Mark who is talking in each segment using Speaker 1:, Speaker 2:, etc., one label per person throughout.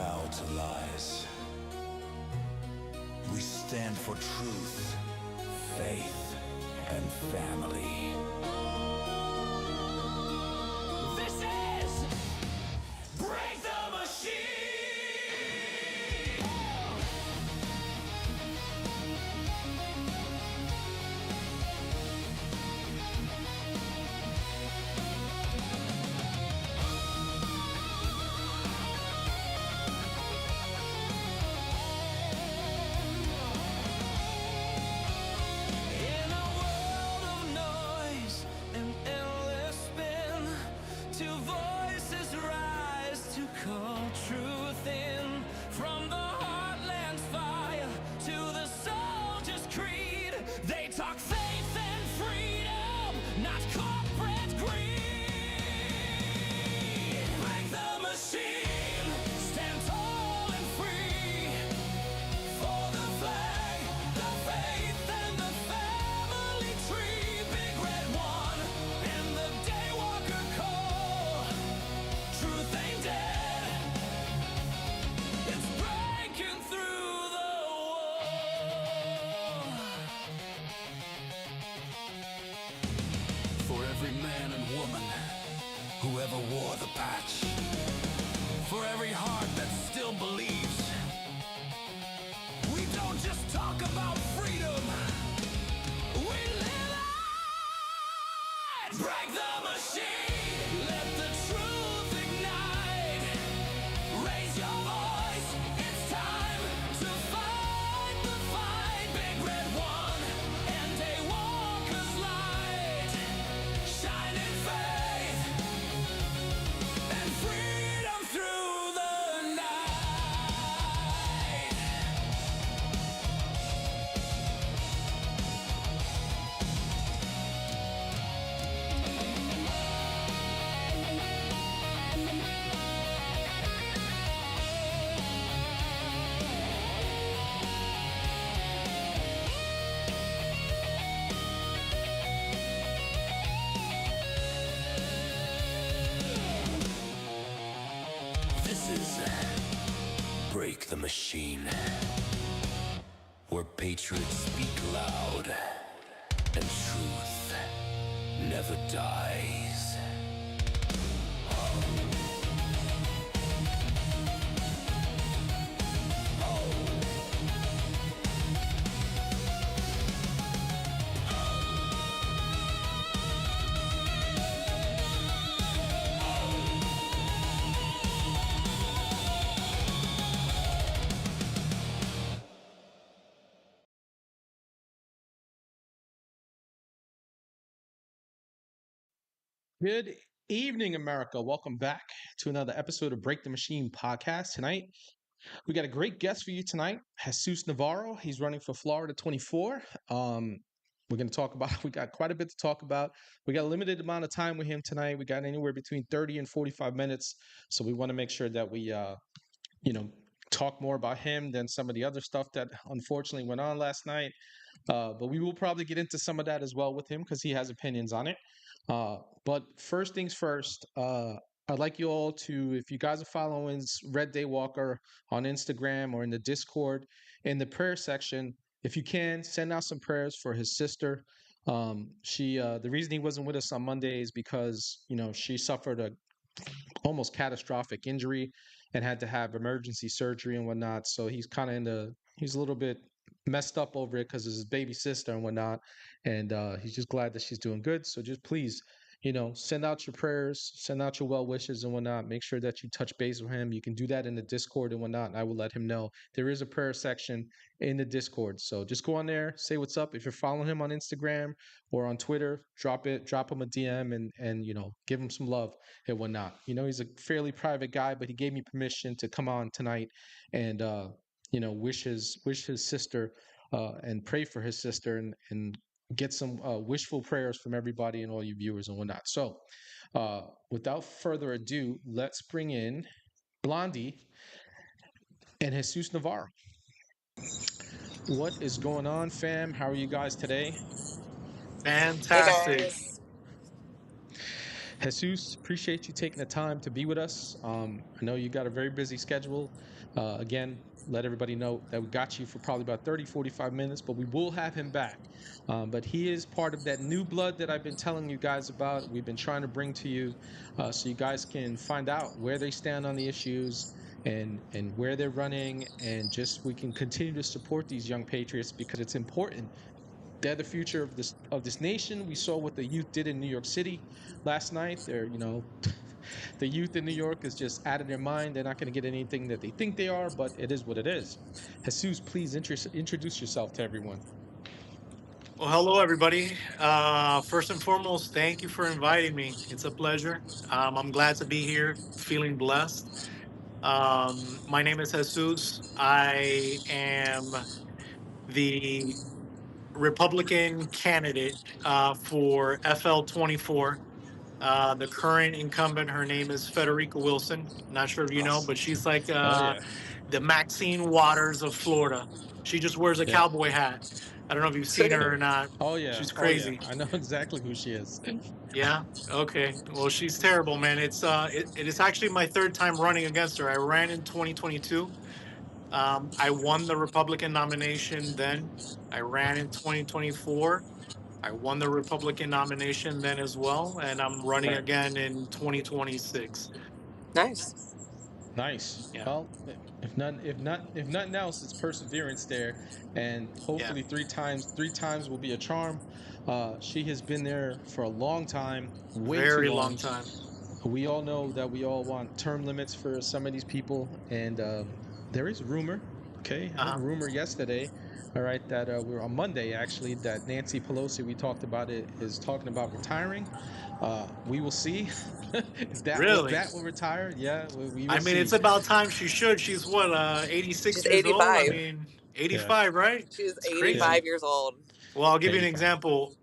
Speaker 1: bow to lies. We stand for truth, faith, and family. This is Break the Machine! In a world of noise and endless spin, two voices rise to call truth in. From the heartland's fire to the soldier's creed, they talk faith and freedom, not corporate greed. Break the machine, stand tall and free. For the flag, the faith, and the family tree. Big red one and the daywalker call. Truth ain't dead, it's breaking through the wall. For every man and woman who ever wore the patch, for every heart that still believes, we don't just talk about freedom, we live it! Break the machine, let the truth ignite. Raise your voice, it's time to fight the fight. Big red one and a walker's light, shining faith and freedom through the night. This is Break the Machine, where patriots speak loud and truth never dies.
Speaker 2: Good evening, America. Welcome back to another episode of Break the Machine podcast. Tonight, we got a great guest for you tonight, Jesus Navarro. He's running for Florida 24. We're going to talk about, we got quite a bit to talk about. We got a limited amount of time with him tonight. We got anywhere between 30 and 45 minutes. So we want to make sure that we, talk more about him than some of the other stuff that unfortunately went on last night. But we will probably get into some of that as well with him because he has opinions on it. But first things first, I'd like you all to, if you guys are following Red Daywalker on Instagram or in the Discord, in the prayer section, if you can, send out some prayers for his sister. The reason he wasn't with us on Monday is because, she suffered a almost catastrophic injury and had to have emergency surgery and whatnot. So he's a little bit messed up over it because it's his baby sister and whatnot. And he's just glad that she's doing good. So just please, send out your prayers, send out your well wishes and whatnot. Make sure that you touch base with him. You can do that in the Discord and whatnot. And I will let him know. There is a prayer section in the Discord. So just go on there, say what's up. If you're following him on Instagram or on Twitter, drop him a DM and give him some love and whatnot. He's a fairly private guy, but he gave me permission to come on tonight and wish his sister and pray for his sister and get some wishful prayers from everybody and all you viewers and whatnot. So, without further ado, let's bring in Blondie and Jesus Navarro. What is going on, fam? How are you guys today?
Speaker 3: Fantastic.
Speaker 4: guys.
Speaker 2: Jesus, appreciate you taking the time to be with us. I know you got a very busy schedule. Again, let everybody know that we got you for probably about 30, 45 minutes, but we will have him back. But he is part of that new blood that I've been telling you guys about. We've been trying to bring to you so you guys can find out where they stand on the issues and where they're running, and just we can continue to support these young patriots because it's important. They're the future of this nation. We saw what the youth did in New York City last night. They're, the youth in New York is just out of their mind. They're not going to get anything that they think they are, but it is what it is. Jesus, please introduce yourself to everyone.
Speaker 3: Well, hello, everybody. First and foremost, thank you for inviting me. It's a pleasure. I'm glad to be here, feeling blessed. My name is Jesus. I am the Republican candidate for FL 24. The current incumbent, her name is Federica Wilson. Not sure if you know, but she's like
Speaker 2: Oh yeah,
Speaker 3: the Maxine Waters of Florida. She just wears a
Speaker 2: yeah.
Speaker 3: cowboy hat. I don't know if you've seen her or not.
Speaker 2: Oh yeah,
Speaker 3: She's
Speaker 2: oh yeah.
Speaker 3: crazy.
Speaker 2: I know exactly who she is.
Speaker 3: Yeah. Okay. Well, she's terrible, man. It is actually my third time running against her. I ran in 2022. I won the Republican nomination then. I ran in 2024. I won the Republican nomination then as well, and I'm running
Speaker 2: Right.
Speaker 3: again in 2026.
Speaker 4: Nice.
Speaker 2: Nice.
Speaker 3: Yeah.
Speaker 2: Well, if nothing else, it's perseverance there, and
Speaker 3: Yeah.
Speaker 2: hopefully three times will be a charm. She has been there for a long time, way too
Speaker 3: Very
Speaker 2: long.
Speaker 3: long time.
Speaker 2: We all know that we all want term limits for some of these people, and there is rumor. Okay, I heard a rumor yesterday. All right, that we were on Monday actually that Nancy Pelosi, we talked about it, is talking about retiring. We will see if
Speaker 3: Really?
Speaker 2: that will retire. Yeah, we will
Speaker 3: I mean,
Speaker 2: see.
Speaker 3: it's about time she should. She's what, 86
Speaker 4: She's
Speaker 3: years old? I
Speaker 4: 85.
Speaker 3: mean,
Speaker 2: Yeah,
Speaker 3: 85, right?
Speaker 4: She's
Speaker 3: It's crazy.
Speaker 4: 85 years old.
Speaker 3: Well, I'll give you an
Speaker 2: 85.
Speaker 3: example.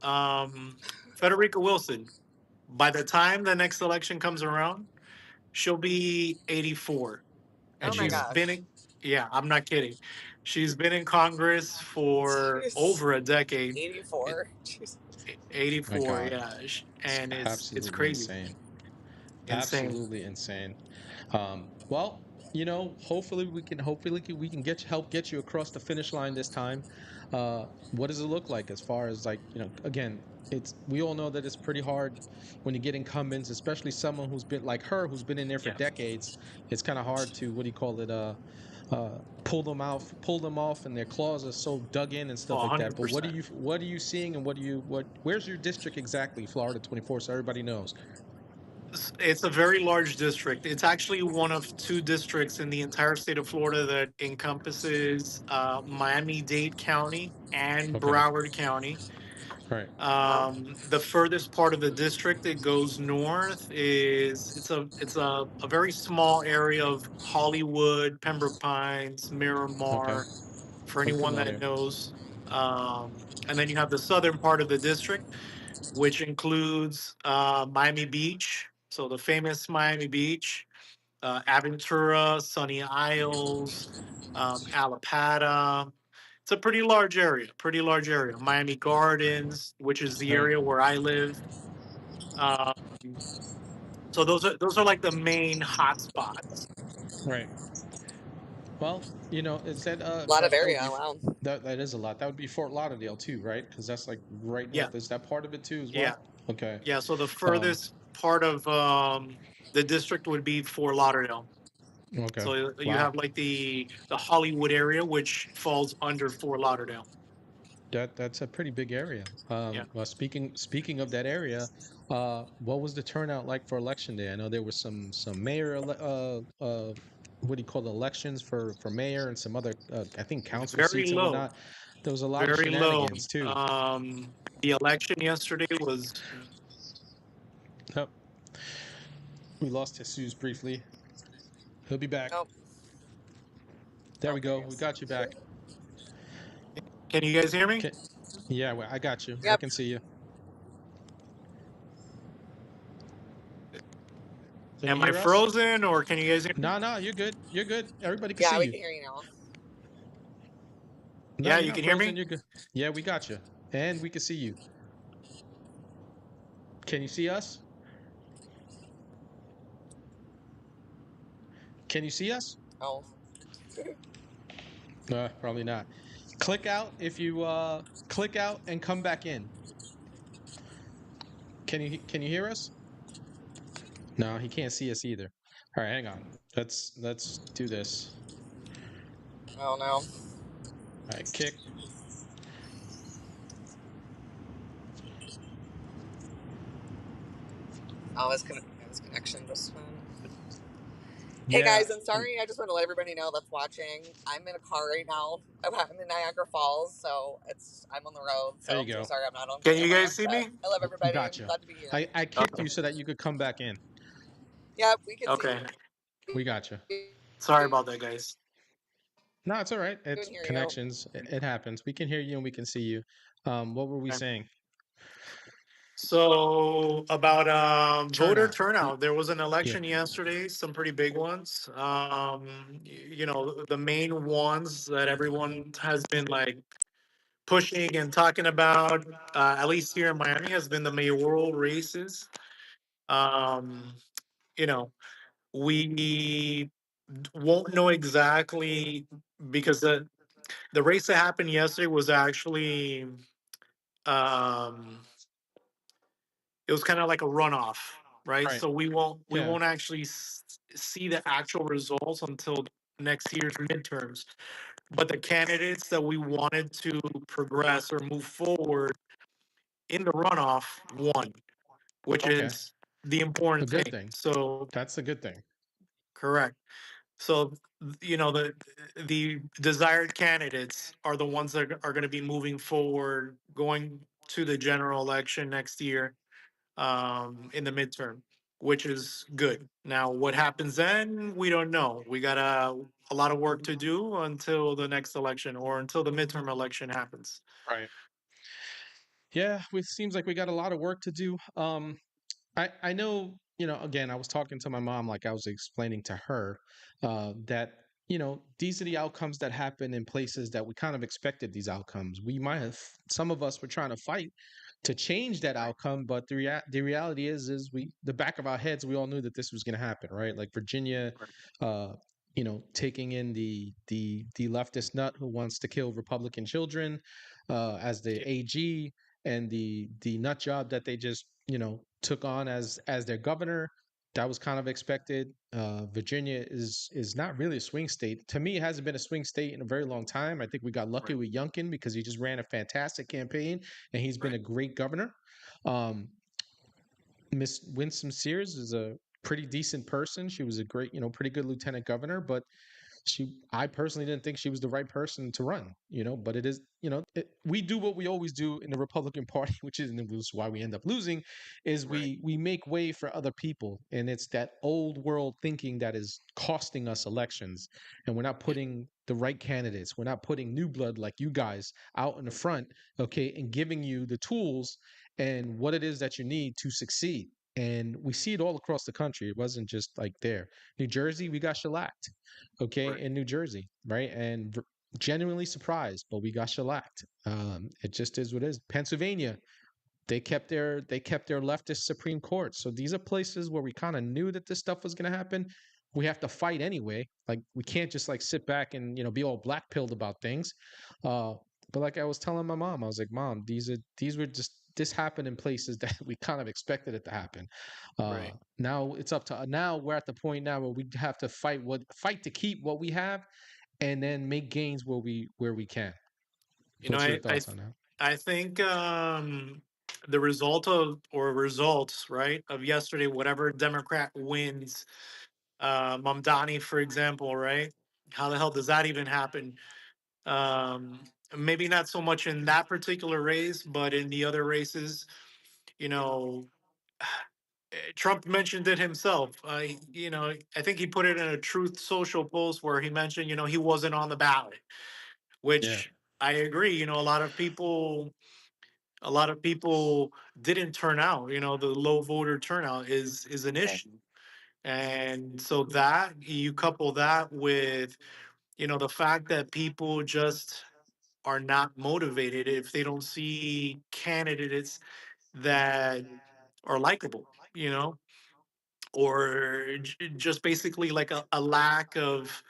Speaker 3: Federica Wilson, by the time the next election comes around, she'll be 84. And
Speaker 4: Oh my
Speaker 3: she's
Speaker 2: Unbelievable.
Speaker 3: been
Speaker 4: gosh.
Speaker 3: in, yeah, I'm not kidding. She's been in Congress for
Speaker 4: She's
Speaker 3: over a decade.
Speaker 4: 84. She's
Speaker 3: 84,
Speaker 2: God.
Speaker 3: yeah. And it's
Speaker 2: Absolutely
Speaker 3: crazy.
Speaker 2: insane.
Speaker 3: Insane.
Speaker 2: Absolutely insane. Well, hopefully we can help get you across the finish line this time. What does it look like as far as like, again, we all know that it's pretty hard when you get incumbents, especially someone who's been like her, who's been in there for
Speaker 3: Yeah.
Speaker 2: decades. It's kind of hard to, what do you call it, pull them off, and their claws are so dug in and stuff
Speaker 3: Oh,
Speaker 2: like that. But
Speaker 3: 100%.
Speaker 2: what are you seeing, and where's your district exactly, Florida 24, so everybody knows?
Speaker 3: It's a very large district. It's actually one of two districts in the entire state of Florida that encompasses Miami-Dade County and
Speaker 2: Okay.
Speaker 3: Broward County.
Speaker 2: Right.
Speaker 3: The furthest part of the district that goes north is it's a very small area of Hollywood, Pembroke Pines,
Speaker 2: Okay.
Speaker 3: Miramar, for
Speaker 2: I'm
Speaker 3: anyone that
Speaker 2: familiar.
Speaker 3: knows. And then you have the southern part of the district, which includes Miami Beach, so the famous Miami Beach, Aventura, Sunny Isles, Alapata. It's a pretty large area, pretty large area. Miami Gardens, which is the
Speaker 2: Right.
Speaker 3: area where I live. Um, so those are like the main hot spots.
Speaker 2: Right. Well, is that
Speaker 4: a lot of
Speaker 2: that would
Speaker 4: area.
Speaker 2: be
Speaker 4: Wow.
Speaker 2: that is a lot. That would be Fort Lauderdale too, right? Because that's like right
Speaker 3: Yeah,
Speaker 2: north. Is that part of it too as
Speaker 3: yeah,
Speaker 2: well? Okay.
Speaker 3: yeah. So the
Speaker 2: Um.
Speaker 3: furthest part of the district would be Fort Lauderdale.
Speaker 2: Okay.
Speaker 3: So you
Speaker 2: Wow.
Speaker 3: have like the Hollywood area, which falls under Fort Lauderdale.
Speaker 2: That's a pretty big area.
Speaker 3: Yeah.
Speaker 2: Well, speaking of that area, what was the turnout like for election day? I know there was some mayor what do you call the elections for mayor and some other I think council
Speaker 3: Very
Speaker 2: seats and
Speaker 3: low,
Speaker 2: whatnot. There was a lot of
Speaker 3: very low.
Speaker 2: shenanigans too.
Speaker 3: The election yesterday was
Speaker 2: Yep. We lost Jesus briefly. He'll be back.
Speaker 4: Oh,
Speaker 2: There
Speaker 4: oh,
Speaker 2: we
Speaker 4: there
Speaker 2: go.
Speaker 4: he
Speaker 2: We
Speaker 4: is.
Speaker 2: got you back.
Speaker 3: Can you guys hear me?
Speaker 2: Yeah, well, I got you. I
Speaker 4: Yep.
Speaker 2: can see you. Can
Speaker 3: Am
Speaker 2: you
Speaker 3: I
Speaker 2: hear us?
Speaker 3: frozen or can you guys hear me?
Speaker 2: No, you're good. You're good. Everybody can
Speaker 4: Yeah,
Speaker 2: see
Speaker 4: we
Speaker 2: you.
Speaker 4: can hear you now.
Speaker 2: No,
Speaker 3: Yeah,
Speaker 2: you're
Speaker 3: you
Speaker 2: not
Speaker 3: can hear
Speaker 2: frozen.
Speaker 3: me?
Speaker 2: You're good. Yeah, we got you. And we can see you. Can you see us? Can you see us?
Speaker 4: Oh,
Speaker 2: Probably not. Click out if you click out and come back in. Can you hear us? No, he can't see us either. All right, hang on. Let's do this.
Speaker 4: oh no.
Speaker 2: All right, kick.
Speaker 4: Oh, his connection just went. Hey
Speaker 2: Yeah.
Speaker 4: guys, I'm sorry. I just want to let everybody know that's watching. I'm in a car right now. I'm in Niagara Falls, so I'm on the road.
Speaker 2: There
Speaker 4: So
Speaker 2: you
Speaker 4: I'm so
Speaker 2: go.
Speaker 4: sorry I'm not on
Speaker 3: Can you
Speaker 4: camera.
Speaker 3: guys see
Speaker 4: But
Speaker 3: me?
Speaker 4: I love everybody. I'm
Speaker 2: Gotcha.
Speaker 4: glad to be here.
Speaker 2: I kicked
Speaker 3: Okay.
Speaker 2: you so that you could come back in.
Speaker 4: Yep, we can see
Speaker 3: Okay.
Speaker 2: We got you.
Speaker 3: Sorry about that, guys.
Speaker 2: No, it's all right.
Speaker 4: and
Speaker 2: It's
Speaker 4: hear you.
Speaker 2: connections. It happens. We can hear you and we can see you. What were we
Speaker 3: Okay.
Speaker 2: saying?
Speaker 3: So about voter
Speaker 2: Turnout.
Speaker 3: turnout, there was an
Speaker 2: Yeah.
Speaker 3: election yesterday, some pretty big ones. The main ones that everyone has been like pushing and talking about, at least here in Miami, has been the mayoral races. Um, you know, we won't know exactly because the race that happened yesterday was actually um it was kind of like a runoff, right?
Speaker 2: Right.
Speaker 3: So we
Speaker 2: Yeah.
Speaker 3: won't actually see the actual results until next year's midterms. But the candidates that we wanted to progress or move forward in the runoff won, which
Speaker 2: Okay.
Speaker 3: is the
Speaker 2: A
Speaker 3: important
Speaker 2: good
Speaker 3: thing.
Speaker 2: thing.
Speaker 3: So
Speaker 2: That's a good thing.
Speaker 3: correct. So the desired candidates are the ones that are going to be moving forward, going to the general election next year, in the midterm, which is good. Now, what happens then, we don't know. We got a lot of work to do until the next election or until the midterm election happens.
Speaker 2: Right. Yeah, it seems like we got a lot of work to do. I know, again, I was talking to my mom, like I was explaining to her, that, these are the outcomes that happen in places that we kind of expected these outcomes. We might have, some of us were trying to fight to change that
Speaker 3: Right.
Speaker 2: outcome, but the reality is the back of our heads, we all knew that this was going to happen, right? Like Virginia,
Speaker 3: Right.
Speaker 2: uh, taking in the leftist nut who wants to kill Republican children, as the
Speaker 3: Yeah.
Speaker 2: AG, and the nut job that they just took on as their governor. That was kind of expected. Virginia is not really a swing state. To me, it hasn't been a swing state in a very long time. I think we got lucky
Speaker 3: Right.
Speaker 2: with Youngkin because he just ran a fantastic campaign and he's been
Speaker 3: Right.
Speaker 2: a great governor. Um, Miss Winsome Sears is a pretty decent person. She was a great, pretty good lieutenant governor, but I personally didn't think she was the right person to run, but it is, we do what we always do in the Republican Party, which is, and this is why we end up losing, is
Speaker 3: Right.
Speaker 2: we make way for other people. And it's that old world thinking that is costing us elections. And we're not
Speaker 3: Yeah.
Speaker 2: putting the right candidates. We're not putting new blood like you guys out in the front, okay, and giving you the tools and what it is that you need to succeed. And we see it all across the country. It wasn't just like there. New Jersey, we got shellacked, okay,
Speaker 3: Right.
Speaker 2: in New Jersey, right? And genuinely surprised, but we got shellacked. It just is what it is. Pennsylvania, they kept their leftist Supreme Court. So these are places where we kind of knew that this stuff was going to happen. We have to fight anyway. Like we can't just like sit back and be all black pilled about things. Uh, but like I was telling my mom, I was like, Mom, these were just this happened in places that we kind of expected it to happen.
Speaker 3: Right.
Speaker 2: Now it's up to now we're at the point now where we have to fight to keep what we have and then make gains where we can.
Speaker 3: You know,
Speaker 2: What's your
Speaker 3: I I
Speaker 2: thoughts on that?
Speaker 3: I think the result of or results right of yesterday, whatever Democrat wins, Mamdani, for example, right? How the hell does that even happen? Maybe not so much in that particular race, but in the other races, you know, Trump mentioned it himself. I think he put it in a Truth Social post where he mentioned, he wasn't on the ballot,
Speaker 2: Yeah.
Speaker 3: which I agree. A lot of people didn't turn out. The low voter turnout is an issue, and so that you couple that with the fact that people just are not motivated if they don't see candidates that are likable. or just basically like a lack of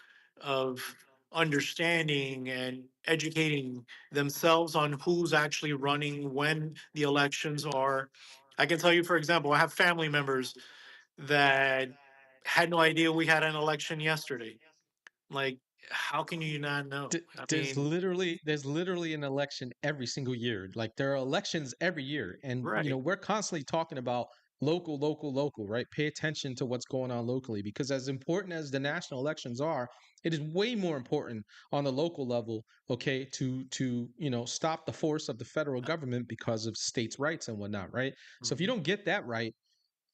Speaker 3: understanding and educating themselves on who's actually running when the elections are. I can tell you, for example, I have family members that had no idea we had an election yesterday. Like, how can you not know? I mean,
Speaker 2: There's literally an election every single year. Like there are elections every year, and
Speaker 3: right,
Speaker 2: we're constantly talking about local, local, local, right? Pay attention to what's going on locally because as important as the national elections are, it is way more important on the local level, okay, to stop the force of the federal government because of states' rights and whatnot, right? So if you
Speaker 3: mhm,
Speaker 2: don't get that right,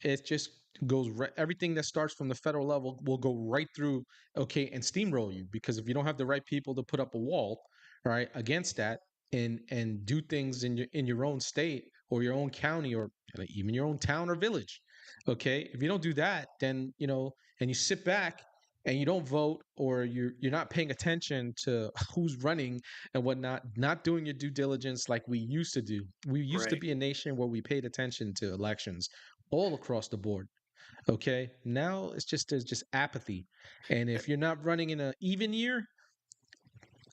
Speaker 2: it just goes right, everything that starts from the federal level will go right through, okay, and steamroll you because if you don't have the right people to put up a wall, right, against that and do things in your own state or your own county or even your own town or village, okay, if you don't do that, then and you sit back and you don't vote or you're not paying attention to who's running and whatnot, not doing your due diligence like we used to do. We used to
Speaker 3: right.
Speaker 2: be a nation where we paid attention to elections all across the board. Okay. Now it's just there's just apathy. And
Speaker 3: Eh,
Speaker 2: if you're not running in an even year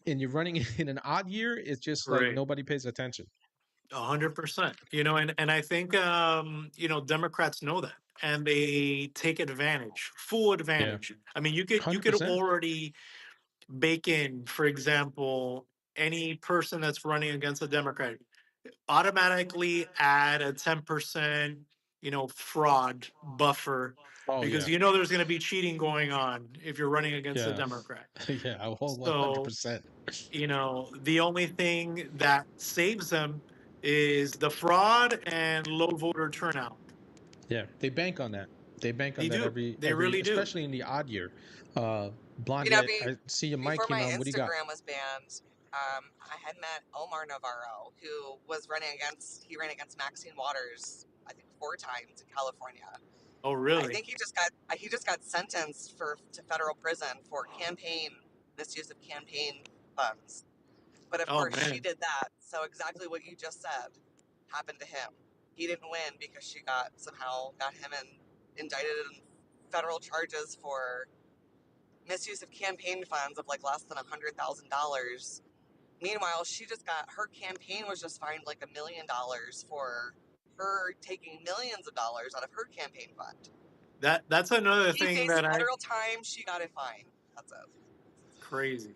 Speaker 2: and you're running in an odd year, it's just like
Speaker 3: Right.
Speaker 2: nobody pays attention.
Speaker 3: 100%. And I think Democrats know that and they take advantage, full
Speaker 2: Yeah.
Speaker 3: advantage. I mean, you could
Speaker 2: 100%.
Speaker 3: already bake in, for example, any person that's running against a Democrat, automatically add a 10%, fraud buffer
Speaker 2: Oh
Speaker 3: because
Speaker 2: yeah.
Speaker 3: there's going to be cheating going on if you're running against a
Speaker 2: Yeah.
Speaker 3: Democrat.
Speaker 2: Yeah. Oh,
Speaker 3: So,
Speaker 2: 100%.
Speaker 3: the only thing that saves them is the fraud and low voter turnout.
Speaker 2: Yeah. They bank on that. They bank on
Speaker 3: They
Speaker 2: that
Speaker 3: do. They
Speaker 2: every
Speaker 3: really do.
Speaker 2: especially in the odd year.
Speaker 4: You
Speaker 2: Blondie,
Speaker 4: know,
Speaker 2: I see your mic
Speaker 4: before
Speaker 2: came
Speaker 4: my
Speaker 2: on. What do you got?
Speaker 4: Instagram was banned, I had met Omar Navarro, who was he ran against Maxine Waters, I think 4 times in California.
Speaker 3: Oh,
Speaker 4: I
Speaker 3: really?
Speaker 4: think he just got sentenced to federal prison for misuse of campaign funds. But of
Speaker 3: Oh,
Speaker 4: course, she
Speaker 3: man.
Speaker 4: did that. So exactly what you just said happened to him. He didn't win because she somehow got him indicted in federal charges for misuse of campaign funds of like less than $100,000. Meanwhile, her campaign was just fined like $1 million for her taking millions of dollars out of her campaign fund.
Speaker 3: That's another
Speaker 4: He
Speaker 3: thing
Speaker 4: faced
Speaker 3: that I
Speaker 4: federal time. She got a fine. That's it.
Speaker 3: crazy.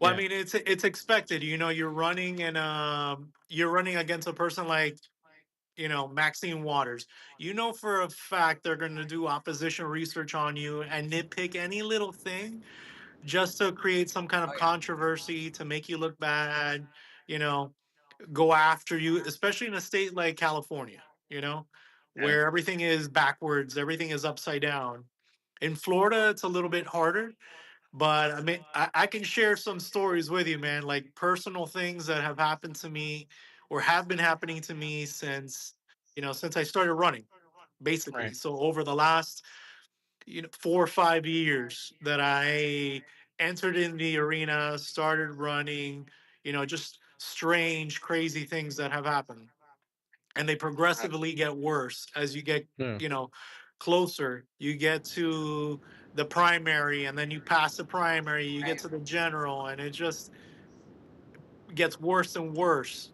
Speaker 3: Well, I
Speaker 2: Yeah.
Speaker 3: mean, it's expected. You're running against a person like Maxine Waters. You know for a fact they're going to do opposition research on you and nitpick any little thing just to create some kind of
Speaker 4: Oh yeah,
Speaker 3: controversy to make you look bad. You know, go after you, especially in a state like California. You know,
Speaker 2: Yeah.
Speaker 3: where everything is backwards, everything is upside down. In Florida, it's a little bit harder, but I mean, I can share some stories with you, man, like personal things that have happened to me or have been happening to me since I started running, basically.
Speaker 2: Right.
Speaker 3: So over the last, 4 or 5 years that I entered in the arena, started running, just strange, crazy things that have happened, and they
Speaker 2: Right.
Speaker 3: progressively get worse as you get
Speaker 2: Yeah.
Speaker 3: you know closer. You get to the primary, and then you pass the primary, you get
Speaker 4: right.
Speaker 3: to the general, and it just gets worse and worse.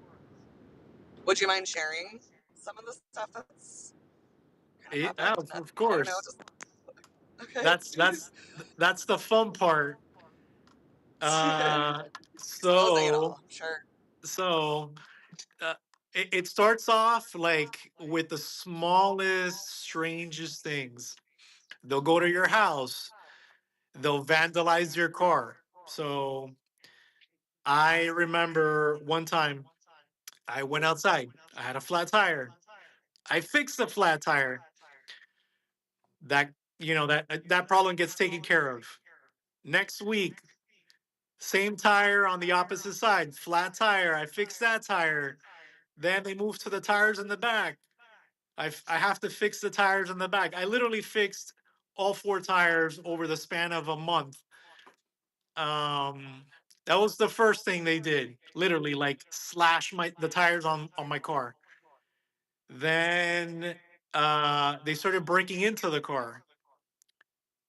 Speaker 4: Would you mind sharing some of the stuff that's kind of
Speaker 3: Yeah,
Speaker 4: happened?
Speaker 3: of
Speaker 4: I don't know.
Speaker 3: course.
Speaker 4: Just okay.
Speaker 3: That's the fun part. uh
Speaker 4: Exposing it
Speaker 3: so
Speaker 4: all. I'm sure.
Speaker 3: so uh, it starts off like with the smallest, strangest things. They'll go to your house, they'll vandalize your car. So I remember one time I went outside. I had a flat tire. I fixed the flat tire. That problem gets taken care of. Next week, same tire on the opposite side, flat tire. I fixed that tire. Then they move to the tires in the back. I have to fix the tires in the back. I literally fixed all 4 tires over the span of a month. Um, that was the first thing they did. Literally, like slash the tires on my car. Then they started breaking into the car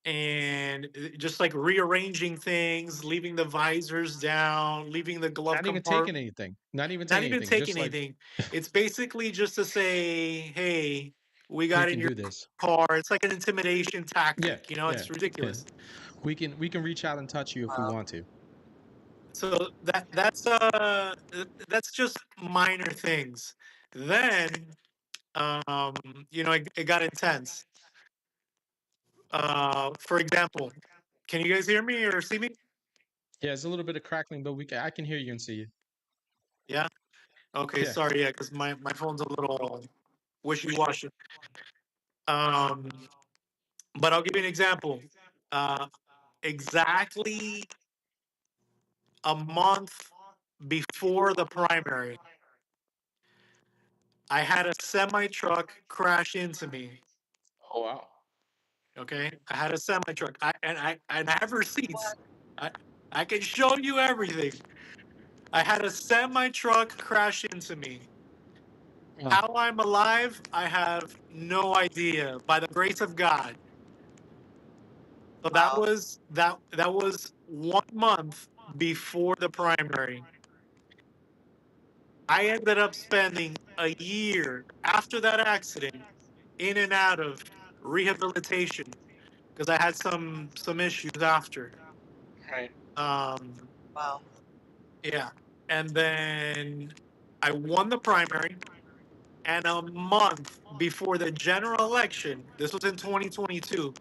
Speaker 3: and just like rearranging things, leaving the visors down, leaving the glove
Speaker 2: Not even taking
Speaker 3: compartment,
Speaker 2: anything. Not even
Speaker 3: not
Speaker 2: taking
Speaker 3: even
Speaker 2: anything. Just
Speaker 3: taking
Speaker 2: like
Speaker 3: anything. It's basically just to say, hey, we
Speaker 2: we
Speaker 3: got in
Speaker 2: can
Speaker 3: your
Speaker 2: do this.
Speaker 3: car. It's like an intimidation
Speaker 2: Yeah,
Speaker 3: tactic.
Speaker 2: yeah,
Speaker 3: It's
Speaker 2: yeah.
Speaker 3: ridiculous.
Speaker 2: We can reach out and touch you if we
Speaker 4: Wow.
Speaker 2: want to.
Speaker 3: So that's just minor things. Then it got intense. For example, can you guys hear me or see me?
Speaker 2: Yeah, it's a little bit of crackling, but I can hear you and see you.
Speaker 3: Yeah. Okay.
Speaker 2: Yeah.
Speaker 3: Sorry. Yeah, because my phone's a little wishy-washy. Um, but I'll give you an example. Uh, exactly a month before the primary, I had a semi truck crash into me.
Speaker 2: Oh wow.
Speaker 3: Okay, I had a semi truck. I have receipts.
Speaker 4: What?
Speaker 3: I I can show you everything. I had a semi truck crash into me.
Speaker 2: Oh,
Speaker 3: How I'm alive, I have no idea. By the grace of God. So
Speaker 4: Wow.
Speaker 3: that was 1 month before the primary. I ended up spending a year after that accident in and out of rehabilitation because I had some issues after.
Speaker 2: right.
Speaker 3: Um,
Speaker 4: Wow.
Speaker 3: yeah, and then I won the primary, and a month before the general election, this was in 2022.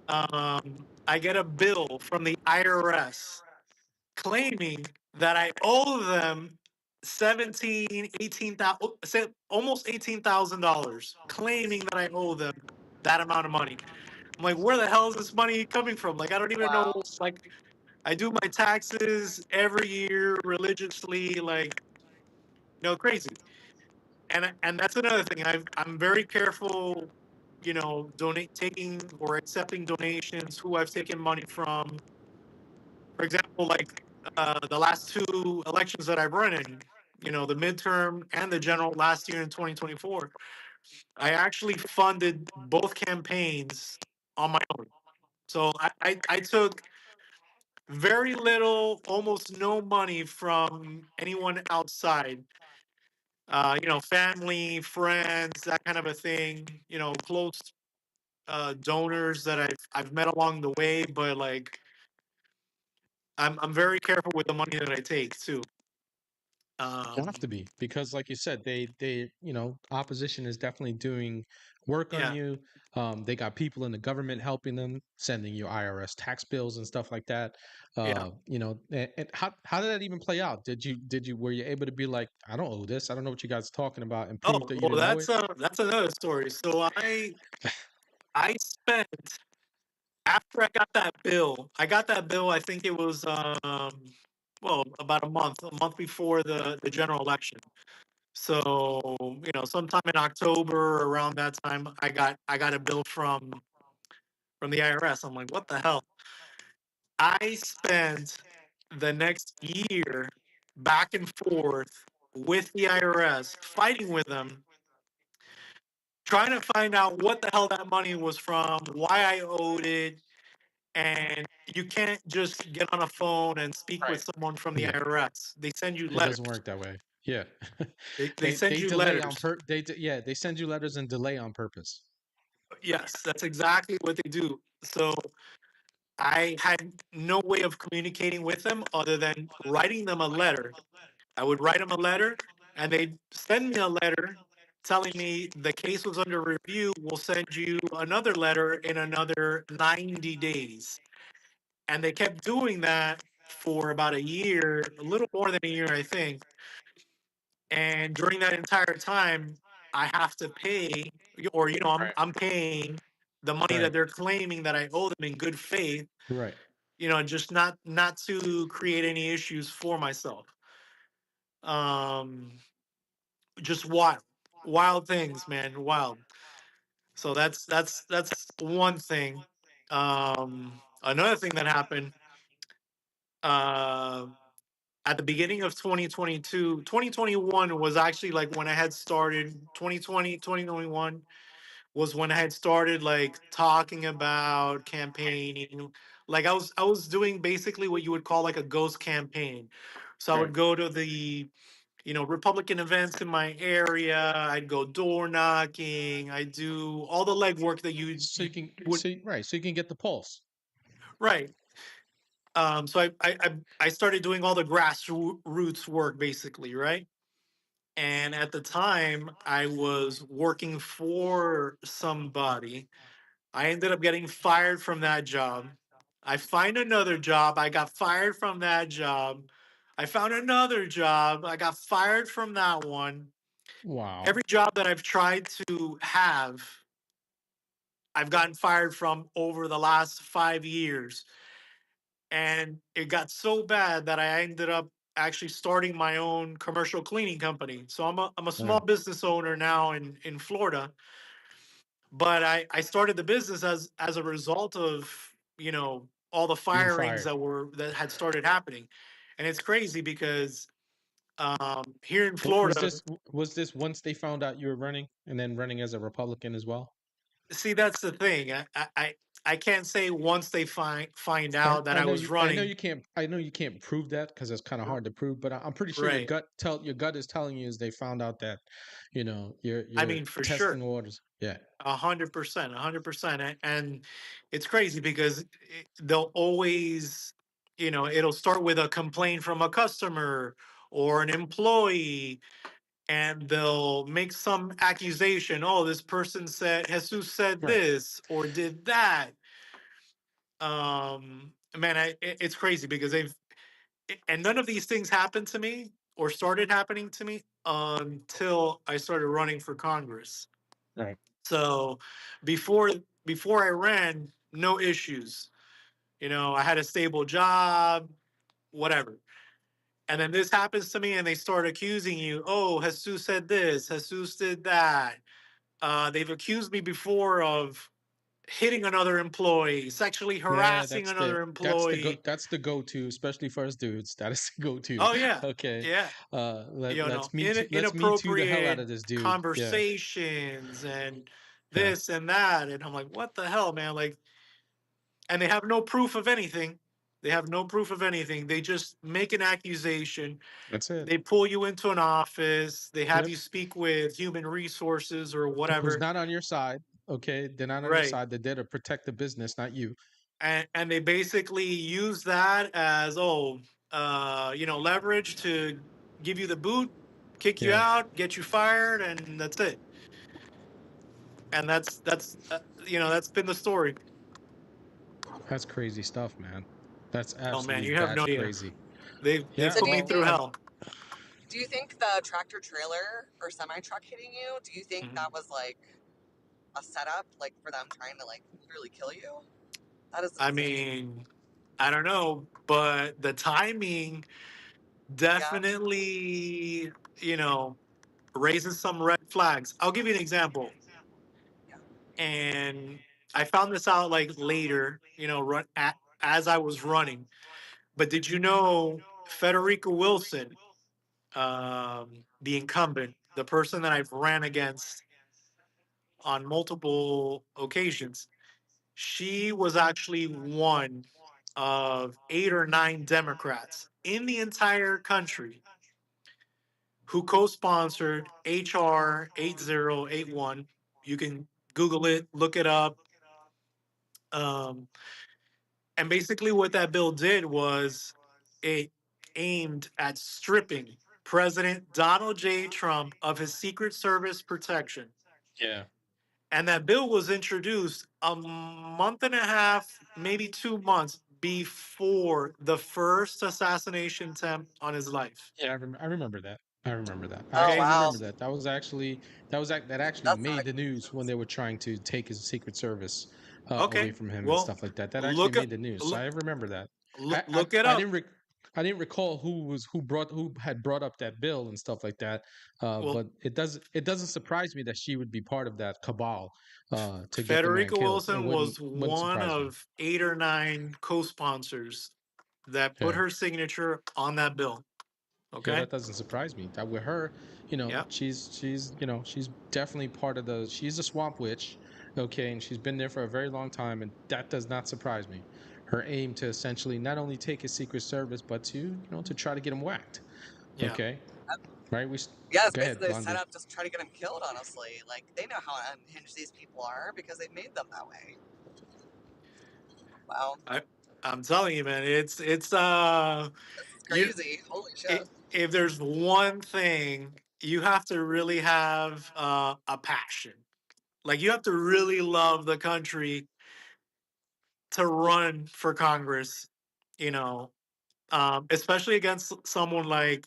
Speaker 3: I get a bill from the IRS claiming that I owe them 17, 18,000, almost $18,000, claiming that I owe them that amount of money. I'm like, where the hell is this money coming from? Like, I don't even know.
Speaker 4: Wow.
Speaker 3: Like, I do my taxes every year religiously, like, crazy. And that's another thing. I'm very careful, taking or accepting donations, who I've taken money from. For example, like the last two elections that I've run in, the midterm and the general last year in 2024, I actually funded both campaigns on my own. So I took very little, almost no money from anyone outside. Family, friends, that kind of a thing. Close donors that I've met along the way, but like I'm very careful with the money that I take too.
Speaker 2: You have to be because, like you said, opposition is definitely doing work on
Speaker 3: Yeah.
Speaker 2: you. They got people in the government helping them, sending you IRS tax bills and stuff like that.
Speaker 3: Yeah.
Speaker 2: And how did that even play out? Were you able to be like, I don't owe this. I don't know what you guys are talking about, and
Speaker 3: Oh
Speaker 2: prove that you
Speaker 3: well,
Speaker 2: didn't owe it?
Speaker 3: that's another story. So I spent after I got that bill. I got that bill. I think it was about a month before the general election. So sometime in October around that time, I got a bill from the IRS. I'm like, what the hell? I spent the next year back and forth with the IRS, fighting with them, trying to find out what the hell that money was from, why I owed it, and you can't just get on a phone and speak with
Speaker 2: Right.
Speaker 3: someone from the
Speaker 2: Yeah.
Speaker 3: IRS. They send you
Speaker 2: It doesn't
Speaker 3: letters.
Speaker 2: work that way. Yeah.
Speaker 3: They
Speaker 2: They
Speaker 3: send you
Speaker 2: delay on
Speaker 3: letters.
Speaker 2: per yeah, they send you letters and delay on purpose.
Speaker 3: Yes, that's exactly what they do. So I had no way of communicating with them other than writing them a letter. I would write them a letter, and they'd send me a letter telling me the case was under review. We'll send you another letter in another 90 days. And they kept doing that for about a year, a little more than a year, I think. And during that entire time, I have to pay, or
Speaker 2: Right.
Speaker 3: I'm paying the money that
Speaker 2: Right.
Speaker 3: they're claiming that I owe them in good faith.
Speaker 2: Right.
Speaker 3: Just not to create any issues for myself. Um, just wild things, man, wild. So that's one thing. Another thing that happened. Uh, at the beginning of 2022, 2021 was actually like when I had started. 2020, 2021 was when I had started like talking about campaigning. Like I was doing basically what you would call like a ghost campaign. So I would
Speaker 2: Right.
Speaker 3: go to the Republican events in my area. I'd go door knocking. I do all the legwork that
Speaker 2: So
Speaker 3: you
Speaker 2: you can
Speaker 3: would.
Speaker 2: so you can get the pulse.
Speaker 3: Right. So I started doing all the grassroots work basically, right? And at the time, I was working for somebody. I ended up getting fired from that job. I find another job. I got fired from that job. I found another job. I got fired from that one.
Speaker 2: Wow.
Speaker 3: Every job that I've tried to have, I've gotten fired from over the last 5 years. And it got so bad that I ended up actually starting my own commercial cleaning company. So I'm a small
Speaker 2: Right.
Speaker 3: business owner now in Florida, but I started the business as a result of all the
Speaker 2: Being
Speaker 3: firings
Speaker 2: fired.
Speaker 3: that had started happening. And it's crazy because here in
Speaker 2: Was
Speaker 3: Florida.
Speaker 2: this once they found out you were running and then running as a Republican as well?
Speaker 3: See, that's the thing. I can't say once they find
Speaker 2: I,
Speaker 3: out that
Speaker 2: I
Speaker 3: I
Speaker 2: know
Speaker 3: was
Speaker 2: you
Speaker 3: running.
Speaker 2: I know you can't prove that because it's kind of hard to prove, but I'm pretty sure
Speaker 3: Right.
Speaker 2: your gut is telling you is they found out that,
Speaker 3: I
Speaker 2: you're
Speaker 3: mean, for sure.
Speaker 2: testing waters. Yeah.
Speaker 3: 100%, 100%. And it's crazy because they'll always, it'll start with a complaint from a customer or an employee, and they'll make some accusation. Oh, this person said, Jesus said
Speaker 2: Right.
Speaker 3: this or did that. Man, it's crazy because and none of these things happened to me or started happening to me until I started running for Congress.
Speaker 2: Right.
Speaker 3: So before before I ran, no issues. I had a stable job, whatever. And then this happens to me, and they start accusing you. Oh, Jesus said this. Jesus did that. They've accused me before of hitting another employee, sexually
Speaker 2: Yeah,
Speaker 3: harassing another employee.
Speaker 2: that's the go-to, especially for us dudes. That is the go-to.
Speaker 3: Oh yeah,
Speaker 2: Okay.
Speaker 3: yeah.
Speaker 2: Let's me too the hell out
Speaker 3: Inappropriate
Speaker 2: of this dude. Yeah.
Speaker 3: conversations and
Speaker 2: Yeah.
Speaker 3: this and that, and I'm like, what the hell, man? Like, and they have no proof of anything. They have no proof of anything. They just make an accusation.
Speaker 2: That's it.
Speaker 3: They pull you into an office. They have
Speaker 2: Yep.
Speaker 3: you speak with human resources or
Speaker 2: Who's
Speaker 3: whatever.
Speaker 2: not on your side? Okay, they're not on your
Speaker 3: Right.
Speaker 2: side. They're there to protect the business, not you.
Speaker 3: And they basically use that as leverage to give you the boot, kick you
Speaker 2: Yeah,
Speaker 3: out, get you fired, and that's it. And that's been the story.
Speaker 2: that's crazy stuff, man. That's
Speaker 3: Oh man,
Speaker 2: absolutely
Speaker 3: you have no idea.
Speaker 2: crazy.
Speaker 3: They've
Speaker 2: Yeah,
Speaker 4: So
Speaker 3: put me
Speaker 2: well,
Speaker 3: through hell.
Speaker 4: do you think the tractor trailer or semi truck hitting you? Do you think
Speaker 3: Mhm.
Speaker 4: that was like a setup, like for them trying to like literally kill you? That is
Speaker 3: I
Speaker 4: insane.
Speaker 3: mean, I don't know, but the timing
Speaker 4: Yeah.
Speaker 3: definitely, you know, raises some red flags. I'll give you an example.
Speaker 4: Yeah.
Speaker 3: And I found this out like later, as I was running. But did you know Federica Wilson, the incumbent, the person that I've ran against on multiple occasions, she was actually one of 8 or 9 Democrats in the entire country who co-sponsored HR 8081. You can Google it, look it up. Um, and basically, what that bill did was it aimed at stripping President Donald J. Trump of his Secret Service protection.
Speaker 2: yeah,
Speaker 3: And that bill was introduced a month and a half, maybe 2 months before the first assassination attempt on his life.
Speaker 2: yeah. I remember that. I remember that. I
Speaker 4: Oh
Speaker 3: Okay.
Speaker 2: actually
Speaker 4: wow.
Speaker 2: remember that. That actually
Speaker 4: That's
Speaker 2: made
Speaker 4: not
Speaker 2: the news when they
Speaker 4: good.
Speaker 2: were trying to take his Secret Service away
Speaker 3: Okay.
Speaker 2: from him and
Speaker 3: Well,
Speaker 2: stuff like that. That actually
Speaker 3: look up,
Speaker 2: made the news. So
Speaker 3: look,
Speaker 2: I remember that.
Speaker 3: look, look it
Speaker 2: I
Speaker 3: up.
Speaker 2: didn't I didn't recall who had brought up that bill and stuff like that.
Speaker 3: Well,
Speaker 2: But it doesn't surprise me that she would be part of that cabal to get the man
Speaker 3: Federica
Speaker 2: killed. It
Speaker 3: Wilson was
Speaker 2: wouldn't
Speaker 3: one
Speaker 2: surprise me.
Speaker 3: of 8 or 9 co-sponsors that put
Speaker 2: Yeah.
Speaker 3: her signature on that bill.
Speaker 2: Yeah,
Speaker 3: Okay.
Speaker 2: that doesn't surprise me. That with her,
Speaker 3: Yeah.
Speaker 2: she's definitely part of she's a swamp witch, okay, and she's been there for a very long time, and that does not surprise me. Her aim to essentially not only take his Secret Service, but to to try to get him whacked.
Speaker 3: Yeah.
Speaker 2: Okay, right?
Speaker 4: Yeah, it's
Speaker 2: Go ahead,
Speaker 4: basically set
Speaker 2: Blondie.
Speaker 4: up to try to get him killed, honestly. Like, they know how unhinged these people are because they've made them that way. Wow.
Speaker 3: I'm telling you, man, it's
Speaker 4: This is
Speaker 3: you
Speaker 4: crazy. Holy shit.
Speaker 3: if there's one thing, you have to really have a passion. Like you have to really love the country to run for Congress, you know, especially against someone like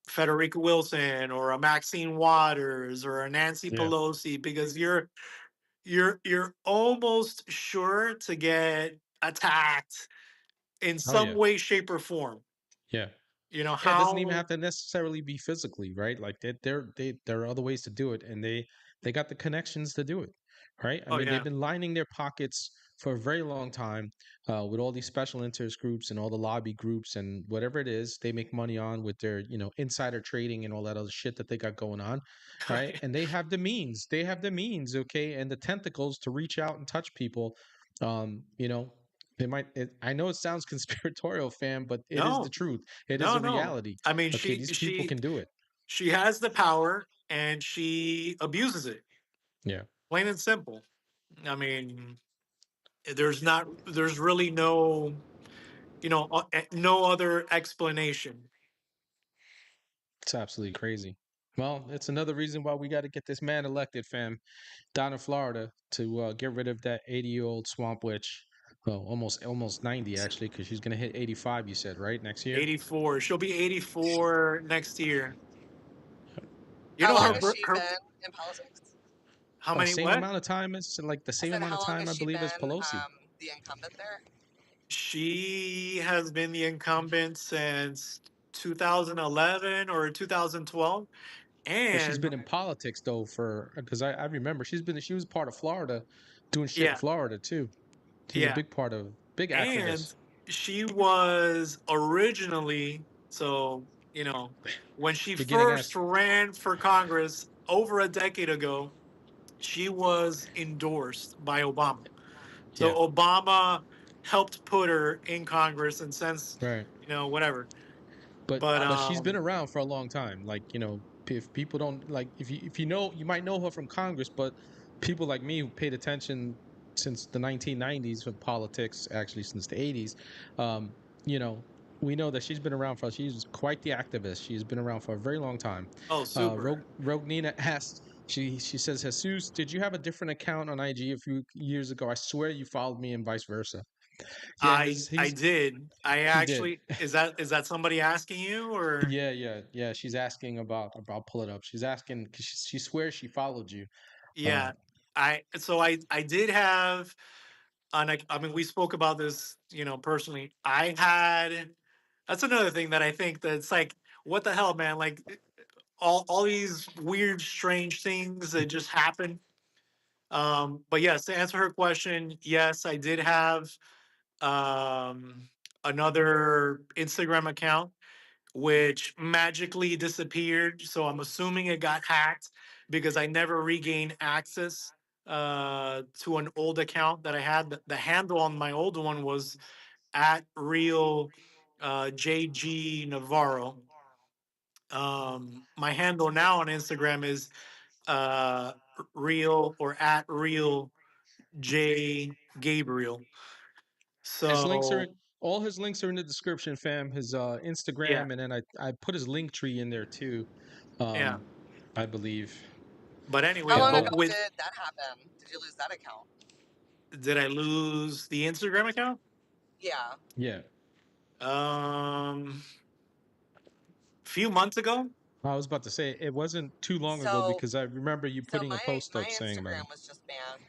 Speaker 3: Federica Wilson or a Maxine Waters or a Nancy
Speaker 2: Yeah.
Speaker 3: Pelosi, because you're almost sure to get attacked in
Speaker 2: Oh
Speaker 3: some
Speaker 2: yeah.
Speaker 3: way, shape, or form.
Speaker 2: Yeah.
Speaker 3: You know
Speaker 2: Yeah, it doesn't even
Speaker 3: how?
Speaker 2: have to necessarily be physically, right? Like there are other ways to do it, and they got the connections to do it, right? I
Speaker 3: Oh
Speaker 2: mean, they've
Speaker 3: yeah,
Speaker 2: been lining their pockets for a very long time with all these special interest groups and all the lobby groups and whatever it is they make money on with their insider trading and all that other shit that they got going on, right? And they have the means, okay, and the tentacles to reach out and touch people. You know, I know it sounds conspiratorial, fam, but it is the
Speaker 3: no,
Speaker 2: truth. It is
Speaker 3: no,
Speaker 2: a
Speaker 3: no.
Speaker 2: reality.
Speaker 3: I mean,
Speaker 2: Okay, these people can do it.
Speaker 3: she has the power and she abuses it.
Speaker 2: Yeah,
Speaker 3: Plain and simple. I mean, there's really no, no other explanation.
Speaker 2: it's absolutely crazy. Well, it's another reason why we got to get this man elected, fam, down in Florida to get rid of that 80-year-old swamp witch. Well, almost 90 actually, because she's gonna hit 85. You said right next year.
Speaker 3: 84. She'll be 84 next year. You
Speaker 4: How
Speaker 3: know
Speaker 4: long
Speaker 3: her
Speaker 4: has
Speaker 3: bir-
Speaker 4: she
Speaker 3: her
Speaker 4: been in politics?
Speaker 3: how many
Speaker 2: Same
Speaker 3: what?
Speaker 2: amount of time as like the
Speaker 4: I
Speaker 2: same
Speaker 4: said,
Speaker 2: amount
Speaker 4: how
Speaker 2: of
Speaker 4: long
Speaker 2: time
Speaker 4: has
Speaker 2: I
Speaker 4: she
Speaker 2: believe as
Speaker 4: been
Speaker 2: Pelosi.
Speaker 4: the incumbent there?
Speaker 3: She has been the incumbent since 2011 or 2012.
Speaker 2: But she's
Speaker 3: And
Speaker 2: been in politics though for because I remember she was part of Florida, doing shit in
Speaker 3: yeah,
Speaker 2: Florida too. She was a
Speaker 3: yeah.
Speaker 2: big
Speaker 3: And
Speaker 2: activist.
Speaker 3: she was originally, so, when she
Speaker 2: Beginning
Speaker 3: first
Speaker 2: as
Speaker 3: ran for Congress over a decade ago, she was endorsed by Obama. So
Speaker 2: yeah,
Speaker 3: Obama helped put her in Congress and since,
Speaker 2: right.
Speaker 3: whatever.
Speaker 2: But
Speaker 3: But
Speaker 2: she's been around for a long time. Like if people don't like if you know you might know her from Congress, but people like me who paid attention since the 1990s for politics, actually since the 80s, um, you know. We know that she's quite the activist. She's been around for a very long time.
Speaker 3: oh, super.
Speaker 2: Rogue Nina asked, she says, Jesus, did you have a different account on IG a few years ago? I swear you followed me and vice versa. Yeah,
Speaker 3: I did. I
Speaker 2: he did.
Speaker 3: actually is that somebody asking you or
Speaker 2: Yeah. She's asking about. I'll pull it up. She's asking because she swears she followed you. Uh,
Speaker 3: yeah. I did have I mean, we spoke about this, personally. I had That's another thing that I think that's like, what the hell, man? Like all these weird, strange things that just happen. But yes, to answer her question, yes, I did have um another Instagram account which magically disappeared. So I'm assuming it got hacked because I never regained access to an old account that I had. The handle on my old one was at real JG Navarro. My handle now on Instagram is uh, real or at real J Gabriel.
Speaker 2: his links are
Speaker 3: So
Speaker 2: in, all his links are in the description, fam. His
Speaker 3: yeah,
Speaker 2: Instagram, and then I put his link tree in there too.
Speaker 3: yeah.
Speaker 2: Um, I believe.
Speaker 3: But
Speaker 4: How
Speaker 3: anyway,
Speaker 4: long ago
Speaker 3: but with
Speaker 4: did that happen? Did you lose that account?
Speaker 3: did I lose the Instagram account?
Speaker 4: Yeah.
Speaker 2: Yeah,
Speaker 3: Um, few months ago.
Speaker 2: I was about to say it wasn't too long ago
Speaker 4: So
Speaker 2: because I remember you
Speaker 4: so
Speaker 2: putting a
Speaker 4: my
Speaker 2: post
Speaker 4: my
Speaker 2: up saying about
Speaker 4: Instagram
Speaker 2: it.
Speaker 4: was just banned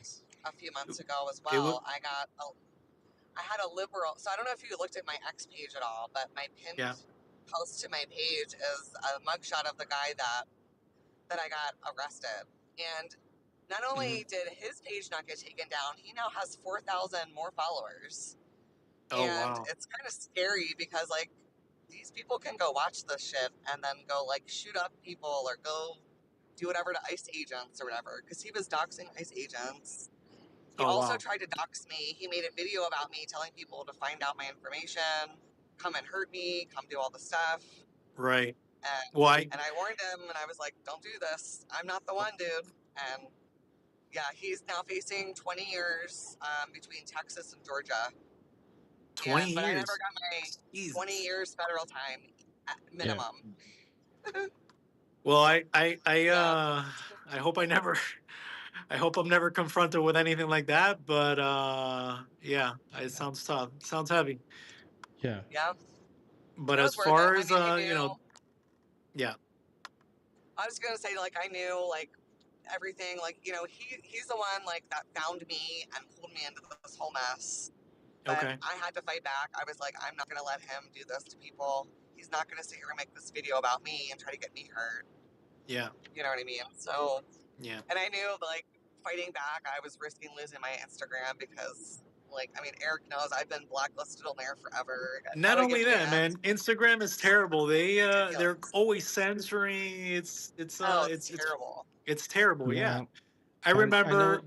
Speaker 4: a few months ago as
Speaker 3: It was
Speaker 4: well. I had a liberal. So I don't know if you looked at my X page at all, but my pinned
Speaker 3: yeah.
Speaker 4: post to my page is a mugshot of the guy that I got arrested. And not
Speaker 3: Mhm.
Speaker 4: only did his page not get taken down, he now has 4,000 more followers.
Speaker 3: Oh
Speaker 4: And
Speaker 3: wow.
Speaker 4: it's kind of scary because, like, these people can go watch this shit and then go like shoot up people or go do whatever to ICE agents or whatever. Because he was doxing ICE agents. He
Speaker 3: Oh
Speaker 4: also
Speaker 3: wow.
Speaker 4: tried to dox me. He made a video about me telling people to find out my information, come and hurt me, come do all the stuff.
Speaker 3: Right.
Speaker 4: And
Speaker 3: Well,
Speaker 4: and I warned him and I was like, don't do this. I'm not the one, dude. And yeah, he's now facing 20 years between Texas and Georgia.
Speaker 3: 20
Speaker 4: But I never
Speaker 3: years.
Speaker 4: got my 20
Speaker 3: Jesus.
Speaker 4: years federal time at
Speaker 2: Yeah.
Speaker 4: minimum.
Speaker 3: Well,
Speaker 4: Yeah.
Speaker 3: I hope I never I hope I'm never confronted with anything like that, but yeah, it sounds tough. Sounds heavy.
Speaker 2: Yeah.
Speaker 4: Yeah.
Speaker 3: But
Speaker 4: It
Speaker 3: as
Speaker 4: was worth it.
Speaker 3: far
Speaker 4: I
Speaker 3: as
Speaker 4: mean, I
Speaker 3: you know,
Speaker 4: knew,
Speaker 3: yeah.
Speaker 4: I was going to say, like, I knew, like, everything. Like, you know, he's the one, like, that found me and pulled me into this whole mess. But
Speaker 3: Okay.
Speaker 4: I had to fight back. I was like, I'm not going to let him do this to people. He's not going to sit here and make this video about me and try to get me hurt.
Speaker 3: Yeah.
Speaker 4: You know what I mean? So,
Speaker 3: Yeah.
Speaker 4: and I knew, like, fighting back, I was risking losing my Instagram because, like, I mean, Eric knows I've been blacklisted on there forever. I
Speaker 3: Not
Speaker 4: would get
Speaker 3: only that,
Speaker 4: banned.
Speaker 3: man, Instagram is terrible. They're
Speaker 4: Ridiculous.
Speaker 3: always censoring.
Speaker 4: Oh, it's terrible.
Speaker 3: It's terrible. Yeah.
Speaker 2: Yeah.
Speaker 3: I
Speaker 2: I know.
Speaker 3: remember.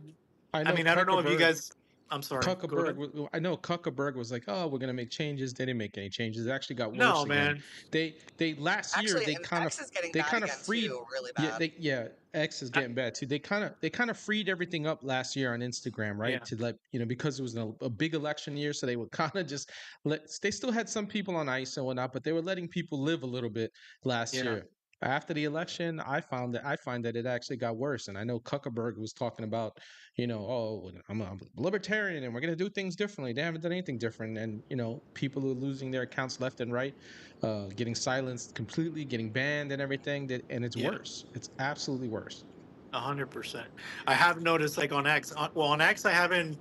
Speaker 2: I
Speaker 3: I
Speaker 2: know
Speaker 3: mean, I don't know if you
Speaker 2: Zuckerberg.
Speaker 3: guys. I'm sorry. Go
Speaker 2: Zuckerberg,
Speaker 3: ahead.
Speaker 2: I know Zuckerberg was like, "Oh, we're gonna make changes." They didn't make any changes. It actually got worse
Speaker 3: No,
Speaker 2: again.
Speaker 3: man.
Speaker 2: They last year
Speaker 4: Actually, and X is getting
Speaker 2: they
Speaker 4: bad
Speaker 2: kind of
Speaker 4: again,
Speaker 2: freed.
Speaker 4: too, really
Speaker 2: Yeah,
Speaker 4: bad.
Speaker 2: X is
Speaker 3: I,
Speaker 2: getting bad too. They kind of freed everything up last year on Instagram, right?
Speaker 3: yeah.
Speaker 2: To let because it was a big election year, so they would kind of just let. They still had some people on ice and whatnot, but they were letting people live a little bit last
Speaker 3: Yeah.
Speaker 2: year. After the election, I find that it actually got worse, and I know Zuckerberg was talking about oh, I'm a libertarian and we're going to do things differently. They haven't done anything different. And, people are losing their accounts left and right, getting silenced completely, getting banned and everything. And it's
Speaker 3: Yeah.
Speaker 2: worse. It's absolutely worse.
Speaker 3: 100%. I have noticed, like on X. Well, on X, I haven't.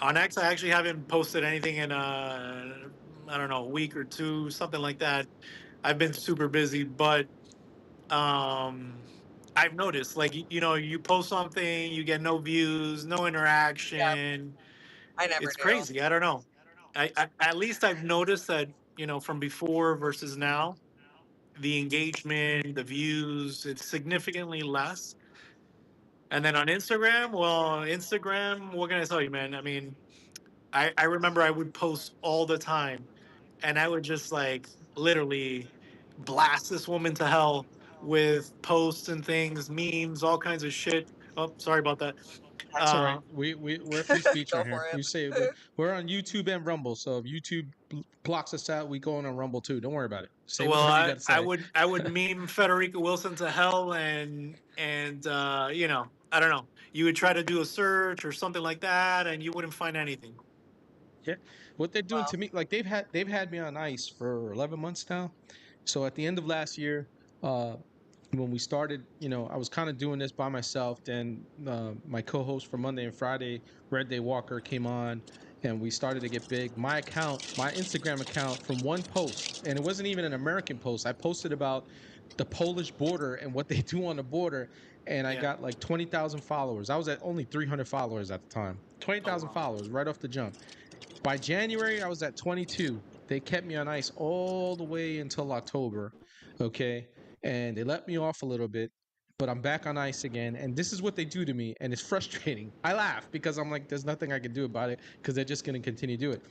Speaker 3: On X, I actually haven't posted anything in I don't know, a week or two, something like that. I've been super busy, but um, I've noticed, like you post something, you get no views, no
Speaker 4: Yeah,
Speaker 3: interaction.
Speaker 4: I never
Speaker 3: It's
Speaker 4: do.
Speaker 3: crazy. I don't know. I at least I've noticed that from before versus now, the engagement, the views, it's significantly less. And then on Instagram, well, Instagram, what can I tell you, man? I mean, I remember I would post all the time, and I would just like literally blast this woman to hell with posts and things, memes, all kinds of shit. Oh, sorry about that.
Speaker 2: It's all right.
Speaker 3: Uh,
Speaker 2: We're free speech
Speaker 4: Go
Speaker 2: on
Speaker 4: for
Speaker 2: here.
Speaker 4: it.
Speaker 2: We say we're on YouTube and Rumble. So if YouTube blocks us out, we go on Rumble too. Don't worry about it. Say
Speaker 3: well,
Speaker 2: whatever you got to
Speaker 3: I
Speaker 2: say.
Speaker 3: would meme Federica Wilson to hell, and I don't know. You would try to do a search or something like that, and you wouldn't find anything.
Speaker 2: Yeah. What they're doing
Speaker 4: Well,
Speaker 2: to me, like they've had me on ice for 11 months now. So at the end of last year, uh, when we started, I was kind of doing this by myself. Then my co-host for Monday and Friday, Red Day Walker, came on, and we started to get big. My Instagram account, from one post, and it wasn't even an American post. I posted about the Polish border and what they do on the border, and I
Speaker 3: Yeah.
Speaker 2: got like 20,000 followers. I was at only 300 followers at the time.
Speaker 3: Oh
Speaker 2: 20,000
Speaker 3: wow.
Speaker 2: followers right off the jump. By January, I was at 22. They kept me on ice all the way until October. Okay. And they let me off a little bit, but I'm back on ice again. And this is what they do to me. And it's frustrating. I laugh because I'm like, there's nothing I can do about it because they're just going to continue to do it.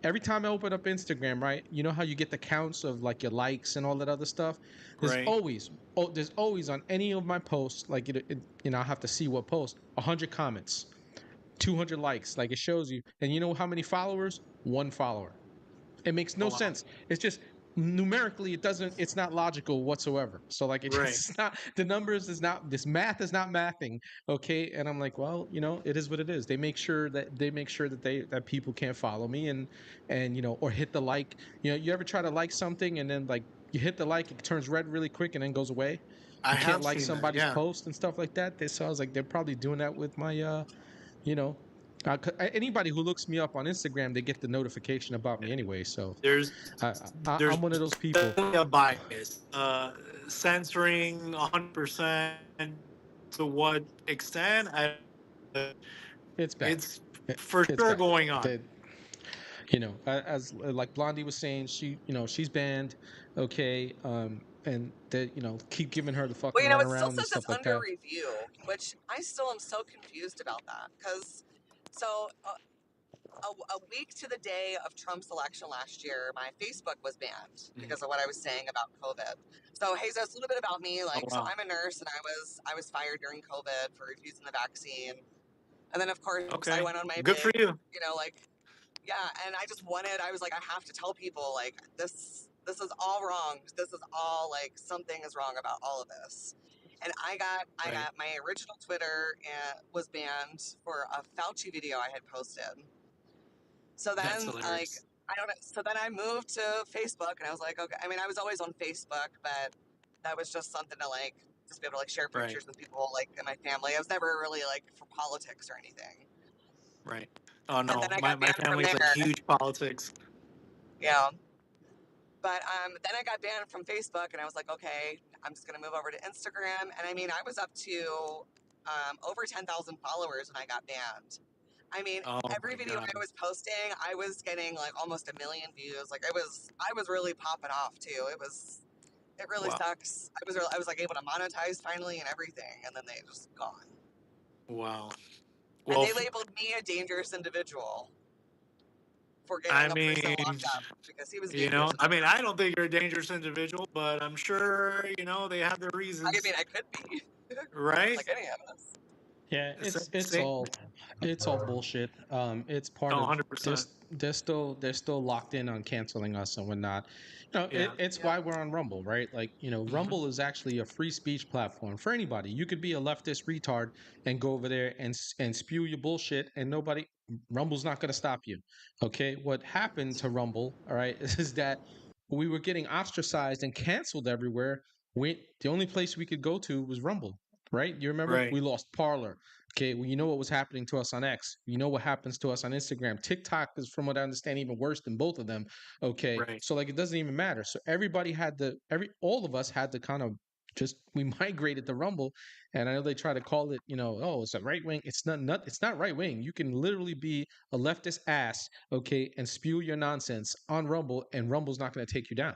Speaker 2: Every time I open up Instagram, right? You know how you get the counts of like your likes and all that other stuff? There's
Speaker 3: Right.
Speaker 2: always, there's always on any of my posts, like, I have to see what post, 100 comments. 200 likes, like it shows you. And you know how many followers? One follower. It makes no
Speaker 3: Oh wow.
Speaker 2: sense. It's just numerically, it's not logical whatsoever. So like
Speaker 3: Right.
Speaker 2: it's not, the numbers is not, this math is not mathing. Okay. And I'm like, well, it is what it is. They make sure that that people can't follow me, and or hit the like. You ever try to like something and then like you hit the like, it turns red really quick and then goes away.
Speaker 3: I
Speaker 2: You can't
Speaker 3: have
Speaker 2: like
Speaker 3: seen that.
Speaker 2: somebody's
Speaker 3: Yeah.
Speaker 2: post and stuff like that. So I was like, they're probably doing that with my you know anybody who looks me up on Instagram, they get the notification about me anyway. So
Speaker 3: There's
Speaker 2: I'm one of those people.
Speaker 3: definitely a bias. Censoring 100%, to what extent?
Speaker 2: It's bad.
Speaker 3: It's
Speaker 2: It,
Speaker 3: for
Speaker 2: it's
Speaker 3: sure
Speaker 2: bad.
Speaker 3: going on.
Speaker 2: They, As like Blondie was saying, she's banned, okay, and that keep giving her the
Speaker 4: Well,
Speaker 2: fucking
Speaker 4: it still
Speaker 2: runaround and
Speaker 4: says
Speaker 2: stuff
Speaker 4: it's
Speaker 2: like
Speaker 4: under
Speaker 2: that.
Speaker 4: review, which I still am so confused about that. Because, so a week to the day of Trump's election last year, my Facebook was banned
Speaker 3: Mhm.
Speaker 4: because of what I was saying about COVID. So, hey, so it's a little bit about me.
Speaker 3: Oh
Speaker 4: Like, so
Speaker 3: wow.
Speaker 4: I'm a nurse, and I was fired during COVID for refusing the vaccine. And then, of course, I
Speaker 3: Okay.
Speaker 4: went on my
Speaker 3: Good for
Speaker 4: big,
Speaker 3: you.
Speaker 4: like, yeah, and I was like, I have to tell people, like, this is all wrong. This is all, like, something is wrong about all of this. And I
Speaker 3: Right.
Speaker 4: got my original Twitter was banned for a Fauci video I had posted. So
Speaker 3: That's
Speaker 4: then, like,
Speaker 3: hilarious.
Speaker 4: I don't know. So then I moved to Facebook, and I was like, okay. I mean, I was always on Facebook, but that was just something to, like, just be able to, like, share
Speaker 3: Right.
Speaker 4: pictures with people, like, in my family. I was never really, like, for politics or anything.
Speaker 3: Right. Oh
Speaker 4: And then
Speaker 3: no,
Speaker 4: I
Speaker 3: my
Speaker 4: got
Speaker 3: my
Speaker 4: banned from
Speaker 3: family's like
Speaker 4: there.
Speaker 3: huge politics.
Speaker 4: Yeah. But then I got banned from Facebook, and I was like, okay, I'm just gonna move over to Instagram. And I mean, I was up to over 10,000 followers when I got banned. I mean,
Speaker 3: Oh
Speaker 4: every
Speaker 3: my
Speaker 4: video I
Speaker 3: God.
Speaker 4: was posting, I was getting like almost 1 million views. Like I was really popping off too. It really
Speaker 3: Wow.
Speaker 4: sucks. I was like able to monetize finally and everything, and then they just gone.
Speaker 3: Wow.
Speaker 4: And
Speaker 3: Well,
Speaker 4: they labeled me a dangerous individual for
Speaker 3: I
Speaker 4: getting a person
Speaker 3: mean,
Speaker 4: locked up because he was dangerous in
Speaker 3: I
Speaker 4: the
Speaker 3: mean,
Speaker 4: room.
Speaker 3: I don't think you're a dangerous individual, but I'm sure, they have their
Speaker 4: I
Speaker 3: reasons,
Speaker 4: mean, I could be
Speaker 3: right?
Speaker 4: like any of us.
Speaker 2: Yeah,
Speaker 3: Sa-
Speaker 2: it's
Speaker 3: Same.
Speaker 2: all bullshit. It's part
Speaker 3: Oh,
Speaker 2: of
Speaker 3: 100%.
Speaker 2: this. They're still locked in on canceling us and whatnot.
Speaker 3: Yeah.
Speaker 2: It's
Speaker 4: Yep.
Speaker 2: why we're on Rumble, right? Like,
Speaker 3: Hmm.
Speaker 2: Rumble is actually a free speech platform for anybody. You could be a leftist retard and go over there and spew your bullshit, and nobody. Rumble's not going to stop you. Okay, what happened to Rumble? All right, is that we were getting ostracized and canceled everywhere. The only place we could go to was Rumble, right? You remember?
Speaker 3: Right.
Speaker 2: We lost Parlor. Okay, well, you know what was happening to us on X. You know what happens to us on Instagram. TikTok is, from what I understand, even worse than both of them. Okay,
Speaker 3: Right.
Speaker 2: so like it doesn't even matter. So everybody had all of us had to kind of just we migrated to Rumble, and I know they try to call it, oh, it's a right wing. It's not right wing. You can literally be a leftist ass, okay, and spew your nonsense on Rumble, and Rumble's not going to take you down.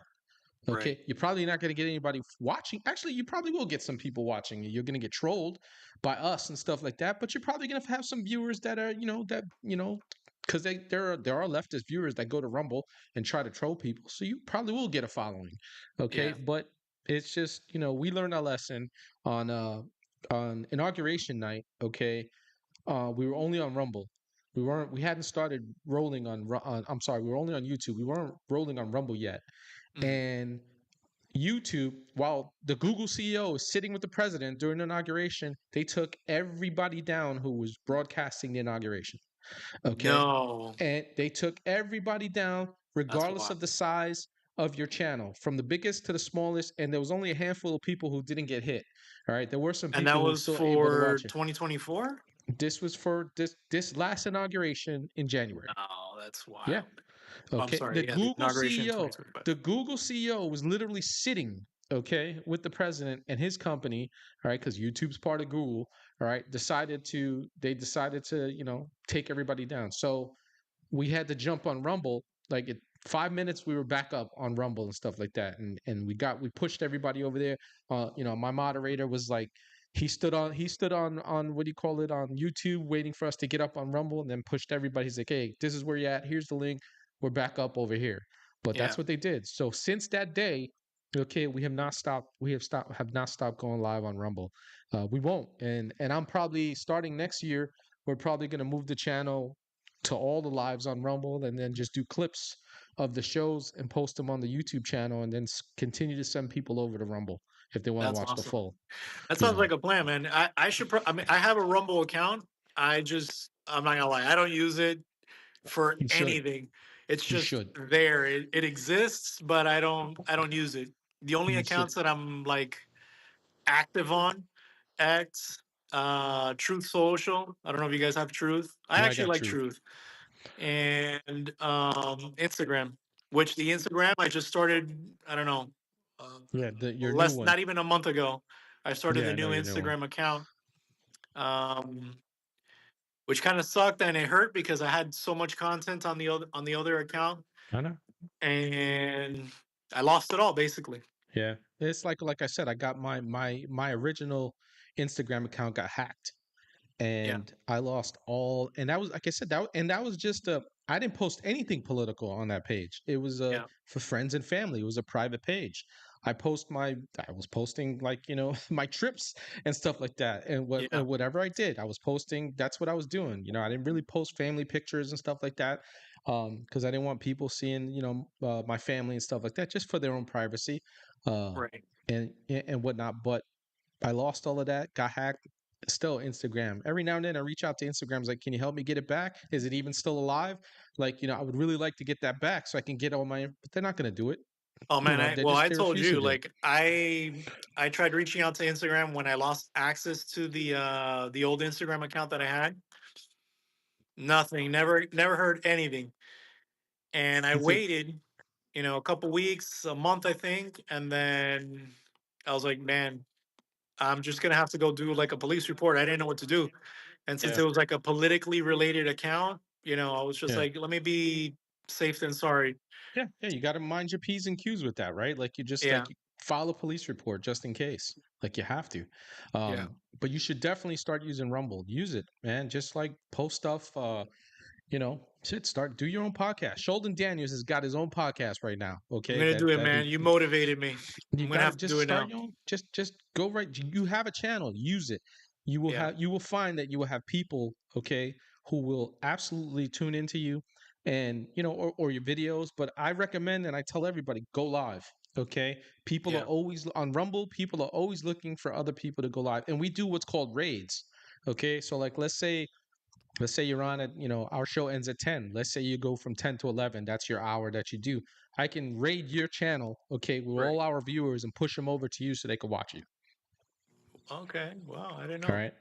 Speaker 3: Right.
Speaker 2: Okay, you're probably not going to get anybody watching. Actually, you probably will get some people watching. You're going to get trolled by us and stuff like that. But you're probably going to have some viewers that are, because there are leftist viewers that go to Rumble and try to troll people. So you probably will get a following. Okay,
Speaker 3: Yeah.
Speaker 2: but it's just we learned our lesson on inauguration night. Okay, we were only on Rumble. We hadn't started rolling I'm sorry, we were only on YouTube. We weren't rolling on Rumble yet,
Speaker 3: Mm.
Speaker 2: and YouTube, while the Google CEO is sitting with the president during the inauguration, they took everybody down who was broadcasting the inauguration. Okay.
Speaker 3: No,
Speaker 2: And they took everybody down,
Speaker 3: that's
Speaker 2: regardless
Speaker 3: wild.
Speaker 2: of the size of your channel, from the biggest to the smallest. And there was only a handful of people who didn't get hit. All right. There were some
Speaker 3: And
Speaker 2: people
Speaker 3: that
Speaker 2: who were
Speaker 3: was
Speaker 2: still able to
Speaker 3: for
Speaker 2: watch it.
Speaker 3: 2024?
Speaker 2: This was for this last inauguration in January.
Speaker 3: No, that's
Speaker 2: Yeah.
Speaker 3: wild. Oh, I'm
Speaker 2: Okay. The
Speaker 3: sorry. Yeah, the
Speaker 2: Google
Speaker 3: inauguration in
Speaker 2: CEO,
Speaker 3: 2025.
Speaker 2: the Google CEO was literally sitting, okay, with the president and his company, all right, because YouTube's part of Google, all right, they decided to, take everybody down. So we had to jump on Rumble. Like 5 minutes, we were back up on Rumble and stuff like that, and we pushed everybody over there. My moderator was like, he stood on what do you call it, on YouTube, waiting for us to get up on Rumble, and then pushed everybody. He's like, hey, this is where you're at. Here's the link. We're back up over here. But
Speaker 3: Yeah,
Speaker 2: that's what they did. So since that day, okay, we have not stopped. Have not stopped going live on Rumble. We won't. And I'm probably starting next year. We're probably going to move the channel to all the lives on Rumble, and then just do clips of the shows and post them on the YouTube channel, and then continue to send people over to Rumble if they want to
Speaker 3: that's
Speaker 2: watch the
Speaker 3: awesome.
Speaker 2: full.
Speaker 3: That
Speaker 2: You
Speaker 3: sounds
Speaker 2: know,
Speaker 3: like a plan, man. I should. I mean, I have a Rumble account. I'm not gonna lie. I don't use it for
Speaker 2: you should.
Speaker 3: anything. It's
Speaker 2: You
Speaker 3: just
Speaker 2: should.
Speaker 3: there. It exists, but I don't use it. The only
Speaker 2: You should.
Speaker 3: accounts that I'm like active on, X, Truth Social. I don't know if you guys have Truth. I
Speaker 2: I
Speaker 3: actually
Speaker 2: got
Speaker 3: like
Speaker 2: truth.
Speaker 3: Truth. And Instagram, which the Instagram I just started, I don't know, uh,
Speaker 2: Yeah, your new one.
Speaker 3: not even a month ago. I started
Speaker 2: Yeah,
Speaker 3: the
Speaker 2: I know
Speaker 3: new
Speaker 2: your new one.
Speaker 3: Instagram account. Um, which kind of sucked and it hurt because I had so much content on the other account,
Speaker 2: I know.
Speaker 3: and I lost it all basically.
Speaker 2: Yeah, it's like I said, I got my original Instagram account got hacked,
Speaker 3: Yeah,
Speaker 2: and I lost all. And that was like I said that was just a. I didn't post anything political on that page. It was
Speaker 3: yeah,
Speaker 2: for friends and family. It was a private page. I was posting like my trips and stuff like that, and
Speaker 3: yeah,
Speaker 2: whatever I did, I was posting. That's what I was doing. I didn't really post family pictures and stuff like that, because I didn't want people seeing my family and stuff like that, just for their own privacy, uh,
Speaker 3: right.
Speaker 2: and whatnot. But I lost all of that, got hacked. Still Instagram. Every now and then I reach out to Instagrams like, can you help me get it back? Is it even still alive? Like, I would really like to get that back so I can get all my, but they're not going to do it.
Speaker 3: Oh man, I
Speaker 2: They
Speaker 3: told
Speaker 2: refuse to
Speaker 3: you,
Speaker 2: do it.
Speaker 3: like I tried reaching out to Instagram when I lost access to the old Instagram account that I had. Nothing, never heard anything. And I
Speaker 2: You think,
Speaker 3: waited, a couple weeks, a month I think, and then I was like, man, I'm just gonna have to go do like a police report. I didn't know what to do. And since
Speaker 2: yeah,
Speaker 3: it was like a politically related account, I was just
Speaker 2: yeah.
Speaker 3: like, let me be safe than sorry.
Speaker 2: Yeah, you got to mind your P's and Q's with that, right? Like you just
Speaker 3: Yeah,
Speaker 2: like file a police report just in case. Like you have to.
Speaker 3: yeah.
Speaker 2: But you should definitely start using Rumble. Use it, man. Just like post stuff. Shit, start do your own podcast. Sheldon Daniels has got his own podcast right now.
Speaker 3: I'm
Speaker 2: Okay,
Speaker 3: gonna do it,
Speaker 2: that
Speaker 3: man.
Speaker 2: he
Speaker 3: You motivated me.
Speaker 2: you
Speaker 3: I'm gonna
Speaker 2: got to
Speaker 3: have to
Speaker 2: just
Speaker 3: do it
Speaker 2: start
Speaker 3: now.
Speaker 2: your own. Just go right. You have a channel. Use it.
Speaker 3: Yeah,
Speaker 2: You will find that you will have people, okay, who will absolutely tune into you, and or your videos. But I recommend and I tell everybody go live. Okay, people are
Speaker 3: yeah,
Speaker 2: always on Rumble. People are always looking for other people to go live, and we do what's called raids. Okay, so like let's say you're on at our show ends at 10. Let's say you go from 10 to 11. That's your hour that you do. I can raid your channel, okay, with
Speaker 3: right.
Speaker 2: all our viewers and push them over to you so they can watch you.
Speaker 3: Okay. Wow, I didn't
Speaker 2: All
Speaker 3: know.
Speaker 2: right.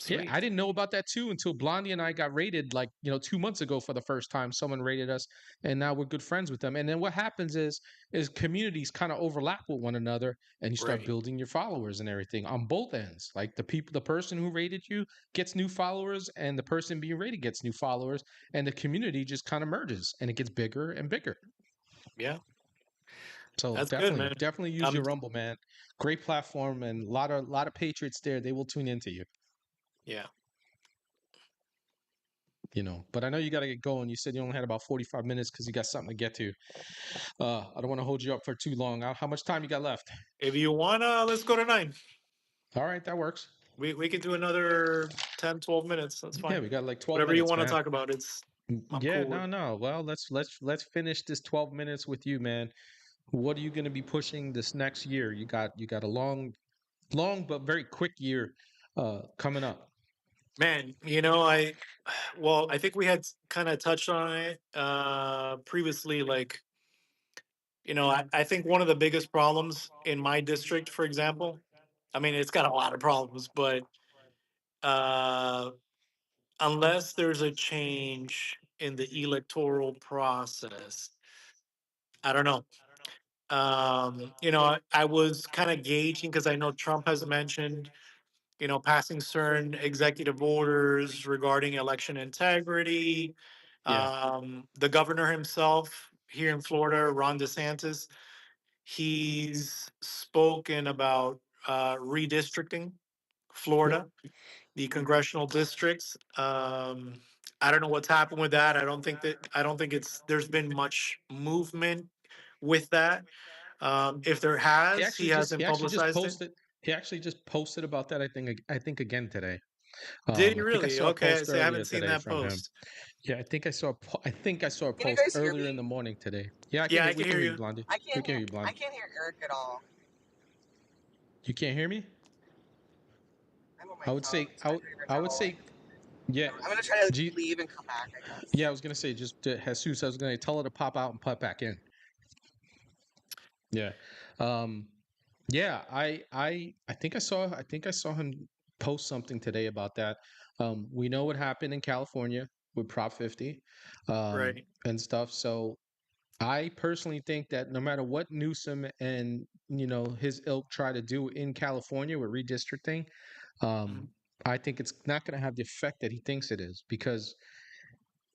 Speaker 2: Yeah,
Speaker 3: Sweet.
Speaker 2: I didn't know about that too until Blondie and I got raided like 2 months ago for the first time. Someone raided us, and now we're good friends with them. And then what happens is communities kind of overlap with one another, and you start
Speaker 3: Right.
Speaker 2: building your followers and everything on both ends. Like the person who raided you gets new followers, and the person being raided gets new followers, and the community just kind of merges, and it gets bigger and bigger.
Speaker 3: Yeah,
Speaker 2: So
Speaker 3: that's good,
Speaker 2: definitely,
Speaker 3: man.
Speaker 2: definitely use
Speaker 3: Um,
Speaker 2: your Rumble, man. Great platform, and a lot of patriots there. They will tune into you.
Speaker 3: yeah.
Speaker 2: But I know you got to get going. You said you only had about 45 minutes because you got something to get to. I don't want to hold you up for too long. How much time you got left?
Speaker 3: If you wanna, let's go to 9.
Speaker 2: All right, that works.
Speaker 3: We can do another 10, 12 minutes. That's
Speaker 2: Yeah,
Speaker 3: fine.
Speaker 2: we got like 12
Speaker 3: Whatever you
Speaker 2: minutes,
Speaker 3: want to
Speaker 2: man.
Speaker 3: talk about, I'm
Speaker 2: Yeah,
Speaker 3: cool with.
Speaker 2: no, no. Well, let's finish this 12 minutes with you, man. What are you going to be pushing this next year? You got a long but very quick year coming up.
Speaker 3: Man, I think we had kind of touched on it previously. Like, I think one of the biggest problems in my district, for example, I mean, it's got a lot of problems, but uh, unless there's a change in the electoral process, I don't know. I was kind of gauging because I know Trump has mentioned, passing certain executive orders regarding election integrity.
Speaker 2: Yeah.
Speaker 3: The governor himself here in Florida, Ron DeSantis, he's spoken about redistricting
Speaker 2: Yep.
Speaker 3: Florida, the congressional districts. I don't know what's happened with that. I don't think there's been much movement with that. If there
Speaker 2: He
Speaker 3: has, he
Speaker 2: actually just
Speaker 3: hasn't
Speaker 2: he actually just
Speaker 3: publicized it.
Speaker 2: posted he actually just posted about that. I think again today.
Speaker 3: Did he
Speaker 2: I think I
Speaker 3: really?
Speaker 2: saw a
Speaker 3: Okay,
Speaker 2: post
Speaker 3: see, I haven't
Speaker 2: earlier
Speaker 3: seen
Speaker 2: today
Speaker 3: that
Speaker 2: from him.
Speaker 3: post.
Speaker 2: Yeah, I think I saw a
Speaker 4: Can you
Speaker 2: post
Speaker 4: guys hear
Speaker 2: earlier in
Speaker 4: me?
Speaker 2: the morning today. Yeah, I can
Speaker 3: Yeah,
Speaker 2: hear
Speaker 3: I
Speaker 2: we
Speaker 3: can
Speaker 2: can
Speaker 3: hear
Speaker 2: hear you,
Speaker 3: you.
Speaker 2: Blondie.
Speaker 4: I
Speaker 2: We
Speaker 4: can't
Speaker 2: can
Speaker 4: hear
Speaker 2: hear you,
Speaker 4: I
Speaker 2: Blondie.
Speaker 4: can't hear Eric at all.
Speaker 2: You can't hear me?
Speaker 4: I'm on my
Speaker 2: I would
Speaker 4: phone,
Speaker 2: say
Speaker 4: so
Speaker 2: I
Speaker 4: I
Speaker 2: would,
Speaker 4: don't even
Speaker 2: I would
Speaker 4: know.
Speaker 2: say yeah.
Speaker 4: I'm gonna try to
Speaker 2: G,
Speaker 4: leave and come back, I guess.
Speaker 2: yeah, I was gonna say just Jesus. I was gonna tell her to pop out and pop back in. Yeah. Um. Yeah. I think I saw him post something today about that. We know what happened in California with Prop 50,
Speaker 3: Right.
Speaker 2: and stuff. So I personally think that no matter what Newsom and his ilk try to do in California with redistricting, um,
Speaker 3: Mhm.
Speaker 2: I think it's not going to have the effect that he thinks it is because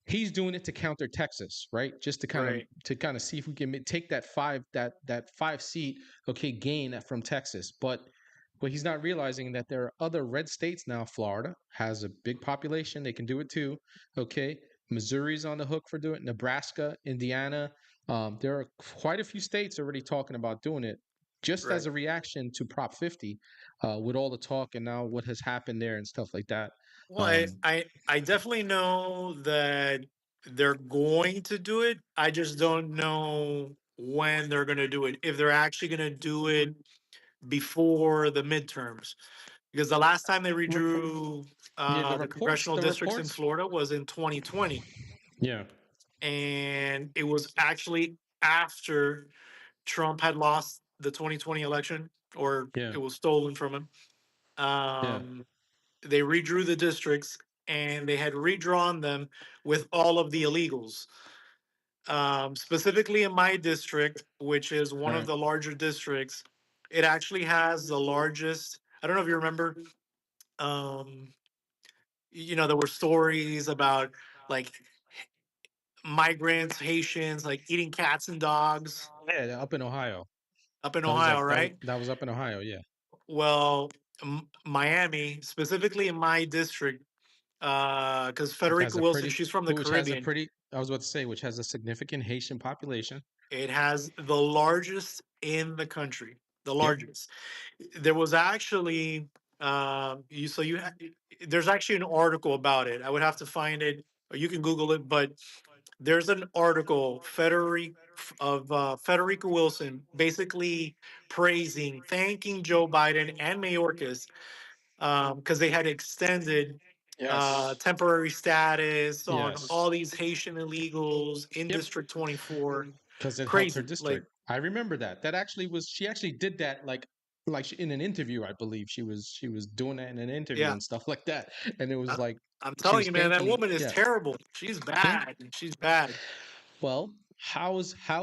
Speaker 2: he's doing it to counter Texas, right? Just
Speaker 3: Right.
Speaker 2: to kind of see if we can take that 5 seat gain from Texas. But he's not realizing that there are other red states now. Florida has a big population; they can do it too. Okay, Missouri's on the hook for doing it. Nebraska, Indiana. There are quite a few states already talking about doing it, just as
Speaker 3: Right.
Speaker 2: a reaction to Prop 50, with all the talk and now what has happened there and stuff like that.
Speaker 3: Well,
Speaker 2: Um,
Speaker 3: I definitely know that they're going to do it. I just don't know when they're going to do it. If they're actually going to do it before the midterms, because the last time they redrew
Speaker 2: yeah, the
Speaker 3: the
Speaker 2: reports,
Speaker 3: congressional
Speaker 2: the
Speaker 3: districts in
Speaker 2: reports.
Speaker 3: Florida was in 2020,
Speaker 2: Yeah,
Speaker 3: and it was actually after Trump had lost the 2020 election, or
Speaker 2: yeah,
Speaker 3: it was stolen from him.
Speaker 2: yeah.
Speaker 3: They redrew the districts, and they had redrawn them with all of the illegals. Specifically in my district, which is one of
Speaker 2: Right.
Speaker 3: the larger districts, it actually has the largest. I don't know if you remember. Um, there were stories about like migrants, Haitians, like eating cats and dogs
Speaker 2: Yeah, up in Ohio.
Speaker 3: up in
Speaker 2: That was
Speaker 3: Ohio,
Speaker 2: up.
Speaker 3: right?
Speaker 2: That was up in Ohio. Yeah,
Speaker 3: Well, Miami, specifically in my district, because
Speaker 2: which
Speaker 3: Federica
Speaker 2: has a
Speaker 3: Wilson,
Speaker 2: pretty,
Speaker 3: she's from the
Speaker 2: which has a
Speaker 3: Caribbean.
Speaker 2: pretty. I was about to say, which has a significant Haitian population.
Speaker 3: It has the largest in the country, the
Speaker 2: Yep.
Speaker 3: largest. There was actually there's actually an article about it. I would have to find it, or you can Google it. But there's an article, Federica Wilson, basically thanking Joe Biden and Mayorkas, because they had extended
Speaker 2: Yes.
Speaker 3: temporary status on
Speaker 2: Yes.
Speaker 3: all these Haitian illegals in
Speaker 2: Yep.
Speaker 3: District 24.
Speaker 2: Because it helped her
Speaker 3: Crazy, like,
Speaker 2: district. I remember that. That actually was. She actually did that in an interview. I believe she was doing that in an interview
Speaker 3: yeah.
Speaker 2: and stuff like that. And it was
Speaker 3: I,
Speaker 2: like
Speaker 3: I'm
Speaker 2: she
Speaker 3: telling
Speaker 2: was
Speaker 3: you, man, that
Speaker 2: thanking.
Speaker 3: woman is
Speaker 2: Yeah.
Speaker 3: terrible. She's
Speaker 2: Yeah.
Speaker 3: bad. She's bad.
Speaker 2: Well, how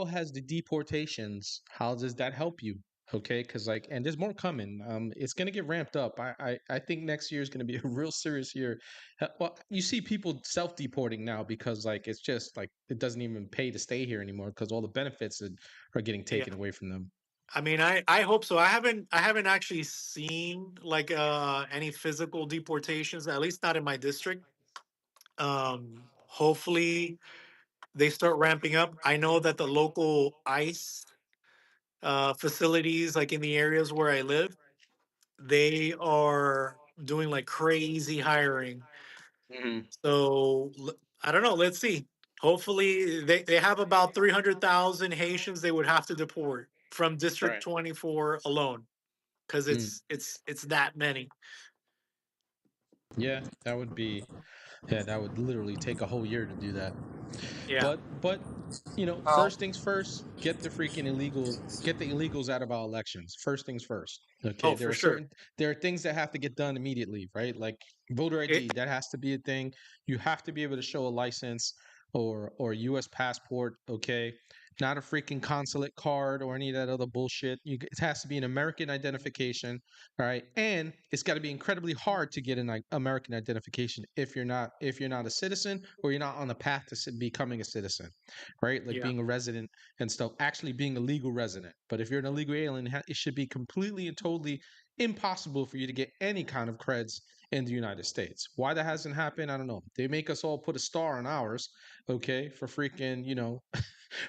Speaker 2: has the deportations? How does that help you? Okay, because and there's more coming. It's gonna get ramped up. I think next year is gonna be a real serious year. Well, you see people self-deporting now because it's just it doesn't even pay to stay here anymore because all the benefits are getting
Speaker 3: Yeah.
Speaker 2: taken away from them.
Speaker 3: I mean, I hope so. I haven't actually seen like any physical deportations, at least not in my district. Hopefully they start ramping up. I know that the local ICE facilities, like in the areas where I live, they are doing like crazy hiring.
Speaker 2: Hmm.
Speaker 3: So I don't know. Let's see. Hopefully, they have about 300,000 Haitians they would have to deport from District
Speaker 2: Right.
Speaker 3: 24 alone, because
Speaker 2: Mm.
Speaker 3: it's that many.
Speaker 2: Yeah, that would be. Yeah, that would literally take a whole year to do that.
Speaker 3: Yeah.
Speaker 2: But
Speaker 4: Well,
Speaker 2: first things first, get the illegals out of our elections. First things first. Okay,
Speaker 3: Oh, for sure.
Speaker 2: there are things that have to get done immediately, right? Like voter
Speaker 3: It
Speaker 2: ID, that has to be a thing. You have to be able to show a license or a US passport, okay? Not a freaking consulate card or any of that other bullshit. It has to be an American identification, all right? And it's got to be incredibly hard to get an American identification if you're not a citizen or you're not on the path to becoming a citizen, right? Like
Speaker 3: yeah.
Speaker 2: being a resident and stuff, actually being a legal resident. But if you're an illegal alien, it should be completely and totally impossible for you to get any kind of creds in the United States. Why that hasn't happened, I don't know. They make us all put a star on ours, okay, for freaking,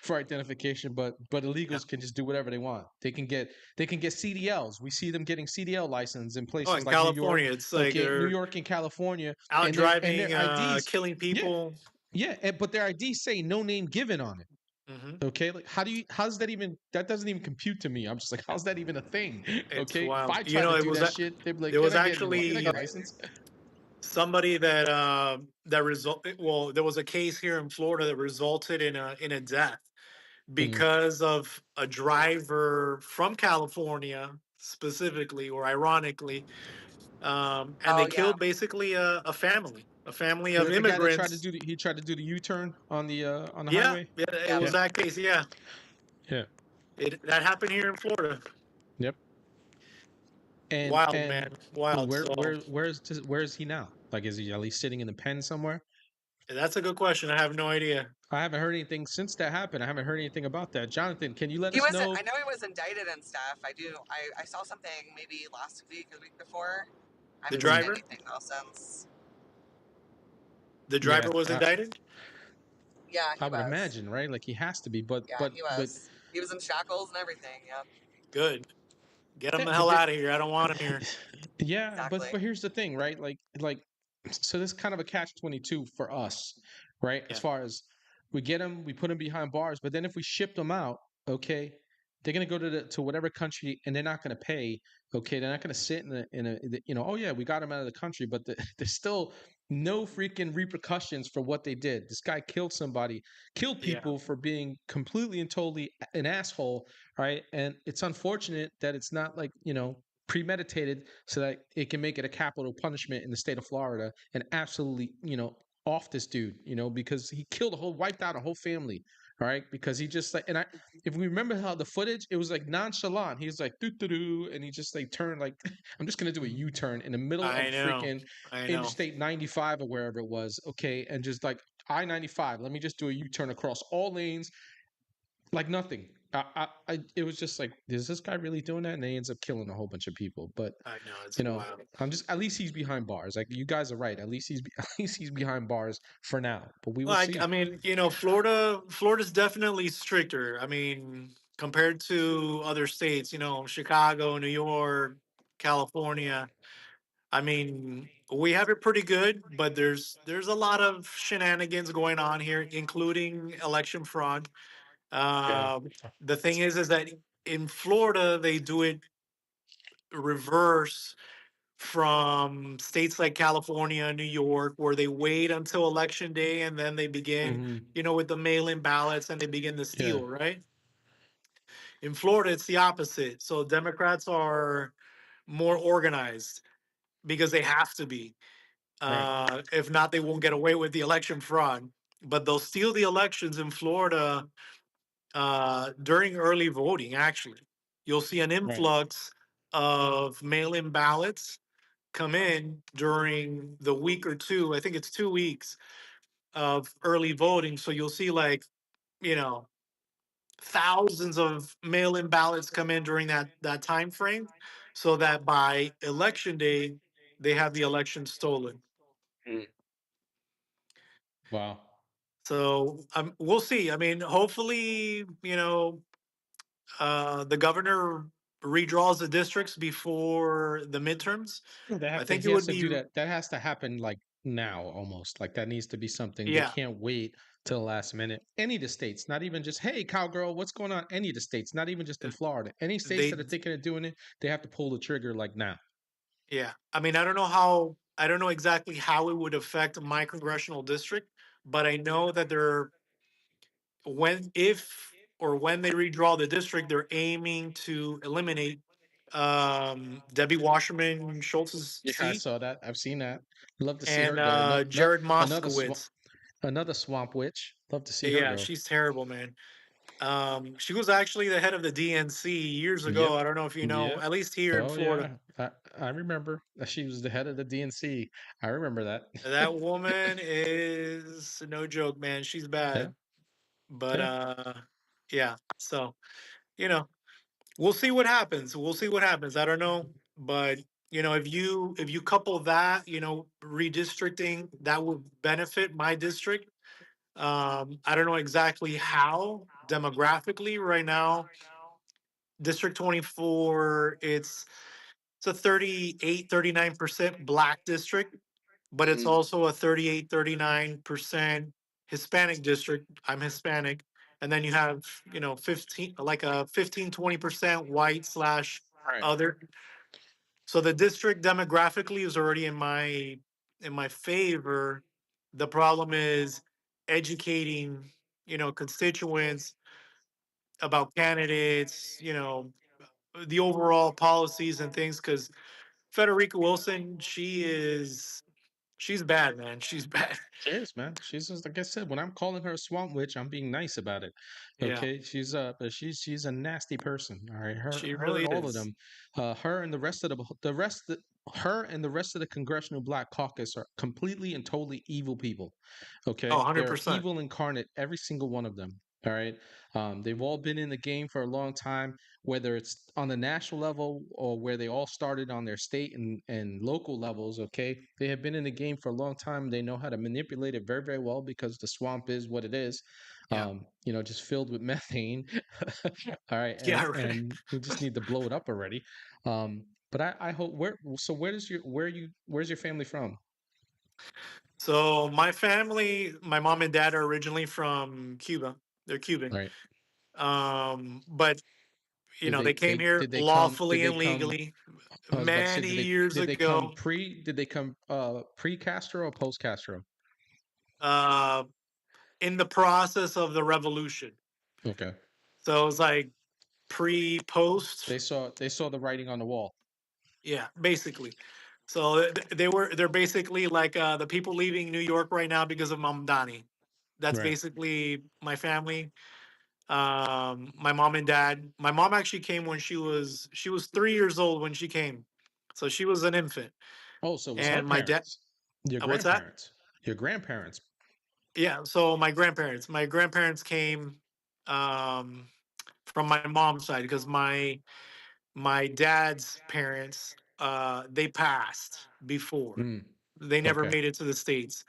Speaker 2: for identification, but
Speaker 3: Yeah.
Speaker 2: illegals can just do whatever they want. They can get CDLs. We see them getting CDL license in
Speaker 3: Oh,
Speaker 2: places
Speaker 3: in
Speaker 2: like New York,
Speaker 3: California, it's like
Speaker 2: okay, New
Speaker 3: they're
Speaker 2: York and California,
Speaker 3: out
Speaker 2: and their
Speaker 3: driving,
Speaker 2: IDs,
Speaker 3: killing
Speaker 2: yeah,
Speaker 3: people.
Speaker 2: yeah, but their IDs say no name given on it.
Speaker 3: Hmm.
Speaker 2: Okay, like how's that even? That doesn't even compute to me. I'm just like, how's that even a thing?
Speaker 3: It's
Speaker 2: Okay, if
Speaker 3: wild.
Speaker 2: I try to
Speaker 3: It
Speaker 2: do
Speaker 3: was
Speaker 2: that shit, they'd be like,
Speaker 3: there
Speaker 2: you're
Speaker 3: was
Speaker 2: not getting you're not
Speaker 3: actually
Speaker 2: getting licensed.
Speaker 3: somebody that result. Well, there was a case here in Florida that resulted in a death
Speaker 2: Mm.
Speaker 3: because of a driver from California specifically, or ironically, and
Speaker 4: oh
Speaker 3: they
Speaker 4: yeah,
Speaker 3: killed basically a family
Speaker 2: Was
Speaker 3: of
Speaker 2: that the guy that tried to
Speaker 3: immigrants.
Speaker 2: do he tried to do the U-turn on the
Speaker 3: Yeah,
Speaker 2: highway?
Speaker 3: yeah, it
Speaker 4: yeah.
Speaker 3: was
Speaker 2: Yeah,
Speaker 3: that case. Yeah,
Speaker 2: yeah,
Speaker 3: that happened here in Florida.
Speaker 2: yep.
Speaker 3: Wild,
Speaker 2: And
Speaker 3: man. Wild.
Speaker 2: where
Speaker 3: So
Speaker 2: where is he now? Like, is he at least sitting in the pen somewhere?
Speaker 3: that's a good question. I have no idea.
Speaker 2: I haven't heard anything since that happened. I haven't heard anything about that. Jonathan, can you let
Speaker 4: He
Speaker 2: us
Speaker 4: wasn't.
Speaker 2: know?
Speaker 4: I know he was indicted and stuff. I saw something maybe last week or the week before. I
Speaker 3: The
Speaker 4: haven't seen
Speaker 3: driver?
Speaker 4: anything though since.
Speaker 3: The driver
Speaker 2: Yeah,
Speaker 3: was indicted?
Speaker 4: Yeah,
Speaker 2: I
Speaker 4: he
Speaker 2: would
Speaker 4: was.
Speaker 2: imagine, right? Like he has to be,
Speaker 4: Yeah, he
Speaker 2: but
Speaker 4: was. He was in shackles and everything. Yep.
Speaker 3: Good. Get him
Speaker 2: yeah,
Speaker 3: the
Speaker 2: but
Speaker 3: hell out of here. I don't want him here.
Speaker 2: yeah,
Speaker 4: Exactly.
Speaker 2: but here's the thing, right? Like so this is kind of a catch 22 for us, right? As
Speaker 3: Yeah.
Speaker 2: far as we get them, we put them behind bars, but then if we ship them out, okay, they're gonna go to whatever country and they're not gonna pay. Okay, they're not gonna sit oh yeah, we got them out of the country, but there's still no freaking repercussions for what they did. This guy killed somebody, killed
Speaker 3: Yeah.
Speaker 2: people for being completely and totally an asshole, right? And it's unfortunate that it's not like, premeditated so that it can make it a capital punishment in the state of Florida and absolutely, off this dude, because he killed wiped out a whole family. All right, because he just like, if we remember how the footage, it was like nonchalant. He was like doo doo doo, and he just like turned like, I'm just gonna do a U-turn in the middle of
Speaker 3: I know.
Speaker 2: freaking
Speaker 3: I know.
Speaker 2: Interstate 95 or wherever it was, okay, and just like I-95. Let me just do a U-turn across all lanes like nothing. It was just like, is this guy really doing that? And he ends up killing a whole bunch of people. But
Speaker 3: I know. It's
Speaker 2: you know,
Speaker 3: wild.
Speaker 2: I'm just at least he's behind bars. Like you guys are right. At least at least he's behind bars for now. But we will
Speaker 3: Well, I
Speaker 2: see.
Speaker 3: mean, Florida's definitely stricter. I mean, compared to other states, Chicago, New York, California. I mean, we have it pretty good, but there's a lot of shenanigans going on here, including election fraud.
Speaker 2: Yeah.
Speaker 3: The thing is that in Florida they do it reverse from states like California, New York, where they wait until election day and then they begin,
Speaker 2: Hmm.
Speaker 3: with the mail-in ballots and they begin to
Speaker 2: Yeah.
Speaker 3: steal, right? In Florida, it's the opposite. So Democrats are more organized because they have to be.
Speaker 2: Right.
Speaker 3: If not, they won't get away with the election fraud. But they'll steal the elections in Florida during early voting, actually. You'll see an
Speaker 2: Right.
Speaker 3: influx of mail in ballots come in during the week or two. I think it's 2 weeks of early voting. So you'll see, like, you know, thousands of mail in ballots come in during that time frame so that by election day, they have the election stolen.
Speaker 2: Mm. Wow.
Speaker 3: So we'll see. I mean, hopefully, the governor redraws the districts before the midterms. I think it
Speaker 2: He has
Speaker 3: would
Speaker 2: to
Speaker 3: be,
Speaker 2: do that. That has to happen like now almost. Like that needs to be something. They
Speaker 3: yeah.
Speaker 2: can't wait till the last minute. Any of the states, not even just, hey, cowgirl, what's going on? Any of the states, not even just in Florida. Any states
Speaker 3: They,
Speaker 2: that are thinking of doing it, they have to pull the trigger like now.
Speaker 3: yeah. I mean, I don't know exactly how it would affect my congressional district, but I know that if or when they redraw the district, they're aiming to eliminate Debbie Wasserman Schultz's
Speaker 2: Yeah, I
Speaker 3: seat
Speaker 2: saw that. I've seen that. Love to see her
Speaker 3: and
Speaker 2: go.
Speaker 3: Jared
Speaker 2: Another
Speaker 3: Moskowitz.
Speaker 2: another swamp witch. Love to see her
Speaker 3: Yeah,
Speaker 2: go.
Speaker 3: she's terrible, man. She was actually the head of the DNC years ago.
Speaker 2: Yep.
Speaker 3: I don't know if you know,
Speaker 2: Yep.
Speaker 3: at least here in
Speaker 2: Oh
Speaker 3: Florida.
Speaker 2: yeah. I remember that she was the head of the DNC. I remember that.
Speaker 3: That woman is no joke, man. She's
Speaker 2: Yeah.
Speaker 3: bad. But
Speaker 2: Yeah.
Speaker 3: yeah. So, you know, we'll see what happens. We'll see what happens. I don't know, but if you couple that, redistricting, that would benefit my district. I don't know exactly how demographically right now. District 24, it's a 38, 39% black district, but it's
Speaker 2: Mhm.
Speaker 3: also a 38, 39% Hispanic district. I'm Hispanic. And then you have, 15, like a 15, 20% white slash
Speaker 2: Right.
Speaker 3: other. So the district demographically is already in my favor. The problem is educating, constituents about candidates, the overall policies and things, because Federica Wilson, she's bad, man. She's bad.
Speaker 2: She is, man. She's just like I said. When I'm calling her a swamp witch, I'm being nice about it.
Speaker 3: Yeah,
Speaker 2: Okay, but she's a nasty person. All right,
Speaker 3: she
Speaker 2: her
Speaker 3: really
Speaker 2: and all of
Speaker 3: is.
Speaker 2: them, her and the rest of her and the rest of the Congressional Black Caucus are completely and totally evil people.
Speaker 3: Oh,
Speaker 2: Okay, they're
Speaker 3: 100%.
Speaker 2: evil incarnate, every single one of them. All right, they've all been in the game for a long time, whether it's on the national level or where they all started on their state and local levels. Okay, they have been in the game for a long time. They know how to manipulate it very, very well because the swamp is what it is.
Speaker 3: Yeah.
Speaker 2: Just filled with methane. All right,
Speaker 3: Yeah,
Speaker 2: and
Speaker 3: right.
Speaker 2: and we just need to blow it up already. But I hope where's your family from?
Speaker 3: So my family, my mom and dad are originally from Cuba. They're Cuban.
Speaker 2: Right.
Speaker 3: But they came here
Speaker 2: Did they come did
Speaker 3: lawfully
Speaker 2: they
Speaker 3: and
Speaker 2: come
Speaker 3: legally
Speaker 2: I was about to say
Speaker 3: many years ago.
Speaker 2: did they come pre Castro or post Castro?
Speaker 3: Uh, in the process of the revolution.
Speaker 2: Okay.
Speaker 3: So it was like pre post.
Speaker 2: They saw the writing on the wall.
Speaker 3: Yeah, basically. So they're basically like the people leaving New York right now because of Mamdani. That's
Speaker 2: Right.
Speaker 3: basically my family. My mom and dad. My mom actually came when she was 3 years old when she came, so she was an infant.
Speaker 2: Oh, so it was her
Speaker 3: And my dad.
Speaker 2: parents. Your
Speaker 3: What's that?
Speaker 2: grandparents. Your grandparents.
Speaker 3: Yeah. So my grandparents came um, from my mom's side because my dad's parents they passed before.
Speaker 2: Mm,
Speaker 3: They never
Speaker 2: okay.
Speaker 3: made it to the states.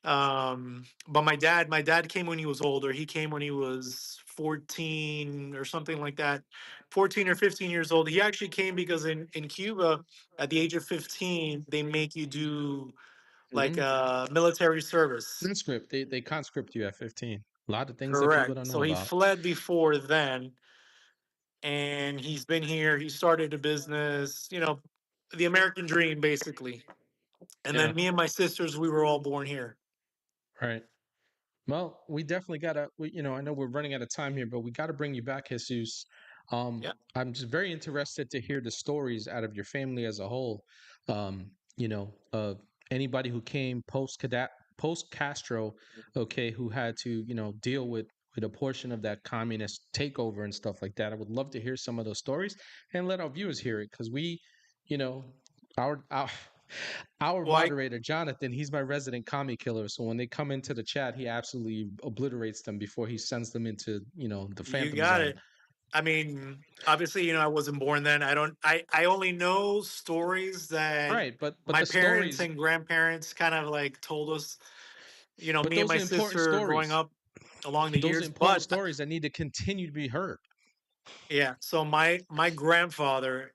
Speaker 3: But my dad came when he was older. He came when he was 14 or something like that, 14 or 15 years old. He actually came because in Cuba, at the age of 15, they make you do like
Speaker 2: Hmm.
Speaker 3: military service.
Speaker 2: Conscript. They conscript you at 15. A lot of things that people
Speaker 3: Correct.
Speaker 2: don't know
Speaker 3: So he
Speaker 2: about.
Speaker 3: fled before then, and he's been here. He started a business, the American dream, basically. And
Speaker 2: Yeah.
Speaker 3: then me and my sisters, we were all born here.
Speaker 2: Right. Well, we definitely gotta. I know we're running out of time here, but we got to bring you back, Jesus.
Speaker 3: Yeah.
Speaker 2: I'm just very interested to hear the stories out of your family as a whole. Of anybody who came post Castro, okay, who had to deal with a portion of that communist takeover and stuff like that. I would love to hear some of those stories and let our viewers hear it because you know, our our
Speaker 3: Well,
Speaker 2: moderator, Jonathan, he's my resident commie killer. So when they come into the chat, he absolutely obliterates them before he sends them into, the
Speaker 3: you
Speaker 2: phantom
Speaker 3: got
Speaker 2: zone.
Speaker 3: it. I mean, obviously, I wasn't born then. I don't. I only know stories that
Speaker 2: Right, but
Speaker 3: my
Speaker 2: the
Speaker 3: parents
Speaker 2: stories,
Speaker 3: and grandparents kind of like told us.
Speaker 2: but
Speaker 3: Me and
Speaker 2: those
Speaker 3: my
Speaker 2: are important
Speaker 3: sister growing
Speaker 2: stories.
Speaker 3: up along the
Speaker 2: Those are
Speaker 3: years.
Speaker 2: important
Speaker 3: But
Speaker 2: stories that need to continue to be heard.
Speaker 3: yeah, so my grandfather,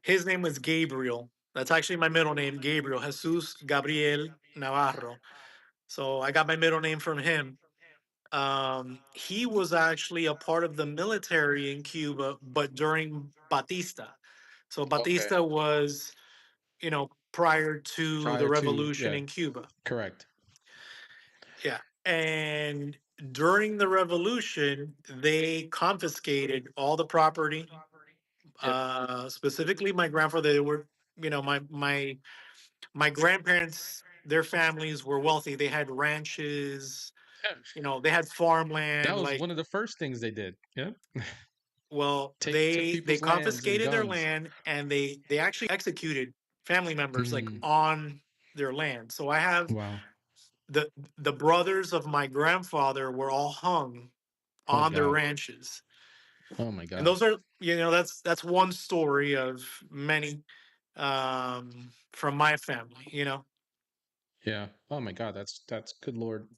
Speaker 3: his name was Gabriel. That's actually my middle name, Gabriel Jesus Gabriel Navarro. So I got my middle name from him. He was actually a part of the military in Cuba, but during Batista. So
Speaker 2: Okay.
Speaker 3: Batista was, prior to the
Speaker 2: Prior to,
Speaker 3: revolution
Speaker 2: yeah,
Speaker 3: in Cuba.
Speaker 2: correct.
Speaker 3: Yeah. And during the revolution, they confiscated all the property,
Speaker 2: Yep.
Speaker 3: specifically my grandfather. They were, my grandparents, their families were wealthy. They had ranches,
Speaker 2: Yeah.
Speaker 3: they had
Speaker 2: That
Speaker 3: farmland.
Speaker 2: was
Speaker 3: Like,
Speaker 2: one of the first things they did. Yeah.
Speaker 3: well,
Speaker 2: Take
Speaker 3: they
Speaker 2: people's lands and
Speaker 3: confiscated their
Speaker 2: guns.
Speaker 3: land, and they actually executed family members like
Speaker 2: Mm,
Speaker 3: on their land. So I have
Speaker 2: wow.
Speaker 3: the the brothers of my grandfather were all hung
Speaker 2: Oh
Speaker 3: on their
Speaker 2: God.
Speaker 3: ranches.
Speaker 2: Oh my
Speaker 3: And
Speaker 2: God.
Speaker 3: those are, that's one story of many, from my family.
Speaker 2: Yeah. Oh my God. That's good Lord.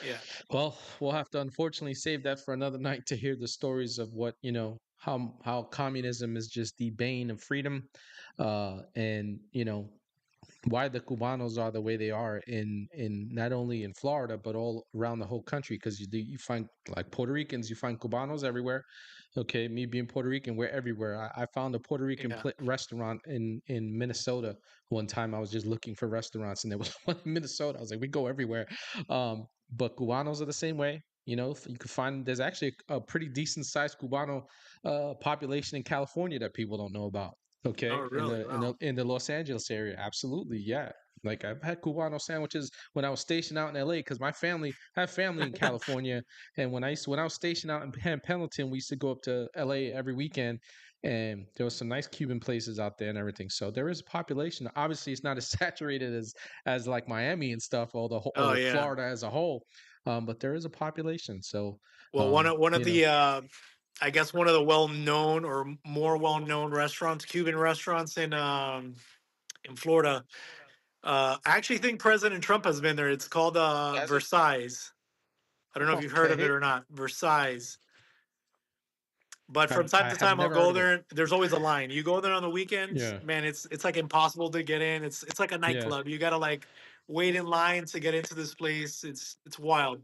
Speaker 3: Yeah.
Speaker 2: Well, we'll have to unfortunately save that for another night to hear the stories of what, how communism is just the bane of freedom, and why the Cubanos are the way they are in not only in Florida but all around the whole country. Because you find like Puerto Ricans, you find Cubanos everywhere. Okay, me being Puerto Rican, we're everywhere. I found a Puerto Rican
Speaker 3: Yeah.
Speaker 2: restaurant in Minnesota one time. I was just looking for restaurants, and there was one in Minnesota. I was like, we go everywhere. But Cubanos are the same way. You can find there's actually a pretty decent sized Cubano population in California that people don't know about.
Speaker 3: Oh,
Speaker 2: Okay, in
Speaker 3: really?
Speaker 2: the in the
Speaker 3: Wow.
Speaker 2: in the Los Angeles area, absolutely, yeah. Like I've had Cubano sandwiches when I was stationed out in LA because my family I have family in California, and when I was stationed out in Pendleton, we used to go up to LA every weekend, and there was some nice Cuban places out there and everything. So there is a population. Obviously, it's not as saturated as like Miami and stuff,
Speaker 3: Oh,
Speaker 2: or
Speaker 3: yeah.
Speaker 2: Florida as a whole, but there is a population. So,
Speaker 3: Well, one of
Speaker 2: you know,
Speaker 3: the I guess one of the well-known or more well-known restaurants, Cuban restaurants in Florida. I actually think President Trump has been there. It's called
Speaker 2: as it
Speaker 3: Versailles. I don't know if you've heard of it
Speaker 2: okay,
Speaker 3: or not. Versailles. But from time
Speaker 2: I
Speaker 3: to
Speaker 2: have
Speaker 3: time, I'll
Speaker 2: never heard
Speaker 3: go
Speaker 2: of it.
Speaker 3: there. There's always a line. You go there on the weekends,
Speaker 2: Yeah,
Speaker 3: man. It's like impossible to get in. It's like a
Speaker 2: yeah.
Speaker 3: nightclub. You gotta like wait in line to get into this place. It's wild.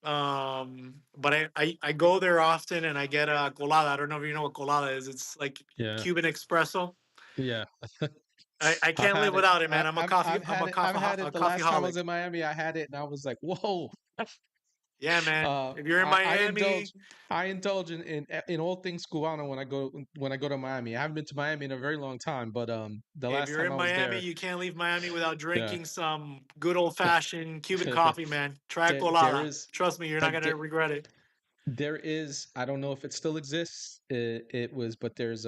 Speaker 3: But I go there often and I get a colada. I don't know if you know what colada is. It's like
Speaker 2: Yeah,
Speaker 3: Cuban espresso.
Speaker 2: yeah.
Speaker 3: I
Speaker 2: I've
Speaker 3: can't live
Speaker 2: had it.
Speaker 3: without it, man. I'm
Speaker 2: I've
Speaker 3: I'm
Speaker 2: had
Speaker 3: a
Speaker 2: it. I've had
Speaker 3: a
Speaker 2: it. The last time I was
Speaker 3: coffeeholic.
Speaker 2: in Miami, I had it, and I was like, "Whoa!"
Speaker 3: Yeah, man.
Speaker 2: Uh,
Speaker 3: If you're in
Speaker 2: I
Speaker 3: Miami,
Speaker 2: indulge. I indulge in all things Cubano when I go to Miami. I haven't been to Miami in a very long time, but the
Speaker 3: if
Speaker 2: last
Speaker 3: you're
Speaker 2: time
Speaker 3: in
Speaker 2: I was
Speaker 3: Miami,
Speaker 2: there,
Speaker 3: you can't leave Miami without
Speaker 2: yeah,
Speaker 3: drinking some good old fashioned Cuban coffee, man. Try
Speaker 2: there
Speaker 3: colada.
Speaker 2: is,
Speaker 3: Trust me, you're not
Speaker 2: but
Speaker 3: gonna regret it.
Speaker 2: there is. I don't know if it still exists. It was, but there was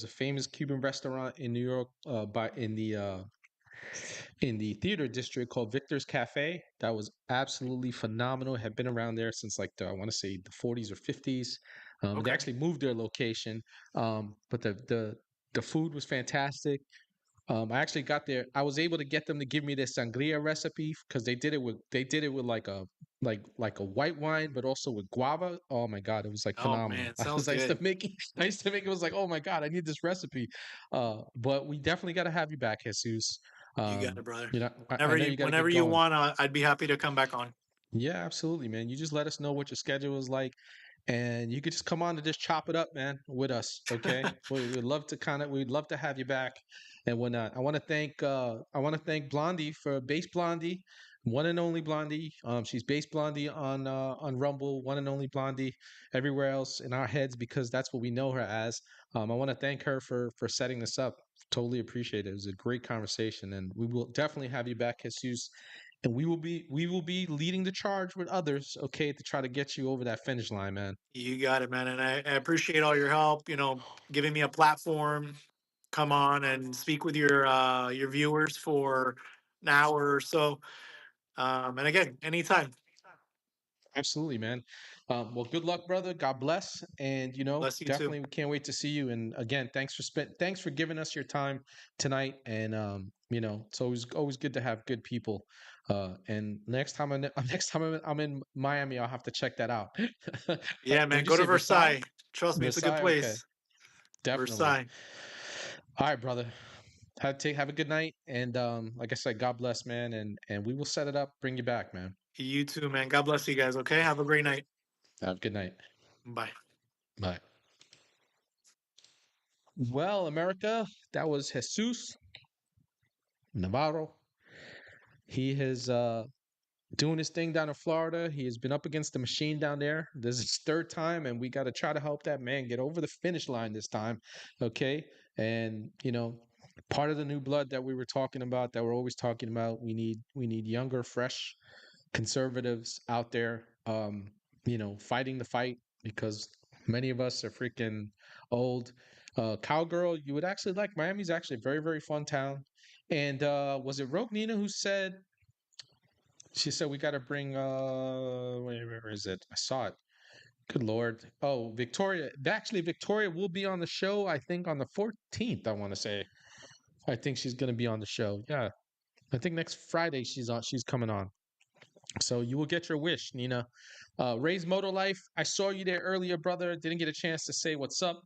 Speaker 2: a famous Cuban restaurant in New York, by in the theater district called Victor's Cafe. That was absolutely phenomenal. Had been around there since like I want to say the 40s or 50s. They
Speaker 3: Okay.
Speaker 2: actually moved their location, but the food was fantastic. I actually got there. I was able to get them to give me this sangria recipe because they did it with like a white wine, but also with guava. Oh my god, it was like
Speaker 3: Oh
Speaker 2: phenomenal.
Speaker 3: man, sounds
Speaker 2: I used to
Speaker 3: good.
Speaker 2: make it. I used to make it. Was like, oh my god, I need this recipe. But we definitely got to have you back, Jesus.
Speaker 3: You got it, brother.
Speaker 2: I know you got to
Speaker 3: Whenever
Speaker 2: get
Speaker 3: you
Speaker 2: going.
Speaker 3: want, I'd be happy to come back on.
Speaker 2: Yeah, absolutely, man. You just let us know what your schedule is like, and you could just come on to just chop it up, man, with us. Okay, we'd love to we'd love to have you back and whatnot. I want to thank Blondie for Base Blondie, one and only Blondie. She's Base Blondie on Rumble, one and only Blondie everywhere else in our heads because that's what we know her as. I want to thank her for setting this up. Totally appreciate it. It was a great conversation, and we will definitely have you back, Jesus, and we will be leading the charge with others, okay, to try to get you over that finish line, man.
Speaker 3: You got it, man. And I appreciate all your help. Giving me a platform, come on and speak with your viewers for an hour or so. And again, anytime.
Speaker 2: Absolutely, man. Well, good luck, brother. God bless, and
Speaker 3: Bless you too.
Speaker 2: definitely we can't wait to see you. And again, thanks for giving us your time tonight. And it's always good to have good people. And next time next time I'm in Miami, I'll have to check that out.
Speaker 3: Yeah, man.
Speaker 2: What'd you
Speaker 3: Go to
Speaker 2: say, Versailles?
Speaker 3: Versailles. Trust me, it's a good
Speaker 2: Versailles. Okay,
Speaker 3: place.
Speaker 2: definitely.
Speaker 3: Versailles.
Speaker 2: All right, brother. Have a good night, and like I said, God bless, man, and we will set it up, bring you back, man.
Speaker 3: You too, man. God bless you guys. Okay. Have a great night.
Speaker 2: Have a good night.
Speaker 3: Bye.
Speaker 2: Bye. Well, America, that was Jesus Navarro. He is doing his thing down in Florida. He has been up against the machine down there. This is his third time, and we got to try to help that man get over the finish line this time. Okay. And, part of the new blood that we were talking about, that we're always talking about, we need younger, fresh conservatives out there, fighting the fight because many of us are freaking old. Cowgirl, you would actually like Miami's actually a very, very fun town. And was it Rogue Nina who said she said we got to bring where is it? I saw it. Good Lord. Oh, Victoria. Actually, Victoria will be on the show, I think, on the 14th, I want to say. I think she's going to be on the show. Yeah. I think next Friday she's coming on. So you will get your wish, Nina. Ray's Moto Life. I saw you there earlier, brother. Didn't get a chance to say what's up.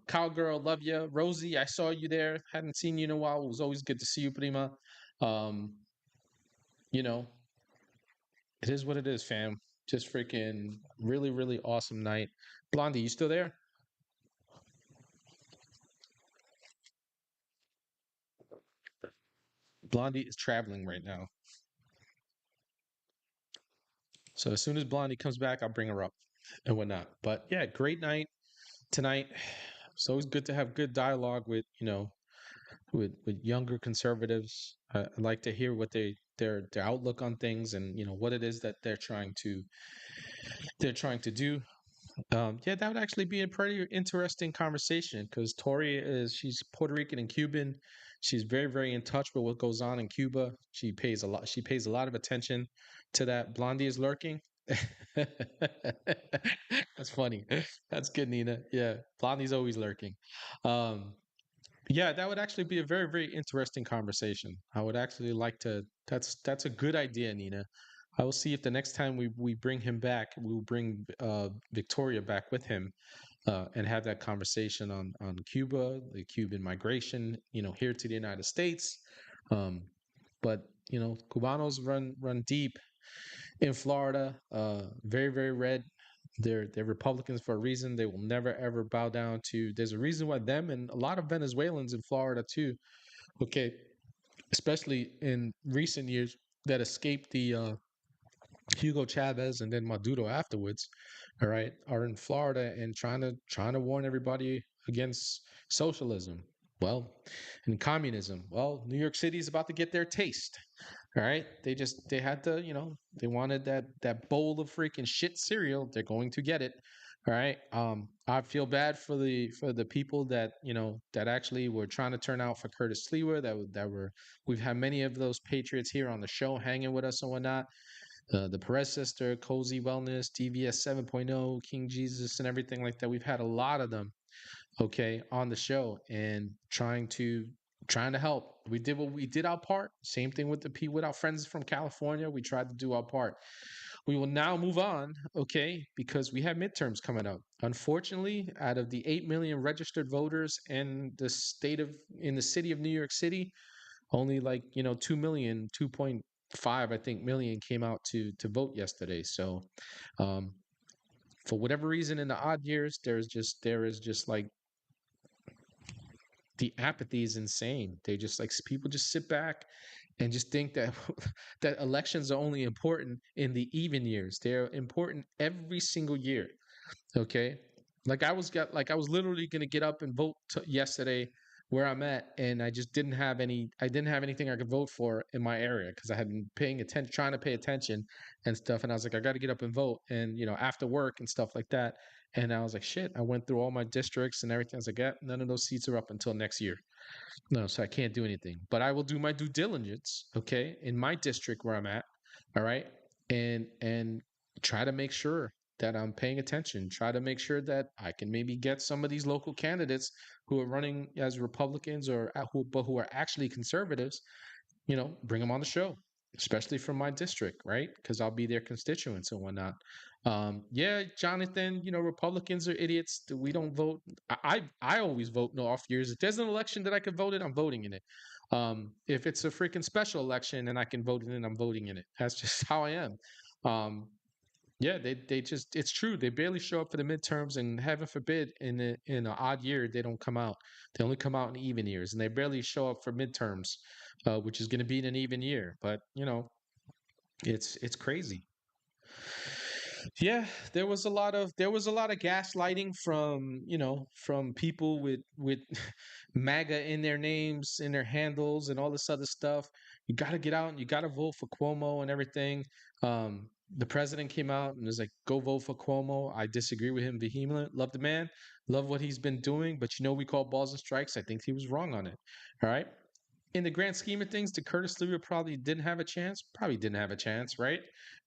Speaker 2: Cowgirl, love you. Rosie, I saw you there. Hadn't seen you in a while. It was always good to see you, Prima. Um, you know, it is what it is, fam. Just freaking really, really awesome night. Blondie, you still there? Blondie is traveling right now. So as soon as Blondie comes back, I'll bring her up and whatnot. But yeah, great night tonight. it's always good to have good dialogue with, with younger conservatives. I like to hear what their outlook on things, and what it is that they're trying to do. Yeah, that would actually be a pretty interesting conversation because she's Puerto Rican and Cuban. She's very, very in touch with what goes on in Cuba. She pays a lot. She pays a lot of attention to that. Blondie is lurking. That's funny. That's good, Nina. Yeah, Blondie's always lurking. Um, yeah, that would actually be a very, very interesting conversation. I would actually like to. That's a good idea, Nina. I will see if the next time we bring him back, we'll bring Victoria back with him, and have that conversation on Cuba, the Cuban migration, here to the United States. Um, but Cubanos run deep in Florida. Very, very red. They're Republicans for a reason. They will never ever bow down to. There's a reason why them and a lot of Venezuelans in Florida too. Okay, especially in recent years that escaped the Hugo Chavez and then Maduro afterwards, all right, are in Florida and trying to warn everybody against socialism. Well, and communism. Well, New York City is about to get their taste. All right. They had to, they wanted that bowl of freaking shit cereal. They're going to get it. All right. I feel bad for the people that, that actually were trying to turn out for Curtis Slewa, we've had many of those patriots here on the show hanging with us and whatnot. The Perez sister, Cozy Wellness, DVS 7.0, King Jesus, and everything like that. We've had a lot of them, okay, on the show and trying to help. We did what we did our part. Same thing with our friends from California. We tried to do our part. We will now move on, okay, because we have midterms coming up. Unfortunately, out of the 8 million registered voters in the city of New York City, only like 2 million, 2.5 I think million came out to vote yesterday. So um for whatever reason in the odd years there is just like the apathy is insane. They just like people just sit back and just think that that elections are only important in the even years. They're important every single year. Okay. Like I was literally gonna get up and vote yesterday where I'm at, and I didn't have anything I could vote for in my area because I had been paying attention, trying to pay attention and stuff. And I was like, I got to get up and vote, and after work and stuff like that. And I was like, shit. I went through all my districts and everything. I was like, yeah, none of those seats are up until next year. No, so I can't do anything. But I will do my due diligence, okay, in my district where I'm at, all right, and try to make sure that I'm paying attention. Try to make sure that I can maybe get some of these local candidates who are running as Republicans or who are actually conservatives, bring them on the show, especially from my district, right? Because I'll be their constituents and whatnot. Yeah, Jonathan, Republicans are idiots. We don't vote. I always vote no off years. If there's an election that I could vote in, I'm voting in it. If it's a freaking special election and I can vote in it, I'm voting in it. That's just how I am. Um, yeah, they just it's true. They barely show up for the midterms, and heaven forbid, in an odd year they don't come out. They only come out in even years, and they barely show up for midterms, which is going to be in an even year. But it's crazy. Yeah, there was a lot of gaslighting from from people with MAGA in their names, in their handles, and all this other stuff. You got to get out and you got to vote for Cuomo and everything. The president came out and was like, "Go vote for Cuomo." I disagree with him vehemently. Love the man, love what he's been doing, but we call balls and strikes. I think he was wrong on it. All right. In the grand scheme of things, the Curtis Lewer probably didn't have a chance. Probably didn't have a chance, right?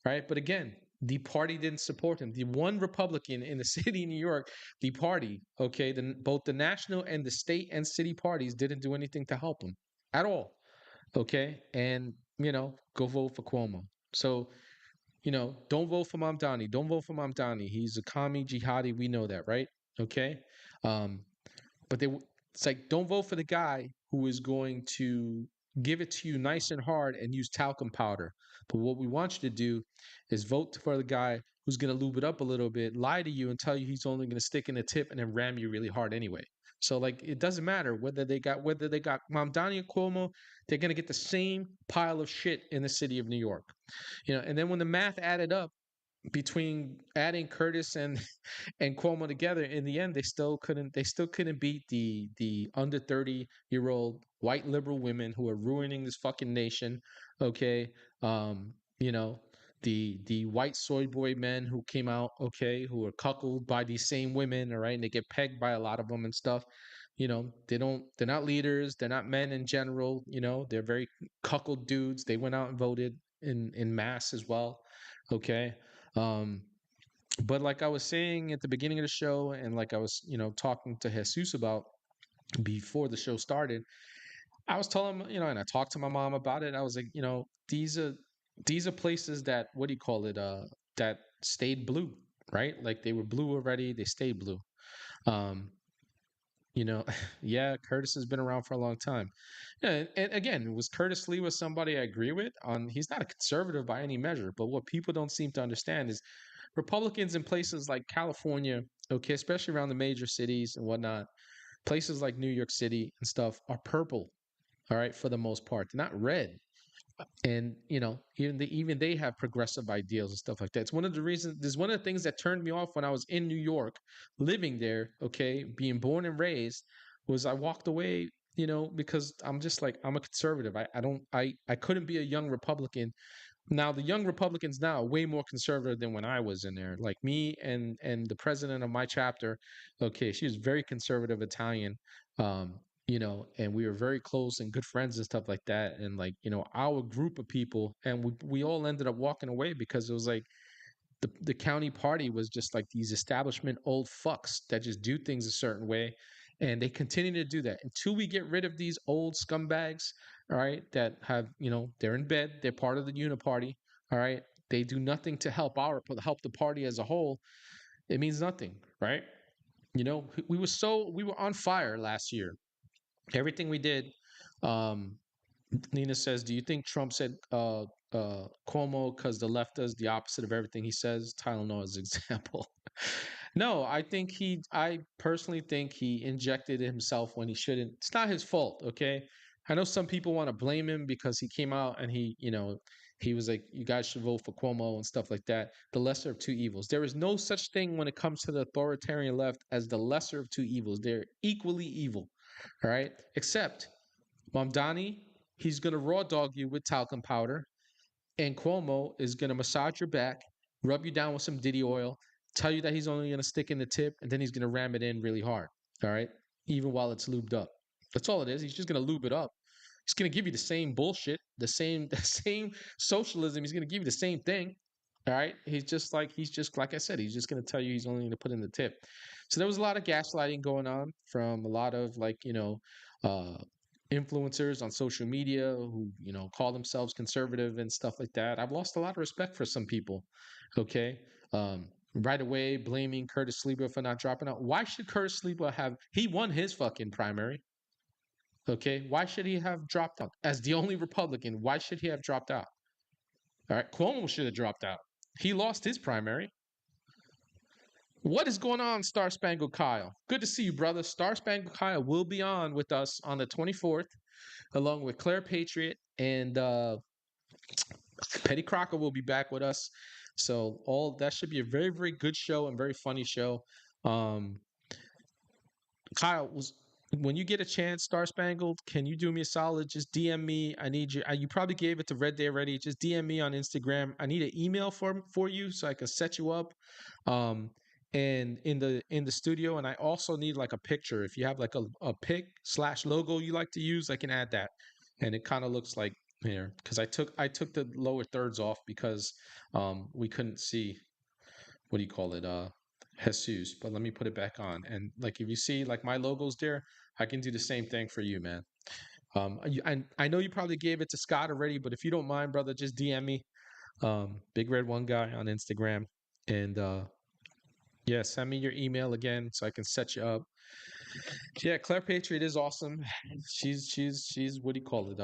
Speaker 2: Right. But again, the party didn't support him. The one Republican in the city of New York, the party, okay, both the national and the state and city parties didn't do anything to help him at all. Okay. And, go vote for Cuomo. So, don't vote for Mamdani. Don't vote for Mamdani. He's a commie jihadi. We know that, right? Okay. Um, but it's like, don't vote for the guy who is going to give it to you nice and hard and use talcum powder. But what we want you to do is vote for the guy who's going to lube it up a little bit, lie to you, and tell you he's only going to stick in a tip and then ram you really hard anyway. So like, it doesn't matter whether they got Mamdani or Cuomo, they're going to get the same pile of shit in the city of New York. And then when the math added up, between adding Curtis and and Cuomo together, in the end, they still couldn't beat the under 30-year-old white liberal women who are ruining this fucking nation. Okay, you know, the white soy boy men who came out, okay, who are cuckolded by these same women, all right, and they get pegged by a lot of them and stuff. They're not leaders, they're not men in general. They're very cuckold dudes. They went out and voted in mass as well. Okay. um but like I was saying at the beginning of the show, and like I was, talking to Jesus about before the show started, I was telling him, and I talked to my mom about it. I was like, these are places that, what do you call it? That stayed blue, right? Like they were blue already, they stayed blue. Um, yeah, Curtis has been around for a long time. Yeah, and again, was Curtis Lee was somebody I agree with on. He's not a conservative by any measure, but what people don't seem to understand is Republicans in places like California, okay, especially around the major cities and whatnot, places like New York City and stuff are purple, all right, for the most part. They're not red. And even they have progressive ideals and stuff like that. It's one of the reasons. There's one of the things that turned me off when I was in New York, living there, okay, being born and raised, was I walked away, because I'm just like, I'm a conservative. I couldn't be a young Republican. Now the young Republicans now are way more conservative than when I was in there. Like me and the president of my chapter, okay, she was very conservative Italian, and we were very close and good friends and stuff like that. And like, our group of people, and we all ended up walking away because it was like the county party was just like these establishment old fucks that just do things a certain way. And they continue to do that until we get rid of these old scumbags, all right, that have, they're in bed, they're part of the uniparty, all right. They do nothing to help the party as a whole. It means nothing, right? We were on fire last year. Everything we did. Um, Nina says, "Do you think Trump said Cuomo because the left does the opposite of everything he says?" Tylenol is an example. No, I personally think he injected himself when he shouldn't. It's not his fault, okay? I know some people want to blame him because he came out and he was like, you guys should vote for Cuomo and stuff like that. The lesser of two evils. There is no such thing when it comes to the authoritarian left as the lesser of two evils. They're equally evil, all right? Except Mamdani, he's going to raw dog you with talcum powder, and Cuomo is going to massage your back, rub you down with some Diddy oil, tell you that he's only going to stick in the tip, and then he's going to ram it in really hard. All right, even while it's lubed up. That's all it is. He's just going to lube it up. He's going to give you the same bullshit, the same socialism. He's going to give you the same thing. All right. He's just like I said, he's just going to tell you he's only going to put in the tip. So there was a lot of gaslighting going on from a lot of uh, influencers on social media who, call themselves conservative and stuff like that. I've lost a lot of respect for some people. Okay. Right away blaming Curtis Sliwa for not dropping out. Why should Curtis Sliwa he won his fucking primary? Okay. Why should he have dropped out? As the only Republican, why should he have dropped out? All right. Cuomo should have dropped out. He lost his primary. What is going on, Star Spangled Kyle? Good to see you, brother. Star Spangled Kyle will be on with us on the 24th, along with Claire Patriot, and Petty Crocker will be back with us. So all that should be a very, very good show and very funny show. Um, Kyle, when you get a chance, Star Spangled, can you do me a solid? Just DM me. I need you. You probably gave it to Red Day already. Just DM me on Instagram. I need an email for you so I can set you up. And in the studio, and I also need like a picture. If you have like a pic / logo you like to use, I can add that. And it kind of looks like here because I took the lower thirds off because we couldn't see, what do you call it, Jesus. But let me put it back on. And like if you see like my logo's there, I can do the same thing for you, man. I know you probably gave it to Scott already, but if you don't mind, brother, just DM me, BigRedOneGuy on Instagram, and yeah, send me your email again so I can set you up. Yeah, Claire Patriot is awesome. She's what do you call it?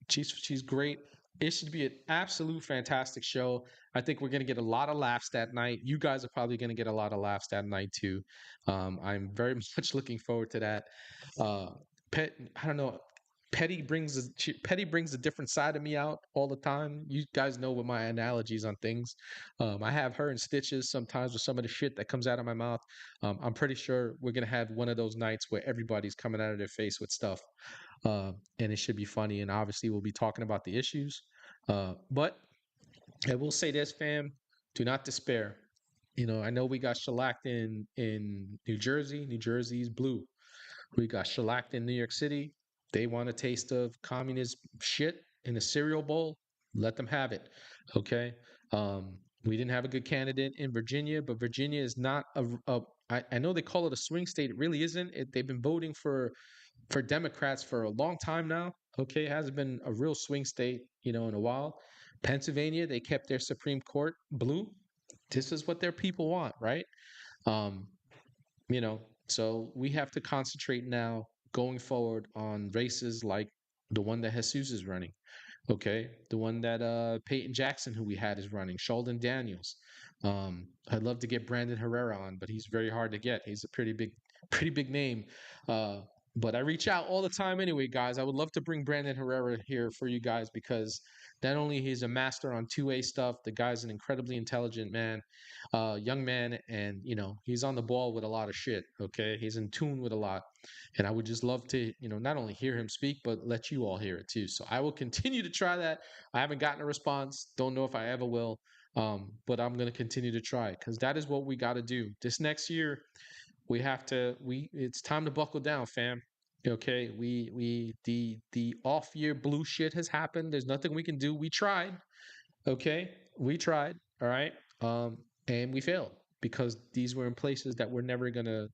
Speaker 2: She's great. It should be an absolute fantastic show. I think we're gonna get a lot of laughs that night. You guys are probably gonna get a lot of laughs that night too. I'm very much looking forward to that. Pet, I don't know. Petty brings a different side of me out all the time. You guys know what my analogies on things. I have her in stitches sometimes with some of the shit that comes out of my mouth. I'm pretty sure we're gonna have one of those nights where everybody's coming out of their face with stuff, and it should be funny. And obviously, we'll be talking about the issues. But I will say this, fam: do not despair. I know we got shellacked in New Jersey. New Jersey's blue. We got shellacked in New York City. They want a taste of communist shit in a cereal bowl. Let them have it. Okay. We didn't have a good candidate in Virginia, but Virginia is not I know they call it a swing state. It really isn't. They've been voting for Democrats for a long time now. Okay. It hasn't been a real swing state, in a while. Pennsylvania, they kept their Supreme Court blue. This is what their people want, right? Um, you know, so we have to concentrate now going forward on races like the one that Jesus is running. Okay, the one that Peyton Jackson, who we had, is running. Sheldon Daniels. I'd love to get Brandon Herrera on, but he's very hard to get. He's a pretty big name. Uh, but I reach out all the time anyway, guys. I would love to bring Brandon Herrera here for you guys because not only he's a master on two-way stuff, the guy's an incredibly intelligent man, young man, and he's on the ball with a lot of shit. Okay, he's in tune with a lot. And I would just love to, not only hear him speak, but let you all hear it too. So I will continue to try that. I haven't gotten a response. Don't know if I ever will. But I'm going to continue to try because that is what we got to do. This next year, it's time to buckle down, fam. Okay. The off year blue shit has happened. There's nothing we can do. We tried. Okay. We tried. All right. And we failed because these were in places that were never gonna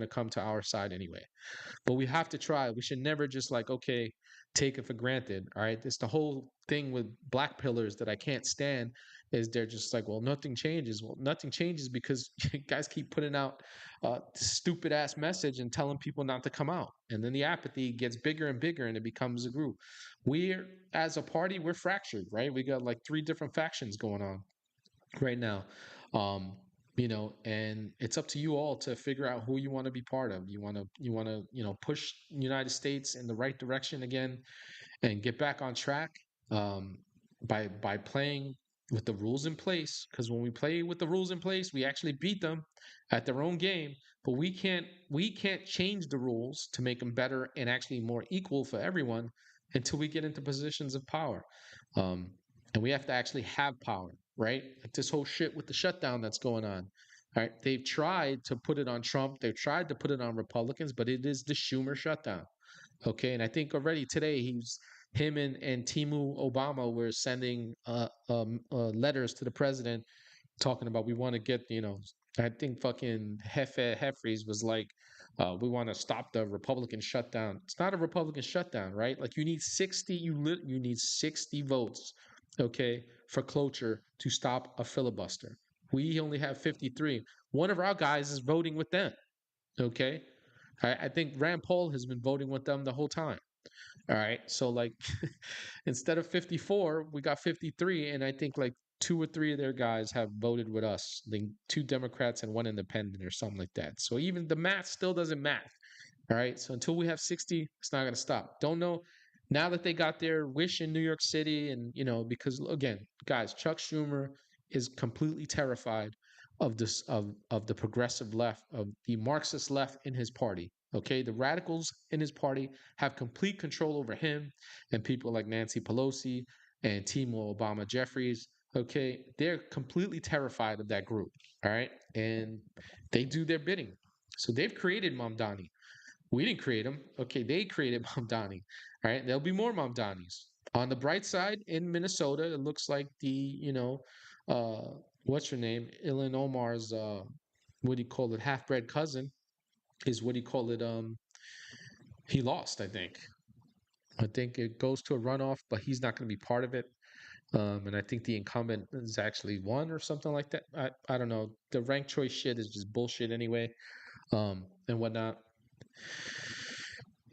Speaker 2: come to our side anyway. But we have to try. We should never just take it for granted. All right. It's the whole thing with black pillars that I can't stand is they're just like, well, nothing changes. Well, nothing changes because you guys keep putting out stupid ass message and telling people not to come out. And then the apathy gets bigger and bigger and it becomes a group. As a party, we're fractured, right? We got like 3 different factions going on right now. And it's up to you all to figure out who you want to be part of. You want to push the United States in the right direction again and get back on track by playing with the rules in place. Because when we play with the rules in place, we actually beat them at their own game. But we can't change the rules to make them better and actually more equal for everyone until we get into positions of power. And we have to actually have power, right? Like this whole shit with the shutdown that's going on. All right. They've tried to put it on Trump. They've tried to put it on Republicans, but it is the Schumer shutdown. Okay. And I think already today him and Timu Obama were sending letters to the president talking about we want to get, I think fucking Jeffries was like, we want to stop the Republican shutdown. It's not a Republican shutdown, right? Like you need 60, you need 60 votes, okay, for cloture to stop a filibuster. We only have 53. One of our guys is voting with them, okay? I think Rand Paul has been voting with them the whole time. All right. So like instead of 54, we got 53. And I think like 2 or 3 of their guys have voted with us. I think 2 Democrats and 1 independent or something like that. So even the math still doesn't math. All right. So until we have 60, it's not going to stop. Don't know. Now that they got their wish in New York City, and because again, guys, Chuck Schumer is completely terrified of this of the progressive left, of the Marxist left in his party. Okay, the radicals in his party have complete control over him and people like Nancy Pelosi and Timo Obama Jeffries. Okay, they're completely terrified of that group. All right, and they do their bidding. So they've created Mamdani. We didn't create them. Okay, they created Mamdani. All right, there'll be more Mamdanis. On the bright side, in Minnesota, it looks like uh, what's her name? Ilhan Omar's, what do you call it, half-bred cousin is what do you call it? He lost, I think. I think it goes to a runoff, but he's not going to be part of it. And I think the incumbent is actually won or something like that. I don't know. The ranked choice shit is just bullshit anyway, and whatnot.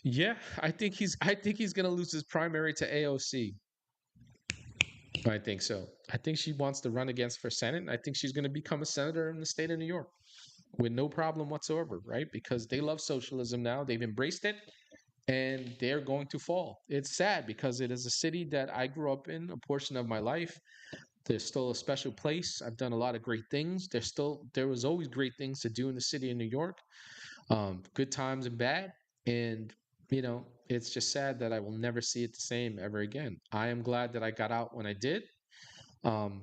Speaker 2: Yeah, I think he's gonna lose his primary to AOC. I think so. I think she wants to run against for Senate. And I think she's gonna become a senator in the state of New York with no problem whatsoever, right? Because they love socialism now. They've embraced it. and they're going to fall. It's sad because it is a city that I grew up in a portion of my life. There's still a special place. I've done a lot of great things. There was always great things to do in the city of New York, good times and bad. And, it's just sad that I will never see it the same ever again. I am glad that I got out when I did. Um,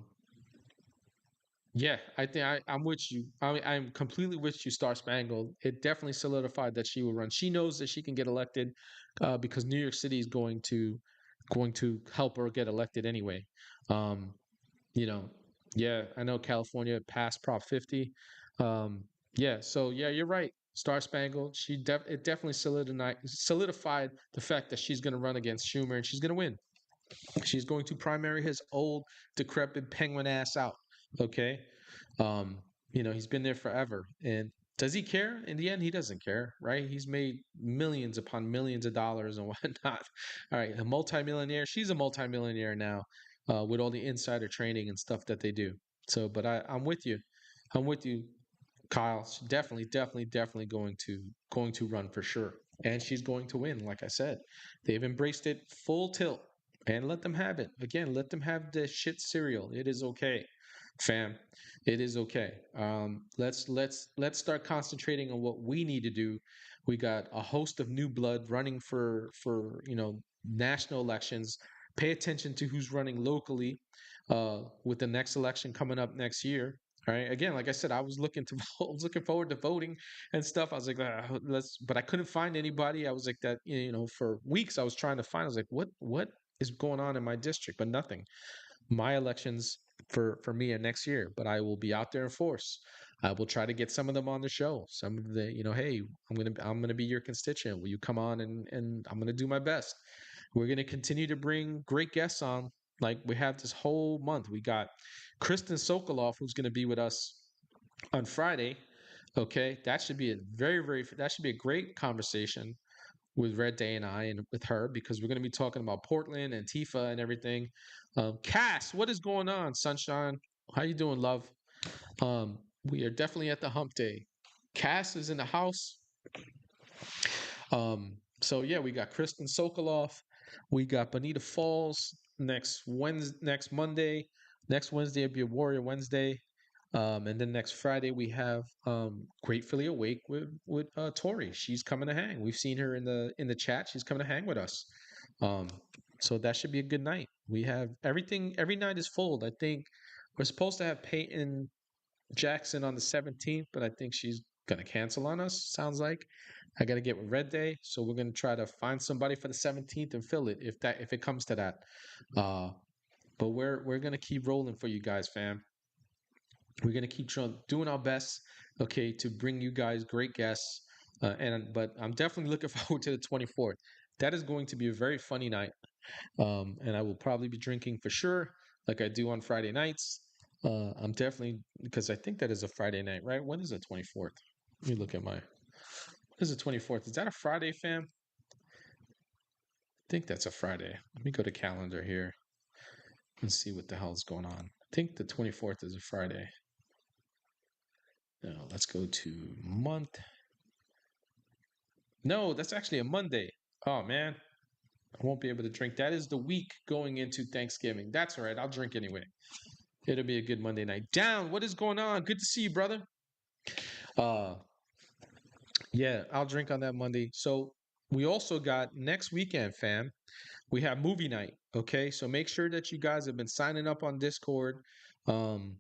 Speaker 2: yeah, I think I'm with you. I'm completely with you, Star Spangled. It definitely solidified that she will run. She knows that she can get elected because New York City is going to help her get elected anyway. Um, you know, yeah, I know California passed Prop 50. Um, yeah, so yeah, you're right. Star Spangled. It definitely solidified the fact that she's going to run against Schumer and she's going to win. She's going to primary his old decrepit penguin ass out. Okay. Um, he's been there forever. And does he care? In the end, he doesn't care, right? He's made millions upon millions of dollars and whatnot. All right, a multimillionaire. She's a multimillionaire now, with all the insider trading and stuff that they do. So, but I'm with you. I'm with you, Kyle. She's definitely, definitely, definitely going to run for sure. And she's going to win, like I said. They've embraced it full tilt. And let them have it. Again, let them have the shit cereal. It is okay, fam. It is okay. Let's start concentrating on what we need to do. We got a host of new blood running for national elections. Pay attention to who's running locally with the next election coming up next year. All right. Again, like I said, I was looking to I was looking forward to voting and stuff. I was like, but I couldn't find anybody. I was like that, for weeks I was trying to find. I was like, what is going on in my district? But nothing. My elections for me are next year, but I will be out there in force. I will try to get some of them on the show. Some of the, hey, I'm gonna be your constituent. Will you come on and I'm gonna do my best. We're gonna continue to bring great guests on. Like we have this whole month. We got Kristen Sokoloff, who's gonna be with us on Friday. Okay, that should be a that should be a great conversation with Red Day and I and with her because we're going to be talking about Portland and Tifa and everything. Cass, what is going on, Sunshine? How you doing, love? We are definitely at the hump day. Cass is in the house. So yeah, we got Kristen Sokoloff. We got Bonita Falls next Monday. Next Wednesday will be a Warrior Wednesday. And then next Friday we have Gratefully Awake with Tori. She's coming to hang. We've seen her in the chat. She's coming to hang with us. Um, so that should be a good night. We have everything. Every night is full. I think we're supposed to have Peyton Jackson on the 17th, but I think she's gonna cancel on us. Sounds like I got to get with Red Day, so we're gonna try to find somebody for the 17th and fill it if it comes to that. Uh, but we're gonna keep rolling for you guys, fam. We're gonna keep doing our best, okay, to bring you guys great guests. But I'm definitely looking forward to the 24th. That is going to be a very funny night. And I will probably be drinking for sure, like I do on Friday nights. I'm definitely because I think that is a Friday night, right? When is the 24th? Let me look at my. This is the 24th. Is that a Friday, fam? I think that's a Friday. Let me go to calendar here and see what the hell is going on. I think the 24th is a Friday. Now let's go to month. No, that's actually a Monday. Oh man, I won't be able to drink. That is the week going into Thanksgiving. That's all right. I'll drink anyway. It'll be a good Monday night. Down, what is going on? Good to see you, brother. Uh yeah, I'll drink on that Monday. So we also got next weekend, fam. We have movie night. Okay, so make sure that you guys have been signing up on Discord, um,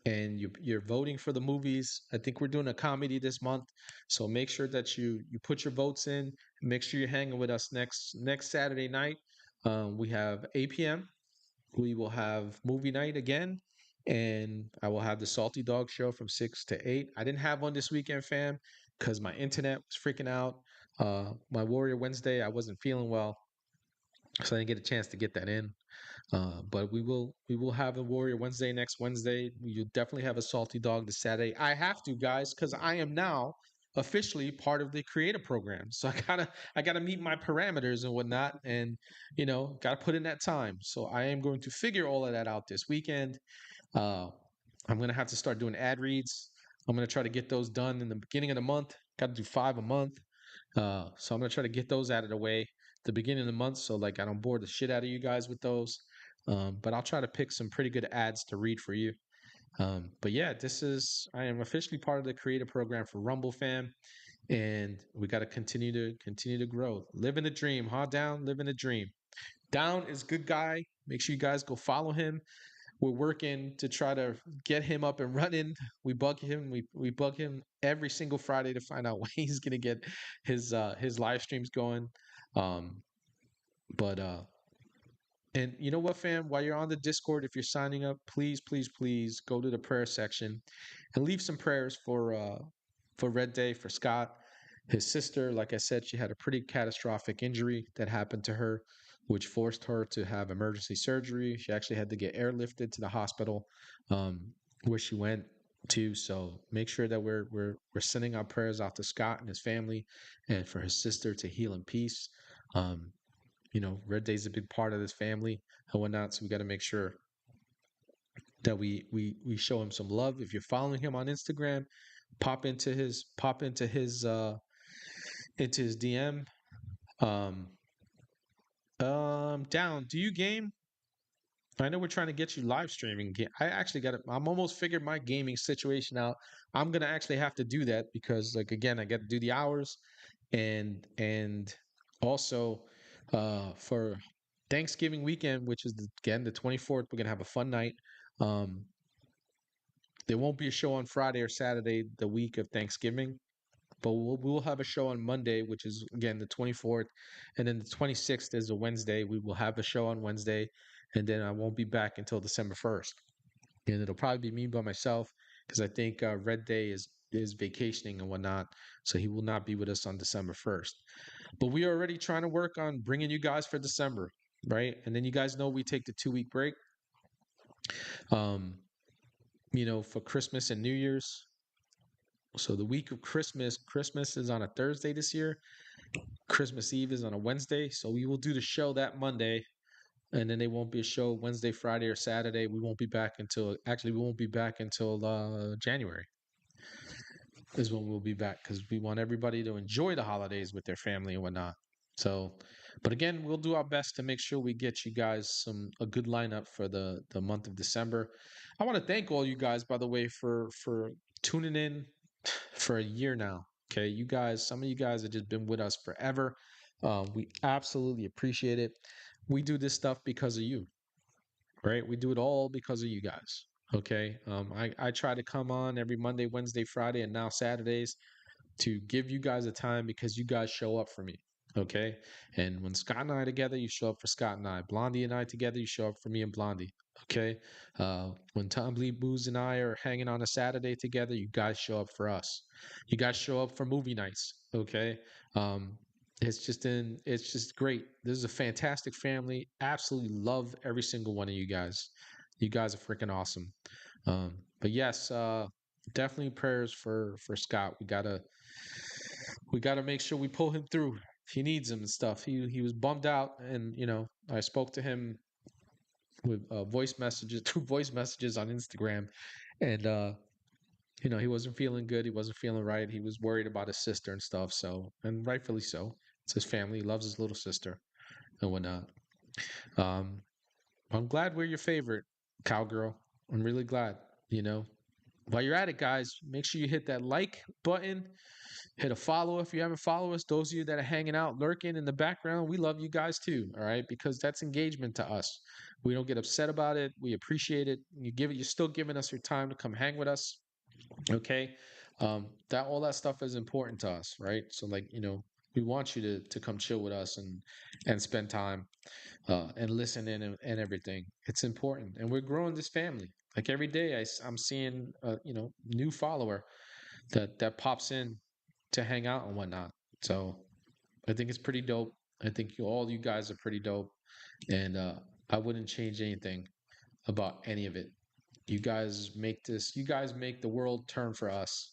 Speaker 2: and you're voting for the movies. I think we're doing a comedy this month, so make sure that you put your votes in. Make sure you're hanging with us next Saturday night. We have 8 p.m. We will have movie night again, and I will have the Salty Dog Show from 6 to 8. I didn't have one this weekend, fam, because my internet was freaking out. My Warrior Wednesday, I wasn't feeling well, so I didn't get a chance to get that in. But we will have a Warrior Wednesday next Wednesday. You definitely have a Salty Dog this Saturday. I have to, guys, because I am now officially part of the creator program. So I gotta meet my parameters and whatnot, and gotta put in that time. So I am going to figure all of that out this weekend. Uh, I'm gonna have to start doing ad reads. I'm gonna try to get those done in the beginning of the month. Got to do 5 a month. So I'm gonna try to get those out of the way at the beginning of the month, so like I don't bore the shit out of you guys with those. But I'll try to pick some pretty good ads to read for you. But yeah, I am officially part of the creative program for Rumble Fam, and we got to continue to grow. Living the dream, huh? Down, living the dream. Down is good guy. Make sure you guys go follow him. We're working to try to get him up and running. We bug him. We bug him every single Friday to find out when he's gonna get his live streams going. Um, but and you know what, fam? While you're on the Discord, if you're signing up, please go to the prayer section and leave some prayers for Red Day, for Scott. His sister, like I said, she had a pretty catastrophic injury that happened to her, which forced her to have emergency surgery. She actually had to get airlifted to the hospital um, where she went to. So make sure that we're sending our prayers out to Scott and his family, and for his sister to heal in peace. Um, Red Day's a big part of this family and whatnot, so we got to make sure that we show him some love. If you're following him on Instagram, pop into his DM. Um, Down. Do you game? I know we're trying to get you live streaming. I actually got it. I'm almost figured my gaming situation out. I'm gonna actually have to do that because, like, again, I got to do the hours, and also for Thanksgiving weekend, which is again the 24th, we're gonna have a fun night. Um, there won't be a show on Friday or Saturday the week of Thanksgiving, but we'll have a show on Monday, which is again the 24th, and then the 26th is a Wednesday. We will have a show on Wednesday, and then I won't be back until December 1st, and it'll probably be me by myself because I think Red Day is vacationing and whatnot, so he will not be with us on December 1st. But we are already trying to work on bringing you guys for December, right? And then you guys know we take the 2 week break, um, for Christmas and New Year's. So the week of Christmas is on a Thursday this year. Christmas Eve is on a Wednesday. So we will do the show that Monday, and then there won't be a show Wednesday, Friday, or Saturday. We won't be back until January is when we'll be back because we want everybody to enjoy the holidays with their family and whatnot. So, but again, we'll do our best to make sure we get you guys a good lineup for the month of December. I want to thank all you guys, by the way, for tuning in for a year now. Okay, some of you guys have just been with us forever. We absolutely appreciate it. We do this stuff because of you, right? We do it all because of you guys. Okay, I try to come on every Monday, Wednesday, Friday, and now Saturdays to give you guys a time because you guys show up for me. Okay. And when Scott and I are together, you show up for Scott and I. Blondie and I together, you show up for me and Blondie. Okay. When Tom Lee Booze and I are hanging on a Saturday together, you guys show up for us. You guys show up for movie nights. Okay. Um, it's just great. This is a fantastic family. Absolutely love every single one of you guys. You guys are freaking awesome. But yes, definitely prayers for Scott. We gotta make sure we pull him through. He needs him and stuff. He was bummed out, and I spoke to him with voice messages through voice messages on Instagram, and he wasn't feeling good. He wasn't feeling right. He was worried about his sister and stuff. So, and rightfully so. It's his family. He loves his little sister and whatnot. Um, I'm glad we're your favorite, cowgirl. I'm really glad. You know, while you're at it, guys, make sure you hit that like button. Hit a follow if you haven't followed us. Those of you that are hanging out, lurking in the background, we love you guys too. All right, because that's engagement to us. We don't get upset about it. We appreciate it. You're still giving us your time to come hang with us. Okay, that all that stuff is important to us, right? So like we want you to come chill with us and spend time and listen in and everything. It's important, and we're growing this family. Like every day, I'm seeing new follower that pops in to hang out and whatnot. So I think it's pretty dope. I think all you guys are pretty dope, and I wouldn't change anything about any of it. You guys make this. You guys make the world turn for us.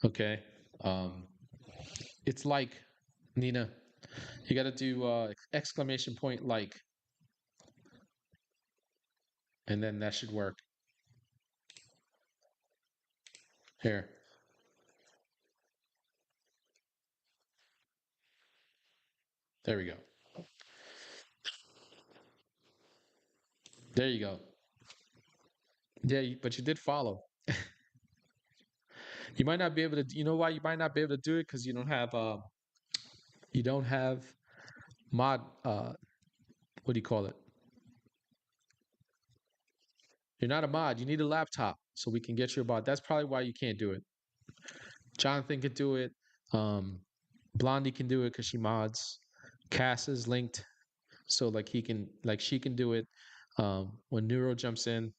Speaker 2: Okay. Um, it's like Nina. You got to do exclamation point like, and then that should work. Here. There we go. There you go. Yeah, but you did follow. You might not be able to. You know why you might not be able to do it? Because you don't have mod. What do you call it? You're not a mod. You need a laptop so we can get you a mod. That's probably why you can't do it. Jonathan could do it. Um, Blondie can do it because she mods. Cass is linked, so like she can do it. When Neuro jumps in,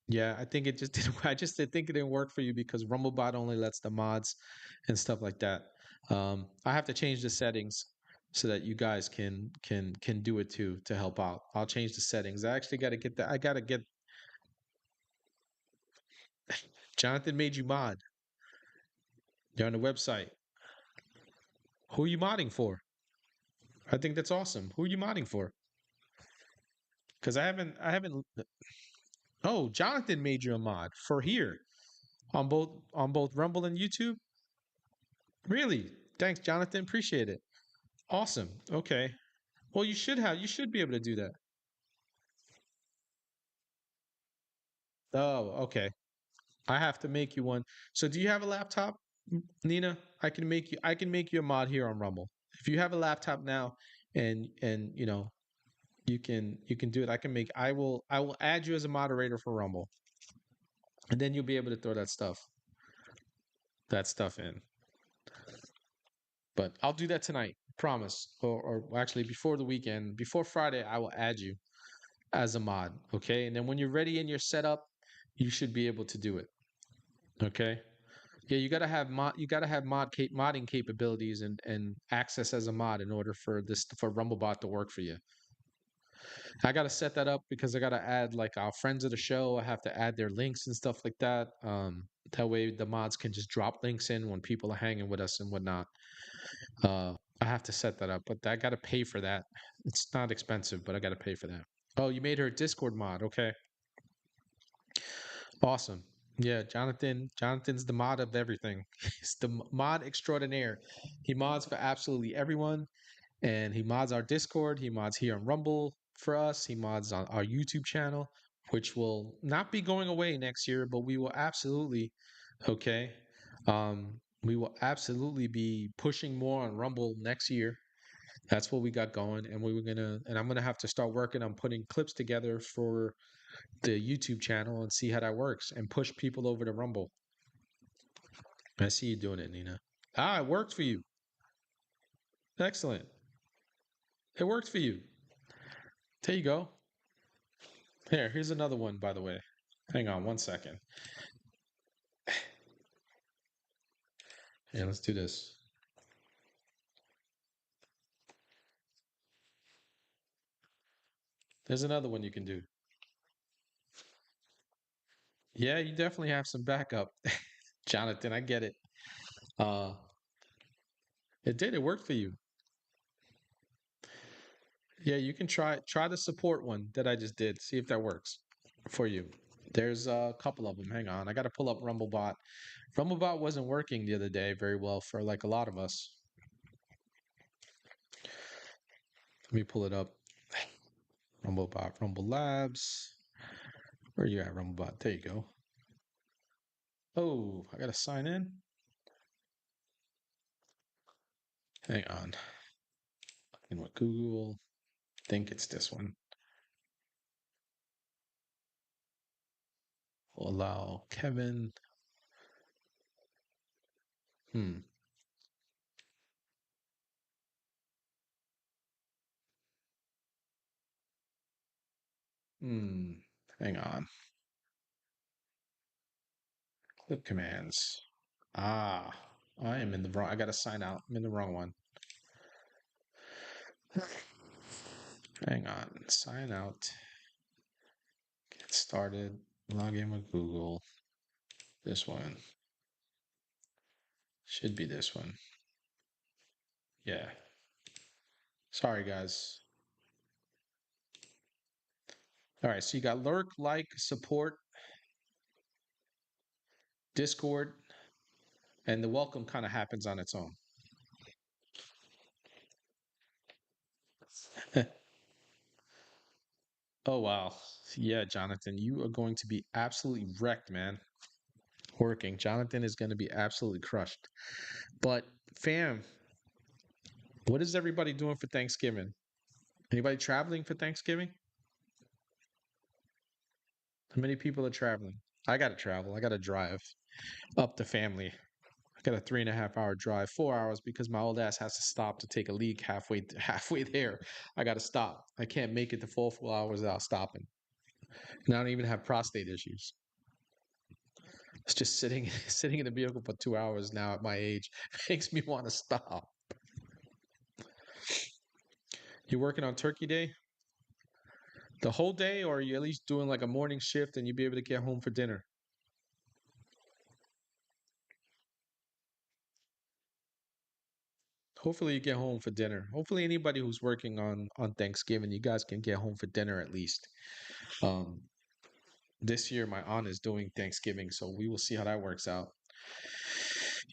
Speaker 2: yeah, I think it just didn't. Think it didn't work for you because Rumblebot only lets the mods and stuff like that. I have to change the settings so that you guys can do it too to help out. I'll change the settings. I actually got to get that. I got to get. Jonathan made you mod. You're on the website. Who are you modding for? I think that's awesome. Who are you modding for? Because I haven't. Oh, Jonathan made you a mod for here on both Rumble and YouTube. Really? Thanks, Jonathan. Appreciate it. Awesome. Okay. Well, you should be able to do that. Oh, okay. I have to make you one. So do you have a laptop, Nina? I can make you a mod here on Rumble. If you have a laptop now and you can do it. I will add you as a moderator for Rumble. And then you'll be able to throw that stuff in. But I'll do that tonight, promise. Or actually before the weekend, before Friday, I will add you as a mod. Okay. And then when you're ready and you're set up, you should be able to do it. Okay. Yeah, you gotta have modding capabilities and access as a mod in order for Rumblebot to work for you. I gotta set that up because I gotta add like our friends of the show. I have to add their links and stuff like that. That way the mods can just drop links in when people are hanging with us and whatnot. I have to set that up, but I gotta pay for that. It's not expensive, but I gotta pay for that. Oh, you made her a Discord mod. Okay. Awesome. Yeah, Jonathan's the mod of everything. He's the mod extraordinaire. He mods for absolutely everyone, and he mods our Discord. He mods here on Rumble for us. He mods on our YouTube channel, which will not be going away next year, but we will absolutely, okay. We will absolutely be pushing more on Rumble next year. That's what we got going, and I'm gonna have to start working on putting clips together for the YouTube channel and see how that works and push people over to Rumble. I see you doing it, Nina. Ah, it worked for you. Excellent. It worked for you. There you go. Here's another one, by the way. Hang on one second. Yeah, let's do this. There's another one you can do. Yeah, you definitely have some backup. Jonathan, I get it. Uh it did, it worked for you. Yeah, you can try the support one that I just did. See if that works for you. There's a couple of them. Hang on. I got to pull up Rumblebot. Rumblebot wasn't working the other day very well for like a lot of us. Let me pull it up. Rumblebot, Rumble Labs. Where you at, Rumblebot? There you go. Oh, I got to sign in. Hang on. In what Google? I think it's this one. We'll allow Kevin. Hmm. Hmm. Hang on. Clip commands. Ah, I am in the wrong. I got to sign out. I'm in the wrong one. Hang on. Sign out. Get started. Log in with Google. This one. Should be this one. Yeah. Sorry, guys. All right. So you got lurk, like, support, Discord, and the welcome kind of happens on its own. Oh wow. Yeah, Jonathan, you are going to be absolutely wrecked, man. Working. Jonathan is going to be absolutely crushed. But fam, what is everybody doing for Thanksgiving? Anybody traveling for Thanksgiving? How many people are traveling? I gotta travel. I gotta drive up the family. I got a 3.5 hour drive, 4 hours because my old ass has to stop to take a leak halfway there. I gotta stop. I can't make it the full 4 hours without stopping. And I don't even have prostate issues. It's just sitting in the vehicle for 2 hours now at my age makes me want to stop. You working on Turkey Day the whole day, or are you at least doing like a morning shift and you be able to get home for dinner? Hopefully you get home for dinner. Hopefully anybody who's working on Thanksgiving, you guys can get home for dinner at least. Um, this year my aunt is doing Thanksgiving, so we will see how that works out.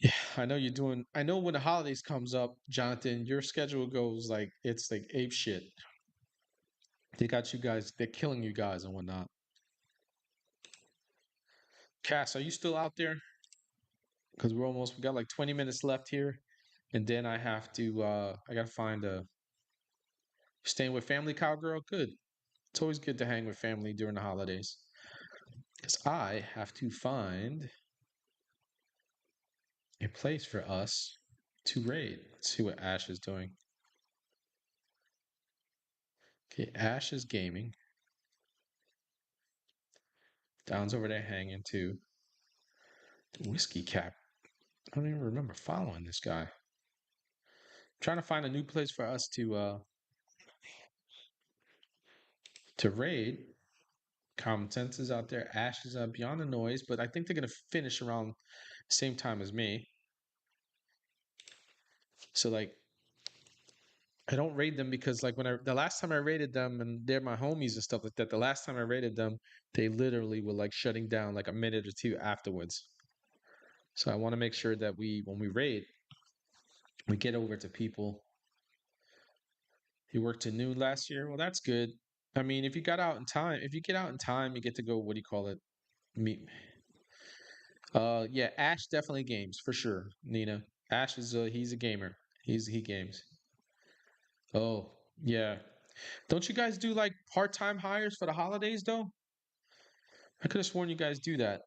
Speaker 2: Yeah, I know you're doing. I know when the holidays comes up, Jonathan, your schedule goes like it's like ape shit. They got you guys. They're killing you guys and whatnot. Cass, are you still out there? Because we got like 20 minutes left here, and then I have to. I gotta find a staying with family cowgirl. Good. It's always good to hang with family during the holidays. Because I have to find a place for us to raid. Let's see what Ash is doing. Okay, Ash is gaming. Down's over there hanging too. Whiskey cap. I don't even remember following this guy. Trying to find a new place for us to raid. Common Sense is out there. Ash is beyond the noise, but I think they're gonna finish around the same time as me. So like I don't raid them because like the last time I raided them and they're my homies and stuff like that, the last time I raided them, they literally were like shutting down like a minute or two afterwards. So I want to make sure that when we raid, we get over to people. He worked to noon last year. Well, that's good. I mean, if you got out in time, if you get out in time, you get to go, what do you call it? Meet. Yeah, Ash definitely games for sure. Nina, Ash is he's a gamer. He games. Oh yeah. Don't you guys do like part-time hires for the holidays though? I could have sworn you guys do that.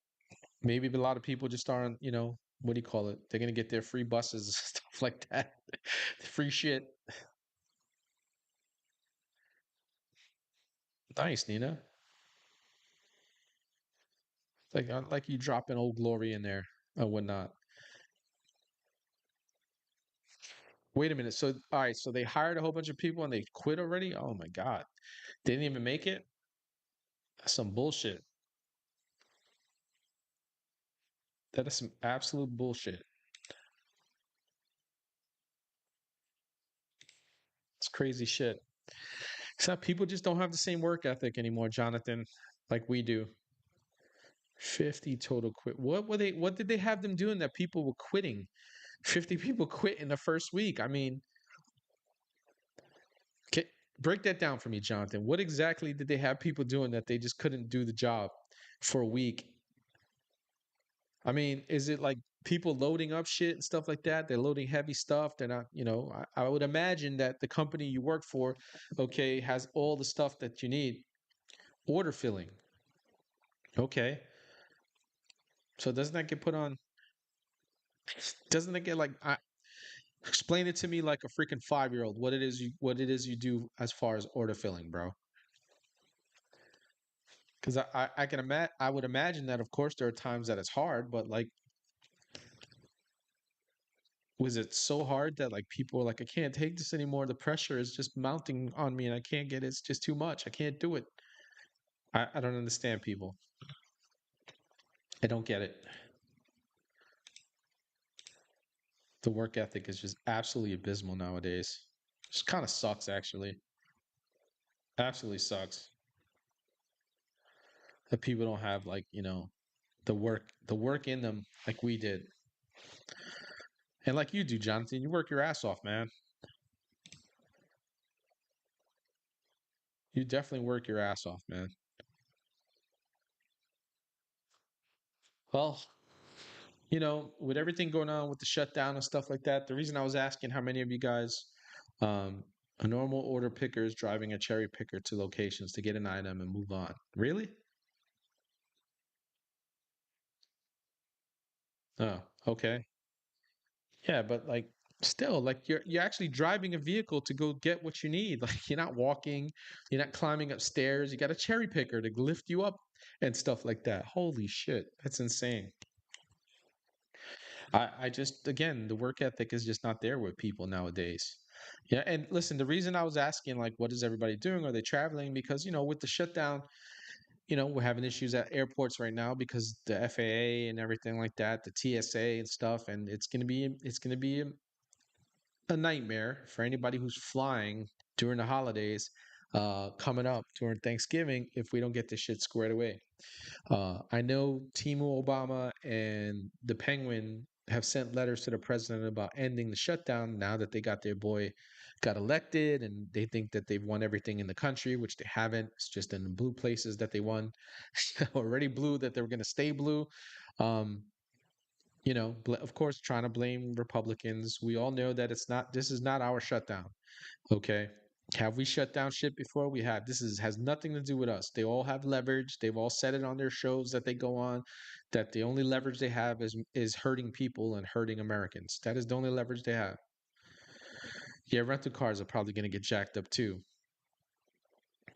Speaker 2: Maybe a lot of people just aren't, what do you call it? They're gonna get their free buses and stuff like that. Free shit. Nice, Nina. Like I like you dropping Old Glory in there or whatnot. Wait a minute. So all right, so they hired a whole bunch of people and they quit already? Oh my God. They didn't even make it? That's some bullshit. That is some absolute bullshit. It's crazy shit. Except people just don't have the same work ethic anymore, Jonathan, like we do. 50 total quit. What did they have them doing that people were quitting? 50 people quit in the first week. I mean, ca break that down for me, Jonathan. What exactly did they have people doing that they just couldn't do the job for a week? I mean, is it like people loading up shit and stuff like that? They're loading heavy stuff. They're not, I would imagine that the company you work for, okay, has all the stuff that you need. Order filling. Okay. So doesn't that get put on? Doesn't it get like explain it to me like a freaking 5-year-old what it is you do as far as order filling, bro? Because I would imagine that of course there are times that it's hard, but like was it so hard that like people are like I can't take this anymore. The pressure is just mounting on me and I can't get it. It's just too much. I can't do it. I don't understand people. I don't get it. The work ethic is just absolutely abysmal nowadays. Just kind of sucks actually. Absolutely sucks that people don't have like, the work in them like we did. And like you do, Jonathan, you work your ass off, man. You definitely work your ass off, man. Well, with everything going on with the shutdown and stuff like that, the reason I was asking how many of you guys, um, a normal order picker is driving a cherry picker to locations to get an item and move on. Really? Oh, okay. Yeah, but like still, like you're actually driving a vehicle to go get what you need. Like you're not walking, you're not climbing upstairs. You got a cherry picker to lift you up and stuff like that. Holy shit, that's insane. I just again, the work ethic is just not there with people nowadays. Yeah, and listen, the reason I was asking like what is everybody doing? Are they traveling? Because, with the shutdown, we're having issues at airports right now because the FAA and everything like that, the TSA and stuff, and it's gonna be a nightmare for anybody who's flying during the holidays coming up during Thanksgiving if we don't get this shit squared away. I know Timu Obama and the Penguin have sent letters to the president about ending the shutdown now that they got their boy got elected and they think that they've won everything in the country, which they haven't. It's just in the blue places that they won. Already blue that they were going to stay blue. Um, of course, trying to blame Republicans. We all know that this is not our shutdown. Okay. Have we shut down shit before? We have. This has nothing to do with us. They all have leverage. They've all said it on their shows that they go on, that the only leverage they have is hurting people and hurting Americans. That is the only leverage they have. Yeah, rental cars are probably going to get jacked up too.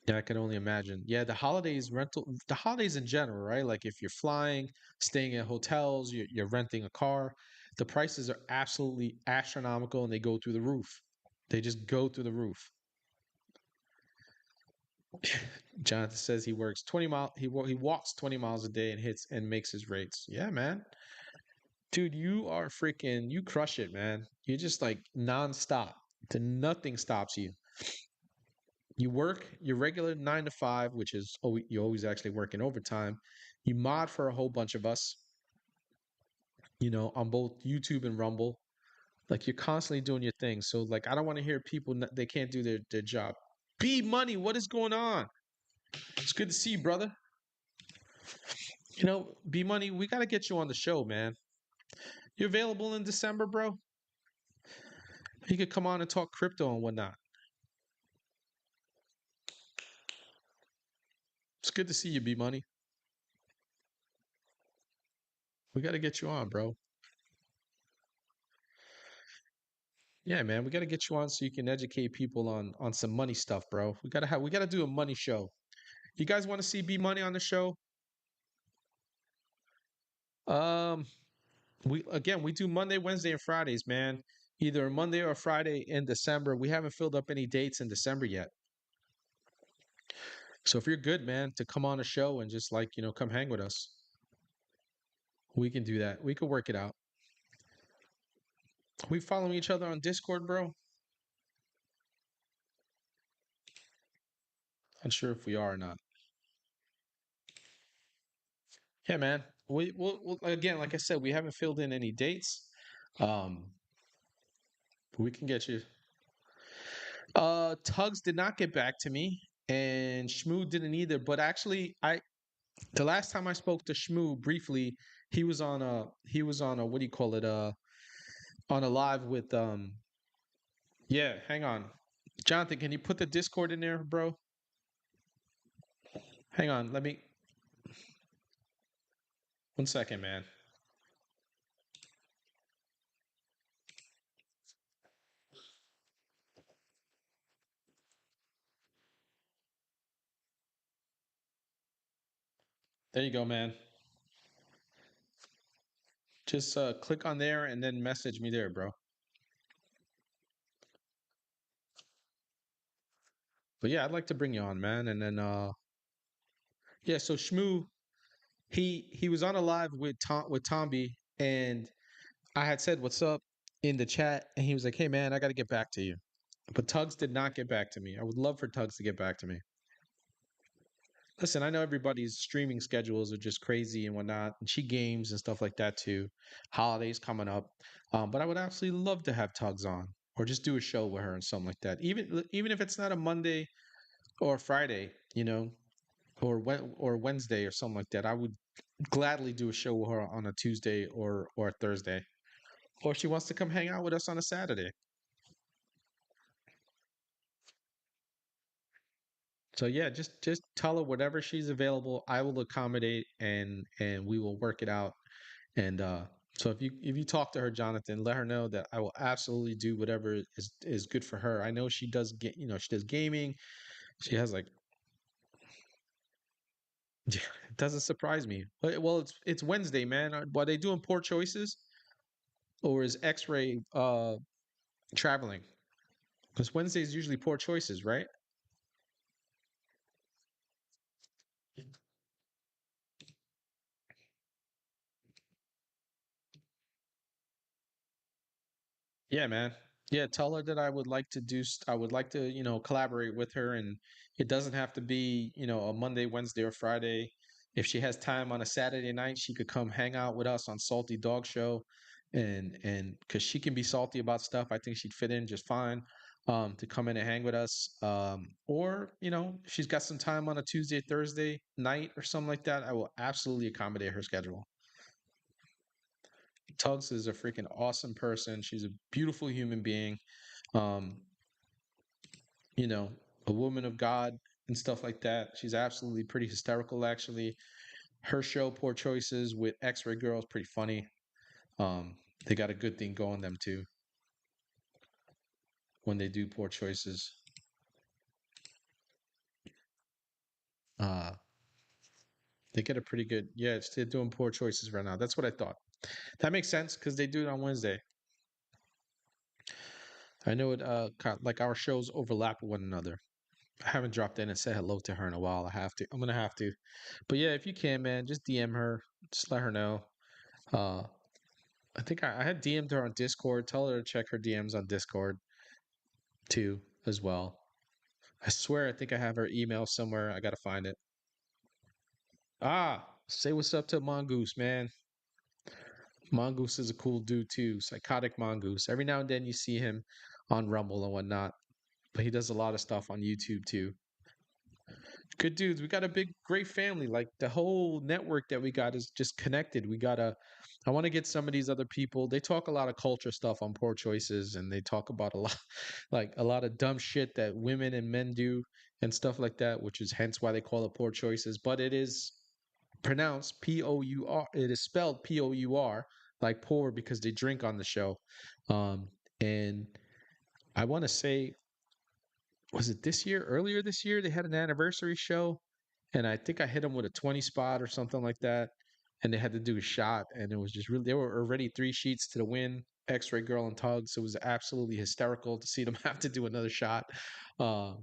Speaker 2: Yeah, I can only imagine. Yeah, the holidays in general, right? Like if you're flying, staying in hotels, you're renting a car, the prices are absolutely astronomical and they go through the roof. They just go through the roof. Jonathan says he works 20 mile he walks 20 miles a day and hits and makes his rates. Yeah, man. Dude, you crush it, man. You're just like nonstop. Nothing stops you. You work your regular 9 to 5, which is you're always actually working overtime. You mod for a whole bunch of us, on both YouTube and Rumble. Like you're constantly doing your thing. So like I don't want to hear people they can't do their job. B Money, what is going on? It's good to see you, brother. B Money, we got to get you on the show, man. You available in December, bro? You could come on and talk crypto and whatnot. It's good to see you, B Money. We got to get you on, bro. Yeah, man, we got to get you on so you can educate people on some money stuff, bro. We got to do a money show. You guys want to see B Money on the show? Um, we do Monday, Wednesday, and Fridays, man. Either Monday or Friday in December. We haven't filled up any dates in December yet. So if you're good, man, to come on a show and just like, come hang with us, we can do that. We could work it out. We following each other on Discord, bro? Not sure if we are or not. Yeah, man. We'll again, like I said, we haven't filled in any dates. Um, we can get you. Tugs did not get back to me, and Shmoo didn't either. But actually, the last time I spoke to Shmoo briefly, he was on a what do you call it? On a live with yeah, hang on. Jonathan, can you put the Discord in there, bro? Hang on, let me 1 second, man. There you go, man. Just click on there and then message me there, bro. But yeah, I'd like to bring you on, man. And then yeah, so Shmoo, he was on a live with Tomby, and I had said what's up in the chat, and he was like, "Hey man, I got to get back to you." But Tugs did not get back to me. I would love for Tugs to get back to me. Listen, I know everybody's streaming schedules are just crazy and whatnot, and she games and stuff like that too. Holidays coming up, but I would absolutely love to have Tugs on, or just do a show with her and something like that. Even if it's not a Monday or Friday, or Wednesday or something like that. I would gladly do a show with her on a Tuesday or a Thursday. Or if she wants to come hang out with us on a Saturday. So yeah, just tell her whatever she's available, I will accommodate and we will work it out. And so if you talk to her, Jonathan, let her know that I will absolutely do whatever is good for her. I know she does get, she does gaming. She has like it doesn't surprise me. Well, it's Wednesday, man. Are they doing poor choices or is X-ray traveling? Because Wednesday is usually poor choices, right? Yeah, man. Yeah, tell her that I would like to I would like to, collaborate with her, and it doesn't have to be, a Monday, Wednesday, or Friday. If she has time on a Saturday night, she could come hang out with us on Salty Dog Show, and because she can be salty about stuff, I think she'd fit in just fine. To come in and hang with us. Or, if she's got some time on a Tuesday, Thursday night or something like that, I will absolutely accommodate her schedule. Tugs is a freaking awesome person. She's a beautiful human being. Um, you know, a woman of God and stuff like that. She's absolutely pretty hysterical, actually. Her show, Poor Choices with X-Ray Girl, is pretty funny. They got a good thing going them too when they do Poor Choices. Uh, they get a pretty good, yeah, they're doing Poor Choices right now. That's what I thought. That makes sense because they do it on Wednesday. I know it, like our shows overlap with one another. I haven't dropped in and said hello to her in a while. I have to. I'm gonna have to. But yeah, if you can, man, just DM her. Just let her know. Uh, I think I had DM'd her on Discord. Tell her to check her DMs on Discord too, as well. I swear, I think I have her email somewhere. I gotta find it. Say what's up to Mongoose, man. Mongoose is a cool dude too. Psychotic Mongoose. Every now and then you see him on Rumble and whatnot, but he does a lot of stuff on YouTube too. Good dudes. We got a big, great family. Like the whole network that we got is just connected. I want to get some of these other people. They talk a lot of culture stuff on Poor Choices, and they talk about a lot, like a lot of dumb shit that women and men do and stuff like that, which is hence why they call it Poor Choices. But it is pronounced Pour. It is spelled Pour, like poor because they drink on the show. And I want to say, was it this year? Earlier this year, they had an anniversary show, and I think I hit them with a 20 spot or something like that. And they had to do a shot, and it was just really, they were already 3 sheets to the win, X-Ray Girl and Tugs. So it was absolutely hysterical to see them have to do another shot uh,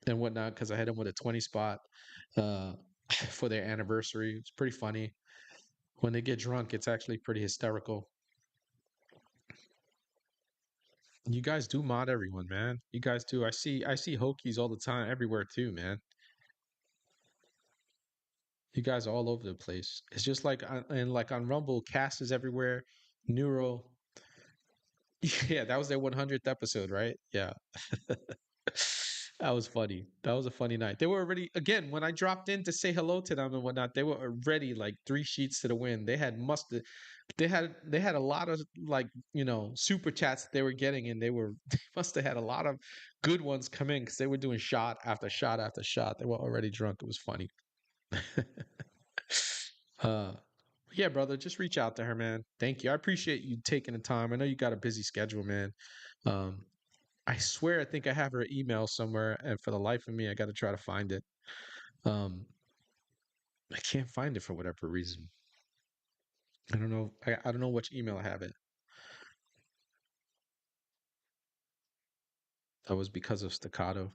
Speaker 2: and whatnot because I hit them with a 20 spot uh, for their anniversary. It's pretty funny. When they get drunk, it's actually pretty hysterical. You guys do mod everyone, man. You guys do. I see Hokies all the time, everywhere too, man. You guys are all over the place. It's just like on Rumble, Cast is everywhere. Neuro, yeah, that was their 100th episode, right? Yeah, that was funny. That was a funny night. They were already again when I dropped in to say hello to them and whatnot. They were already like 3 sheets to the wind. They had a lot of like super chats that they were getting, and they must have had a lot of good ones come in because they were doing shot after shot after shot. They were already drunk. It was funny. uh, yeah, brother, just reach out to her, man. Thank you. I appreciate you taking the time. I know you got a busy schedule, man. Um, I swear, I think I have her email somewhere, and for the life of me, I got to try to find it. Um, I can't find it for whatever reason. I don't know. I don't know which email I have it. That was because of staccato.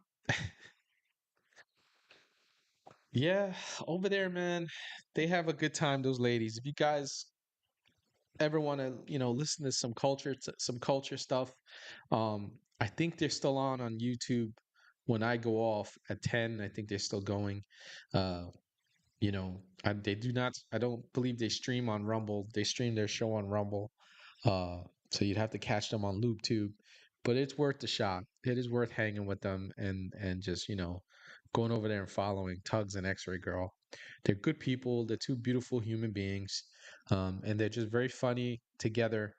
Speaker 2: Yeah, over there, man, they have a good time. Those ladies. If you guys ever want to, listen to some culture stuff, I think they're still on YouTube. When I go off at 10, I think they're still going. Uh, they do not. I don't believe they stream on Rumble. They stream their show on Rumble, uh, so you'd have to catch them on LoopTube. But it's worth the shot. It is worth hanging with them and just going over there and following Tugs and X-Ray Girl. They're good people. They're two beautiful human beings, and they're just very funny together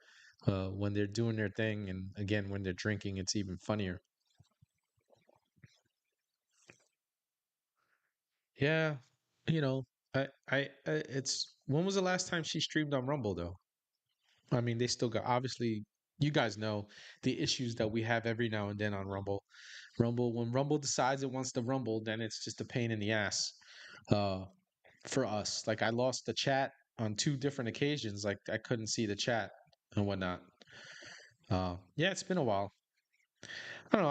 Speaker 2: when they're doing their thing. And again, when they're drinking, it's even funnier. Yeah, you know, it's when was the last time she streamed on Rumble though? I mean, they still got obviously. You guys know the issues that we have every now and then on Rumble. When Rumble decides it wants to rumble, then it's just a pain in the ass uh, for us. Like I lost the chat on two different occasions. Like I couldn't see the chat and whatnot. Yeah, it's been a while. I don't know.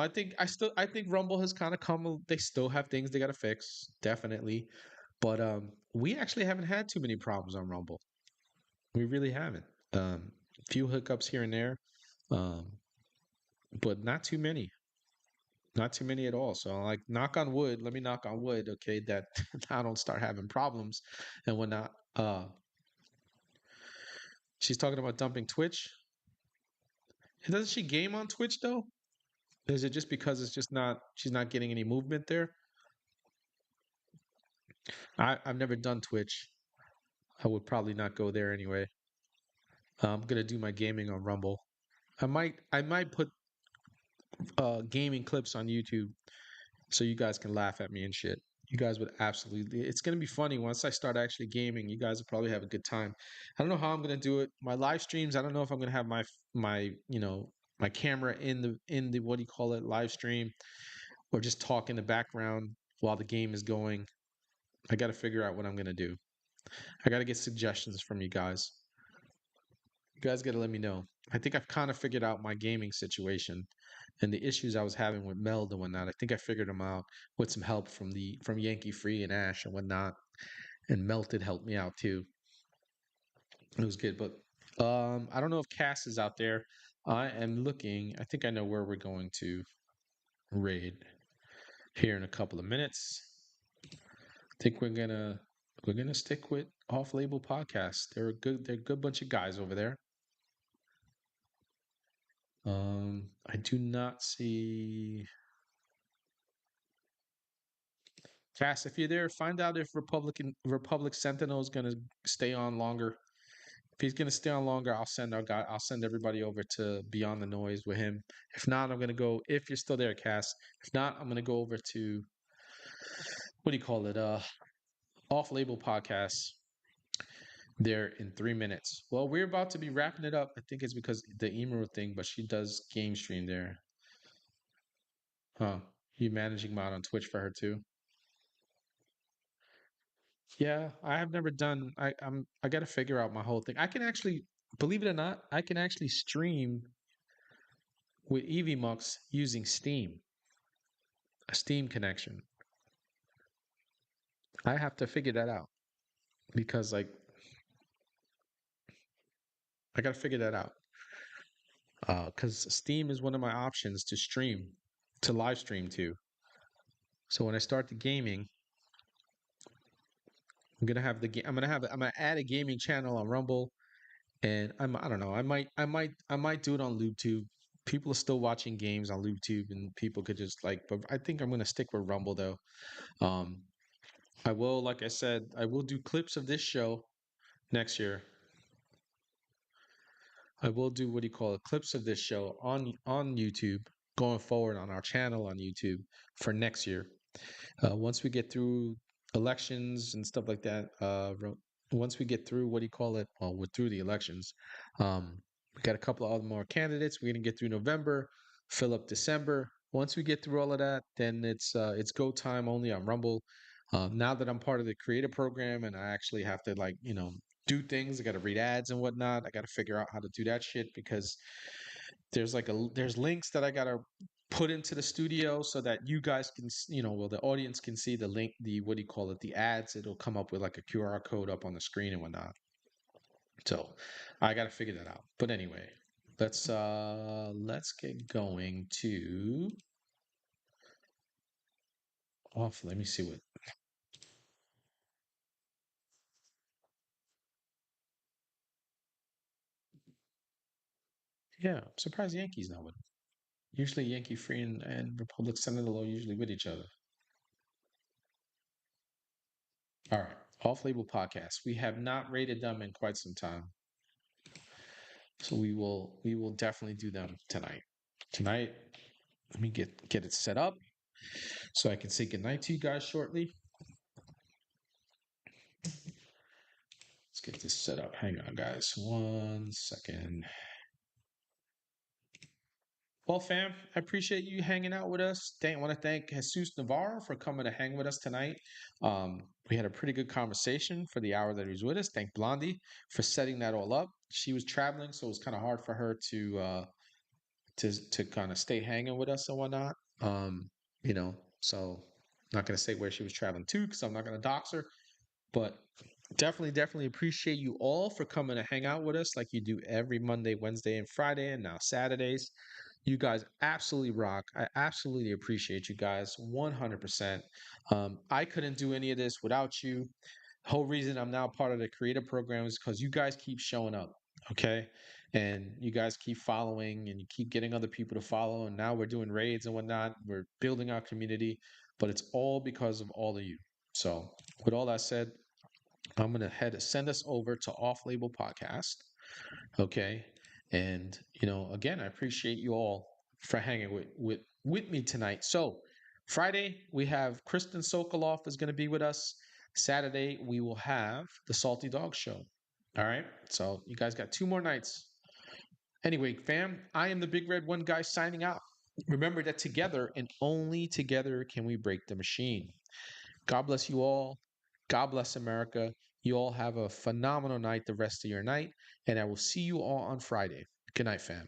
Speaker 2: I think Rumble has kind of come. They still have things they got to fix, definitely. But we actually haven't had too many problems on Rumble. We really haven't. Few hiccups here and there, um, but not too many. Not too many at all. So, like, knock on wood. Let me knock on wood, okay, that I don't start having problems and whatnot. She's talking about dumping Twitch. Doesn't she game on Twitch though? Is it just because it's just not she's not getting any movement there? I've never done Twitch. I would probably not go there anyway. I'm gonna do my gaming on Rumble. I might put gaming clips on YouTube so you guys can laugh at me and shit. You guys would absolutely. It's gonna be funny once I start actually gaming. You guys will probably have a good time. I don't know how I'm gonna do it. My live streams. I don't know if I'm gonna have my my camera in the what do you call it live stream or just talk in the background while the game is going. I got to figure out what I'm gonna do. I got to get suggestions from you guys. You guys got to let me know. I think I've kind of figured out my gaming situation and the issues I was having with Meld and whatnot. I think I figured them out with some help from Yankee Free and Ash and whatnot. And Melted helped me out too. It was good, but I don't know if Cass is out there. I am looking. I think I know where we're going to raid here in a couple of minutes. I think we're gonna stick with Off Label Podcast. They're a good bunch of guys over there. I do not see Cass. If you're there, find out if Republic Sentinel is gonna stay on longer. If he's gonna stay on longer, I'll send our guy. I'll send everybody over to Beyond the Noise with him. If not, I'm gonna go. If you're still there, Cass. If not, I'm gonna go over to what do you call it? Off Label Podcast. There in 3 minutes. Well, we're about to be wrapping it up. I think it's because the emo thing, but she does game stream there. Huh? You managing mod on Twitch for her too? Yeah, I have never done. I got to figure out my whole thing. I can actually, believe it or not, I can actually stream with EVMux using Steam, a Steam connection. I have to figure that out because like I got to figure that out. Because Steam is one of my options to stream, to live stream to. So when I start the gaming, I'm gonna have the game. I'm gonna add a gaming channel on Rumble, and I don't know. I might do it on LubeTube. People are still watching games on LubeTube, and people could just like. But I think I'm gonna stick with Rumble though. Um, I will, like I said, I will do clips of this show next year. I will do what do you call it? Clips of this show on YouTube going forward on our channel on YouTube for next year. Once we get through elections and stuff like that, once we get through what do you call it? Well, we're through the elections. We got a couple of other more candidates. We're gonna get through November, fill up December. Once we get through all of that, then it's go time only on Rumble. Now that I'm part of the creator program and I actually have to like do things, I got to read ads and whatnot. I got to figure out how to do that shit because there's links that I got to put into the studio so that you guys can well the audience can see the link, the what do you call it, the ads. It'll come up with like a QR code up on the screen and whatnot. So I got to figure that out. But anyway, let's get going to off. Let me see what. Yeah, I'm surprised Yankees not with. Usually Yankee Free and Republic Sentinel are usually with each other. All right. Off label podcast. We have not rated them in quite some time. So we will definitely do them tonight. Tonight, let me get it set up so I can say goodnight to you guys shortly. Let's get this set up. Hang on, guys. 1 second. Well, fam, I appreciate you hanging out with us. Want to thank Jesus Navarro for coming to hang with us tonight. We had a pretty good conversation for the hour that he was with us. Thank Blondie for setting that all up. She was traveling, so it was kind of hard for her to kind of stay hanging with us and whatnot. So not gonna say where she was traveling to because I'm not gonna dox her, but definitely appreciate you all for coming to hang out with us like you do every Monday, Wednesday, and Friday, and now Saturdays. You guys absolutely rock. I absolutely appreciate you guys 100%. I couldn't do any of this without you. The whole reason I'm now part of the creative program is because you guys keep showing up, okay? And you guys keep following and you keep getting other people to follow. And now we're doing raids and whatnot. We're building our community, but it's all because of all of you. So, with all that said, I'm going to send us over to Off Label Podcast. Okay. And, again, I appreciate you all for hanging with me tonight. So, Friday, we have Kristen Sokoloff is going to be with us. Saturday, we will have the Salty Dog Show. All right. So, you guys got 2 more nights. Anyway, fam, I am the Big Red One Guy signing out. Remember that together and only together can we break the machine. God bless you all. God bless America. You all have a phenomenal night the rest of your night, and I will see you all on Friday. Good night, fam.